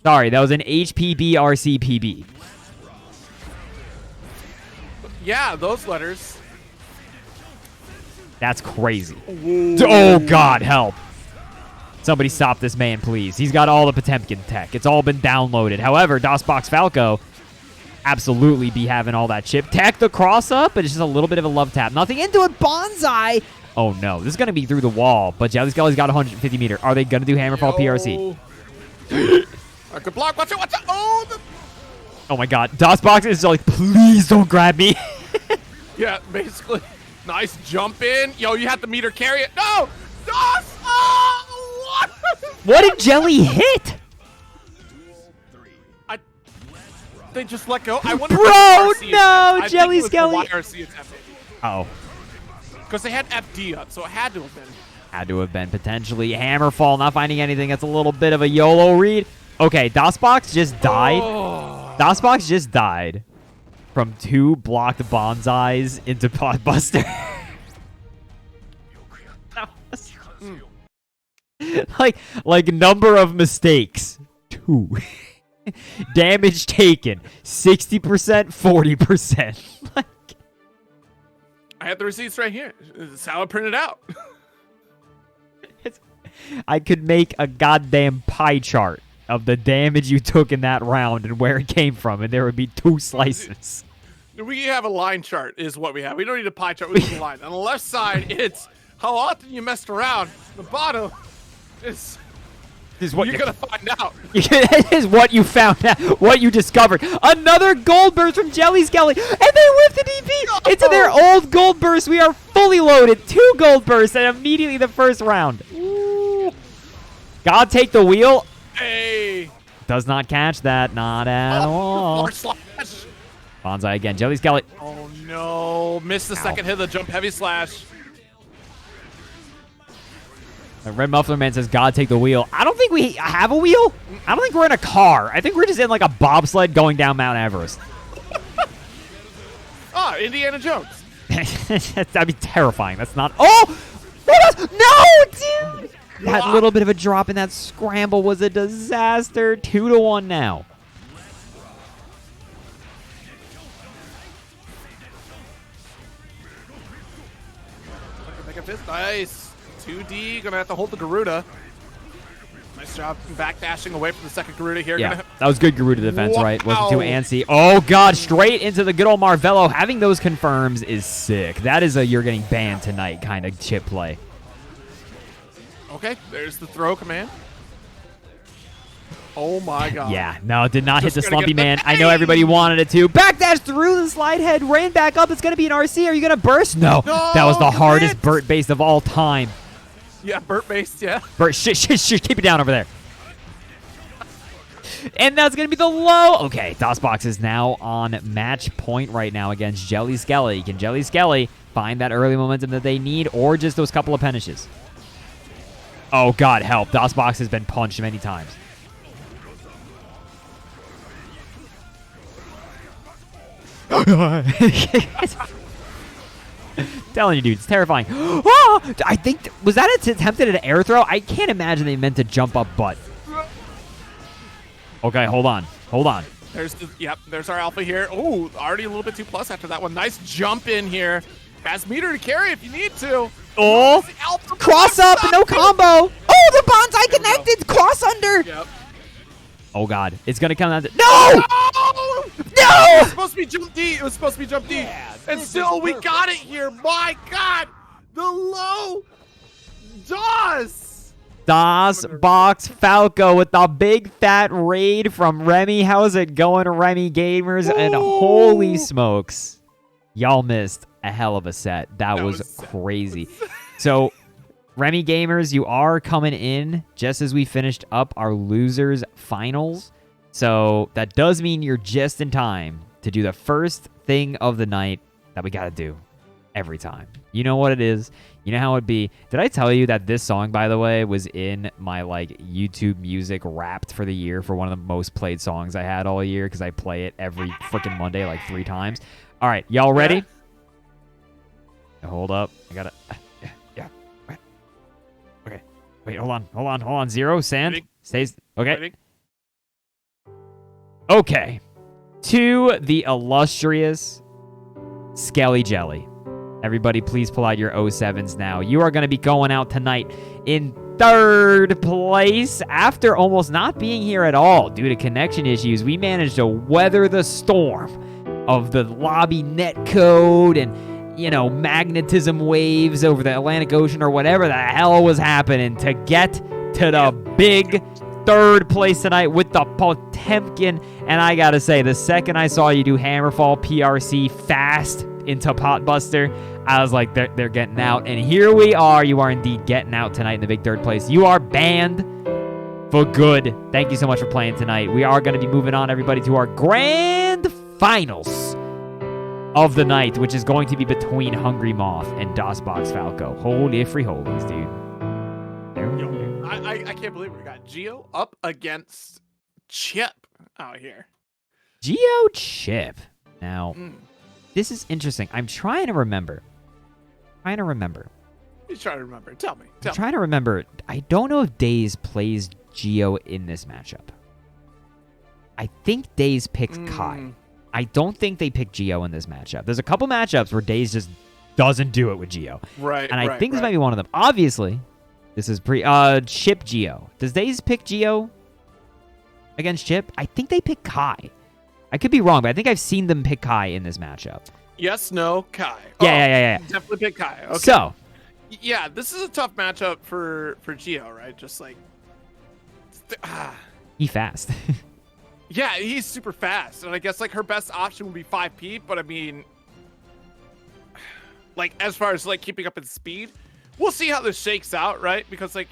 Sorry, that was an HPB RC PB. Yeah, those letters. That's crazy. Oh, God, help. Somebody stop this man, please. He's got all the Potemkin tech. It's all been downloaded. However, DOSBox Falco absolutely be having all that chip tech. The cross up, but it's just a little bit of a love tap. Nothing into it. Bonsai. Oh, no. This is going to be through the wall, but Jelly Skelly's got 150 meter. Are they going to do Hammerfall PRC? I could block. Watch it. Oh, Oh, my God. DOSBox is like, please don't grab me. yeah, basically. Nice jump in. Yo, you have the meter carry it. No! DOS! Oh, what? What did Jelly hit? They just let go. I wonder Bro, if RC no, attempt. Jelly I think Skelly. it was a YRC attempt. Oh. Because they had FD up, so it had to have been. Had to have been potentially Hammerfall. Not finding anything. That's a little bit of a YOLO read. Okay, DOSBox just died. Oh. DOSBox just died from 2 blocked bonsais into Potbuster. like number of mistakes. 2. Damage taken. 60%, 40%. Like, I have the receipts right here. It's how I printed out. I could make a goddamn pie chart of the damage you took in that round and where it came from, and there would be 2 slices. We have a line chart is what we have. We don't need a pie chart. We need a line. On the left side, it's how often you messed around. The bottom is What you're going to find out. It is what you found out, what you discovered. Another gold burst from Jelly Skelly, and they whipped the DP into their old gold burst. We are fully loaded. 2 gold bursts, and immediately the first round. Ooh. God take the wheel. Hey. Does not catch that, not at all. Forward slash. Bonsai again, Jelly Skelly. Oh no! Missed the second hit of the jump heavy slash. Red Muffler Man says, God take the wheel. I don't think we have a wheel. I don't think we're in a car. I think we're just in like a bobsled going down Mount Everest. Indiana Jones. That'd be terrifying. That's not... Oh! No, dude! That little bit of a drop in that scramble was a disaster. 2-1 now. Make a fist. Nice. 2D. Gonna have to hold the Garuda. Nice job backdashing away from the second Garuda here. Yeah, that was good Garuda defense, Wow. right? Wasn't too antsy. Oh, God, straight into the good old Marvello. Having those confirms is sick. That is a you're getting banned tonight kind of chip play. Okay, there's the throw command. Oh, my God. Yeah, no, it did not hit Just the gonna Slumpy get the- Man. I know everybody wanted it to. Backdash through the slide head, ran back up. It's going to be an RC. Are you going to burst? No, that was the hardest commit. Burt base of all time. Yeah, Burt-based, yeah. Burt, shit, keep it down over there. And that's going to be the low. Okay, DOSBox is now on match point right now against Jelly Skelly. Can Jelly Skelly find that early momentum that they need or just those couple of punishes? Oh, God, help. DOSBox has been punched many times. Telling you, dude, it's terrifying. Oh, I think, was that attempted at an air throw? I can't imagine they meant to jump up butt. Okay, hold on. There's the, yep, there's our alpha here. Oh, already a little bit too plus after that one. Nice jump in here. Has meter to carry if you need to. Oh, The alpha cross up, no combo. Oh, the bonsai connected, cross under. Yep. Oh, God, it's going to come down to, no! Oh! It No! was supposed to be jump D. It was supposed to be jump D. And still, we got it here. My God. The low DOS. DOSBox Falco with the big fat raid from Remy. How's it going, Remy Gamers? And holy smokes, y'all missed a hell of a set. That was crazy. So, Remy Gamers, you are coming in just as we finished up our losers finals. So that does mean you're just in time to do the first thing of the night that we got to do every time. You know what it is. You know how it'd be. Did I tell you that this song, by the way, was in my like YouTube music wrapped for the year for one of the most played songs I had all year because I play it every freaking Monday like 3 times. All right, y'all ready? Yeah. Hold up. I got to... Yeah. Okay. Wait, hold on. Zero, Sand. Ready? Stays... Okay. Ready? Okay. To the illustrious Skelly Jelly. Everybody, please pull out your 07s now. You are going to be going out tonight in 3rd place after almost not being here at all due to connection issues. We managed to weather the storm of the lobby netcode and, you know, magnetism waves over the Atlantic Ocean or whatever the hell was happening to get to the big 3rd place tonight with the Potemkin. And I gotta say, the second I saw you do Hammerfall PRC fast into Potbuster, I was like, they're getting out. And here we are. You are indeed getting out tonight in the big 3rd place. You are banned for good. Thank you so much for playing tonight. We are going to be moving on, everybody, to our grand finals of the night, which is going to be between Hungry Moth and DOSBox Falco. Holy free holies, dude. I can't believe we got Geo up against Chip out here. Geo Chip. Now, this is interesting. I'm trying to remember. You try to remember. Tell me. I'm trying to remember. I don't know if Daze plays Geo in this matchup. I think Daze picks Kai. I don't think they pick Geo in this matchup. There's a couple matchups where Daze just doesn't do it with Geo. Right. And I think this might be one of them. Obviously, this is Chip Geo. Does Daze pick Geo against Chip? I think they pick Kai. I could be wrong, but I think I've seen them pick Kai in this matchup. Yes, no, Kai. Yeah. Definitely pick Kai. Okay. So, yeah, this is a tough matchup for Geo, right? Just like, he fast. yeah, he's super fast, and I guess like her best option would be 5P. But I mean, like as far as like keeping up in speed, we'll see how this shakes out, right? Because like,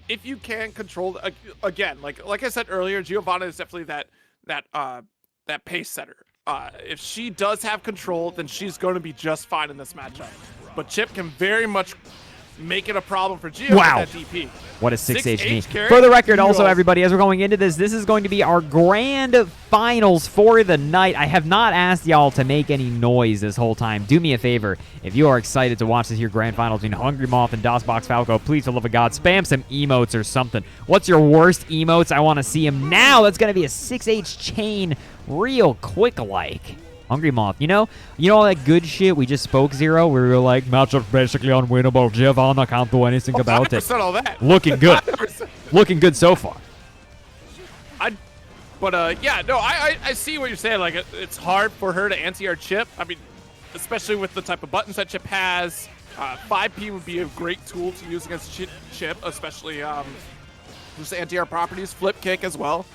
if you can control again, like I said earlier, Giovanna is definitely that pace setter. If she does have control, then she's going to be just fine in this matchup. But Chip can very much make it a problem for Geo Wow. with that DP. What a 6H knee. carry. For the record, also, everybody, as we're going into this is going to be our grand finals for the night. I have not asked y'all to make any noise this whole time. Do me a favor. If you are excited to watch this here grand finals between Hungry Moth and DOSBox Falco, please, for the love of God, spam some emotes or something. What's your worst emotes? I want to see them now. That's going to be a 6H chain real quick like. Hungry Moth, you know all that good shit we just spoke, Zero, where we were like, matchup's basically unwinnable. Giovanna can't do anything about it. 100% all that. Looking good. 100%. looking good so far. Yeah, no, I see what you're saying. Like, it's hard for her to anti-air chip. I mean, especially with the type of buttons that Chip has. 5P would be a great tool to use against Chip, especially just anti-air properties, flip kick as well.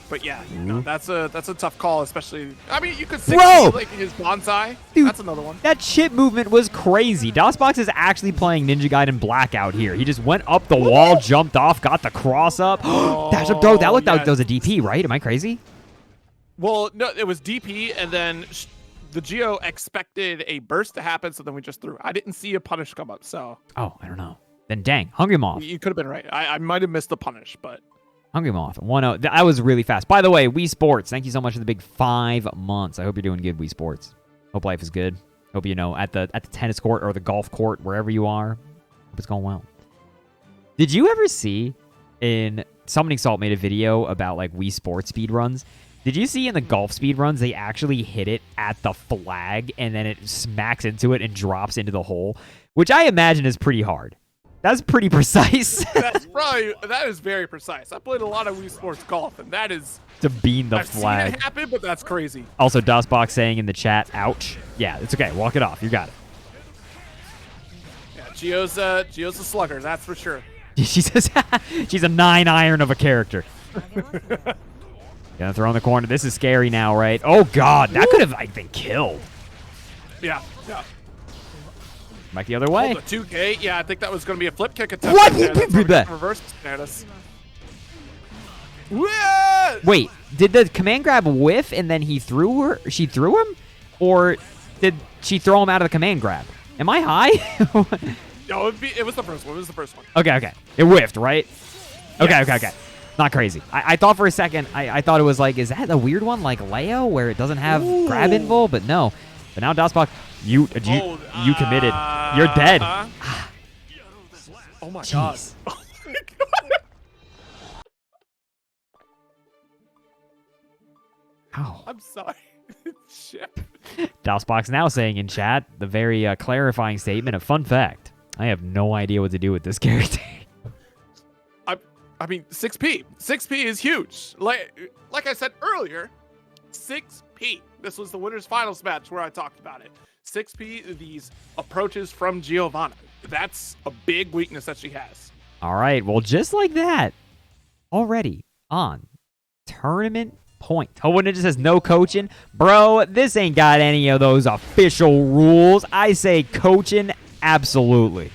But yeah, no, that's a tough call, especially. I mean, you could see like his bonsai. Dude, that's another one. That chip movement was crazy. DOSBox is actually playing Ninja Gaiden Blackout here. He just went up the wall, jumped off, got the cross up. Dash up throw. That looked like that was a DP, right? Am I crazy? Well, no, it was DP, and then the Geo expected a burst to happen, so then we just threw. I didn't see a punish come up, so. Oh, I don't know. Then dang, Hungry Moth. You could have been right. I might have missed the punish, but. Hungry Moth, 1-0. That was really fast. By the way, Wii Sports, thank you so much for the big 5 months. I hope you're doing good, Wii Sports. Hope life is good. Hope you know at the tennis court or the golf court, wherever you are, hope it's going well. Did you ever see in Summoning Salt made a video about like Wii Sports speedruns? Did you see in the golf speedruns they actually hit it at the flag and then it smacks into it and drops into the hole, which I imagine is pretty hard. That's pretty precise. That is very precise. I played a lot of Wii Sports golf, and that is to beam the flag. I've seen it happen, but that's crazy. Also, DOSBox saying in the chat, "Ouch." Yeah, it's okay. Walk it off. You got it. Yeah, Geo's a slugger. That's for sure. She says she's a 9-iron of a character. Gonna throw in the corner. This is scary now, right? Oh God, that could have like been killed. Yeah. Back the other way. The 2K. Yeah, I think that was going to be a flip kick attempt. What? He did that. Reverse status. Wait, did the command grab whiff and then he threw her? She threw him, or did she throw him out of the command grab? Am I high? No, it was the first one. Okay. It whiffed, right? Yes. Okay. Not crazy. I thought for a second, I thought it was like, is that a weird one like Leo where it doesn't have grab invul? But no. But now DOSBox, you committed. You're dead. Oh my Jeez. God. Oh my God. Ow. I'm sorry. Shit. DOSBox now saying in chat the very clarifying statement of fun fact. I have no idea what to do with this character. I mean, 6P. 6P is huge. Like I said earlier, 6P. This was the winners finals match where I talked about it. 6P, these approaches from Giovanna. That's a big weakness that she has. All right. Well, just like that, already on tournament point. Hobo Ninja says no coaching. Bro, this ain't got any of those official rules. I say coaching, absolutely.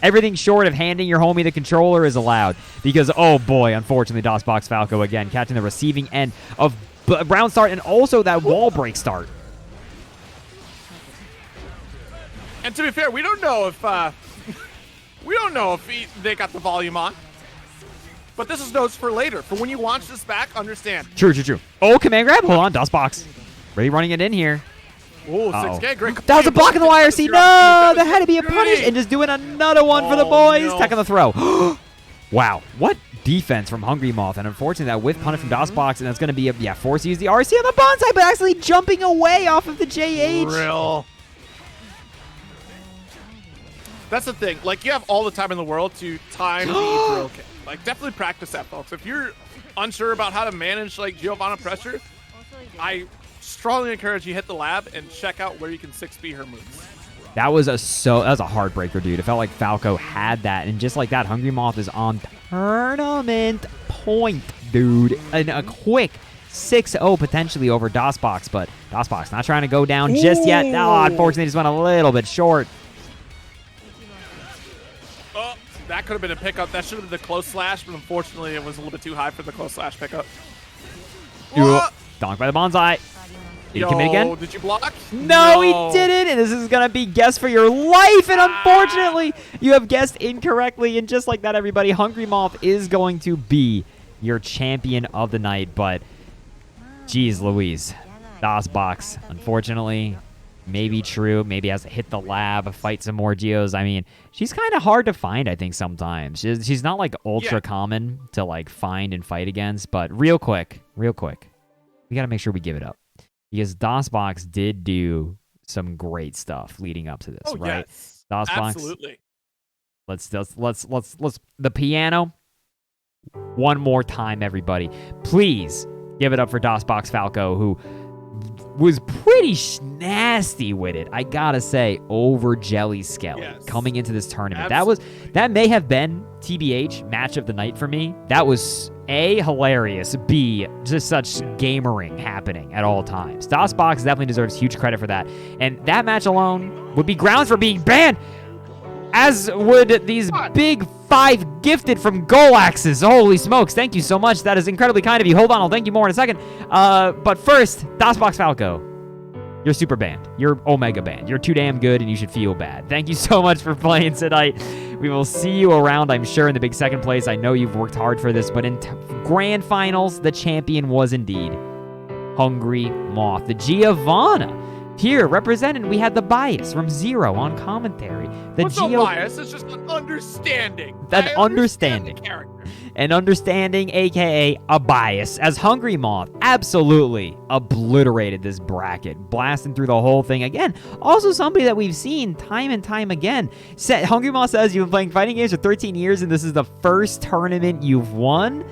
Everything short of handing your homie the controller is allowed. Because, oh boy, unfortunately, DOSBox Falco again catching the receiving end of round start and also that wall break start. And to be fair, we don't know if they got the volume on. But this is notes for later. For when you launch this back, understand. True. Oh, command grab. Hold on, DOSBox. Really running it in here. Oh, 6K, great. That was a block in the YRC. No, that had to be a punish. And just doing another one for the boys. No. Tech on the throw. Wow, what defense from Hungry Moth. And unfortunately, that whiff punish from DOSBox. And that's going to be forced to use the RC on the bonsai, but actually jumping away off of the JH. Real. That's the thing. Like, you have all the time in the world to time the drill kick. Like, definitely practice that, folks. If you're unsure about how to manage, like, Giovanna pressure, I strongly encourage you hit the lab and check out where you can 6B her moves. That was a heartbreaker, dude. It felt like Falco had that, and just like that, Hungry Moth is on tournament point, dude. And a quick 6-0 potentially over DOSBox, but DOSBox not trying to go down just yet. Oh, unfortunately, just went a little bit short. Oh, that could have been a pickup. That should have been the close slash, but unfortunately, it was a little bit too high for the close slash pickup. Donked by the bonsai. Did he commit again? Did you block? No, he didn't. And this is going to be guess for your life. And unfortunately, you have guessed incorrectly. And just like that, everybody, Hungry Moth is going to be your champion of the night. But, geez Louise, DOSBox, unfortunately, maybe true. Maybe has to hit the lab, fight some more Geos. I mean, she's kind of hard to find, I think, sometimes. She's not, like, ultra common to, like, find and fight against. But real quick, we got to make sure we give it up. Because DOSBox did do some great stuff leading up to this, right? Yes. DOSBox, Absolutely. Let's the piano. One more time, everybody. Please give it up for DOSBox Falco, who was pretty nasty with it. I gotta say, over Jelly Skelly coming into this tournament. Absolutely. That may have been TBH match of the night for me. That was A, hilarious, B, just such gamering happening at all times. DOSBox definitely deserves huge credit for that. And that match alone would be grounds for being banned, as would these big 5 gifted from Golaxes. Holy smokes, thank you so much. That is incredibly kind of you. Hold on, I'll thank you more in a second. But first, DOSBox Falco, you're super banned. You're Omega banned. You're too damn good and you should feel bad. Thank you so much for playing tonight. We will see you around, I'm sure, in the big second place. I know you've worked hard for this, but in grand finals, the champion was indeed Hungry Moth, the Giovanna. Here, represented, we had the bias from Zero on commentary. What's a bias? It's just an understanding. Understanding. The character. An understanding, a.k.a. a bias, as Hungry Moth absolutely obliterated this bracket, blasting through the whole thing. Again, also somebody that we've seen time and time again. Hungry Moth says you've been playing fighting games for 13 years, and this is the first tournament you've won.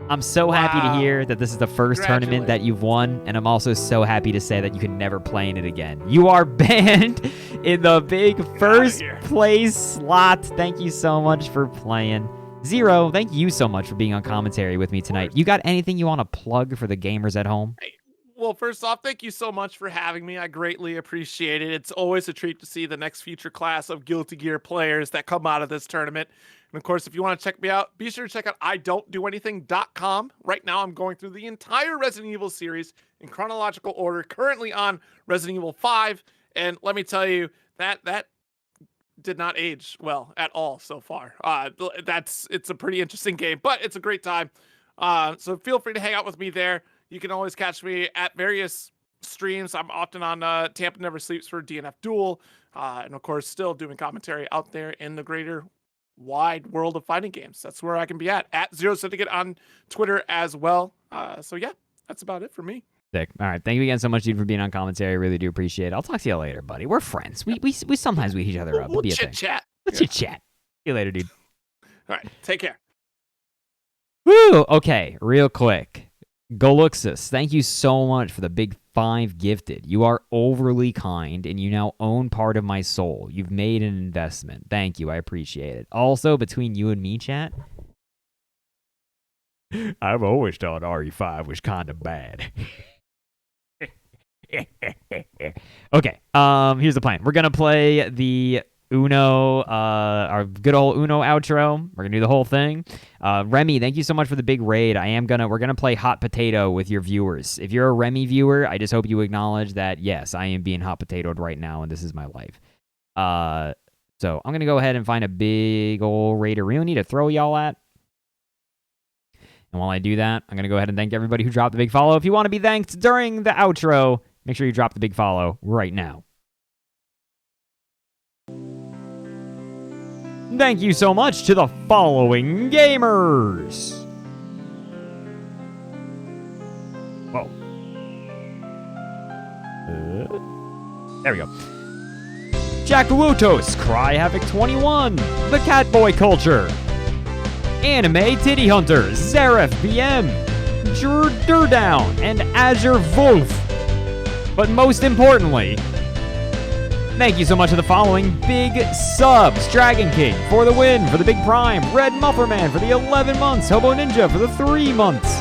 I'm so happy to hear that this is the first tournament that you've won, and I'm also so happy to say that you can never play in it again. You are banned in the big first place slot. Thank you so much for playing. Zero, thank you so much for being on commentary with me tonight. You got anything you want to plug for the gamers at home? Well, first off, thank you so much for having me. I greatly appreciate it. It's always a treat to see the next future class of Guilty Gear players that come out of this tournament. And of course, if you want to check me out, be sure to check out idon'tdoanything.com. Right now, I'm going through the entire Resident Evil series in chronological order, currently on Resident Evil 5. And let me tell you, that did not age well at all so far. It's a pretty interesting game, but it's a great time. So feel free to hang out with me there. You can always catch me at various streams. I'm often on Tampa Never Sleeps for DNF Duel. And of course, still doing commentary out there in the greater wide world of fighting games. That's where I can be at @ZeroSyndicate on Twitter as well. So yeah, that's about it for me. Sick. All right. Thank you again so much, dude, for being on commentary. I really do appreciate it. I'll talk to you later, buddy. We're friends. We sometimes we each other up. We'll chit chat. Let's chit chat. See you later, dude. All right. Take care. Woo! Okay, real quick. Goluxus, thank you so much for the big 5 gifted. You are overly kind, and you now own part of my soul. You've made an investment. Thank you. I appreciate it. Also, between you and me, chat, I've always thought RE5 was kind of bad. Okay, here's the plan. We're going to play the Uno, our good old Uno outro. We're gonna do the whole thing. Remy, thank you so much for the big raid. We're gonna play hot potato with your viewers. If you're a Remy viewer, I just hope you acknowledge that yes, I am being hot potatoed right now, and this is my life. So I'm gonna go ahead and find a big old raid arena to throw y'all at. And while I do that, I'm gonna go ahead and thank everybody who dropped the big follow. If you want to be thanked during the outro, make sure you drop the big follow right now. Thank you so much to the following gamers. Whoa. There we go. Jack Lutos, Cry Havoc 21, The Catboy Culture, Anime Titty Hunter, Zaref BM, Durdown, and Azure Wolf. But most importantly, thank you so much to the following big subs. Dragon King for the win, for the big prime. Red Mufferman for the 11 months. Hobo Ninja for the 3 months.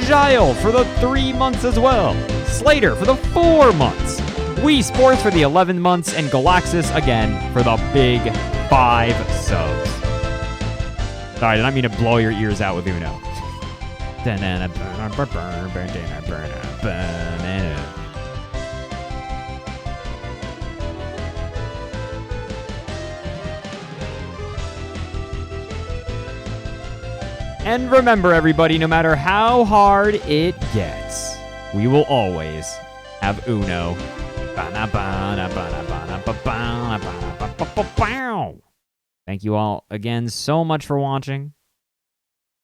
Jail for the 3 months as well. Slater for the 4 months. Wii Sports for the 11 months. And Galaxis again for the big 5 subs. Sorry, did not mean to blow your ears out with Uno. And remember, everybody, no matter how hard it gets, we will always have Uno. Thank you all again so much for watching.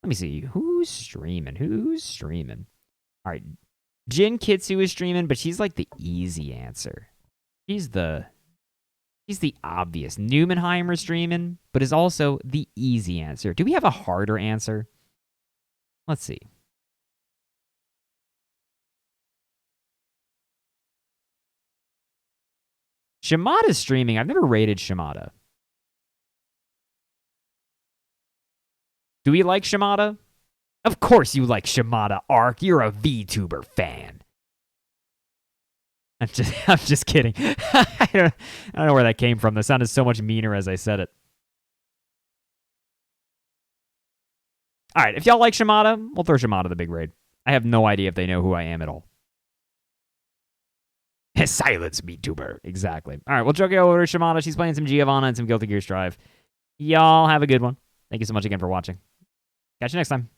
Let me see. Who's streaming? All right. Jin Kitsu is streaming, but she's like the easy answer. She's the He's the obvious. Newmanheimer streaming, but is also the easy answer. Do we have a harder answer? Let's see. Shimada's streaming. I've never rated Shimada. Do we like Shimada? Of course you like Shimada, Ark. You're a VTuber fan. I'm just kidding. I don't know where that came from. That sounded so much meaner as I said it. All right, if y'all like Shimada, we'll throw Shimada the big raid. I have no idea if they know who I am at all. Silence, VTuber. Exactly. All right, we'll joke over to Shimada. She's playing some Giovanna and some Guilty Gear Strive. Y'all have a good one. Thank you so much again for watching. Catch you next time.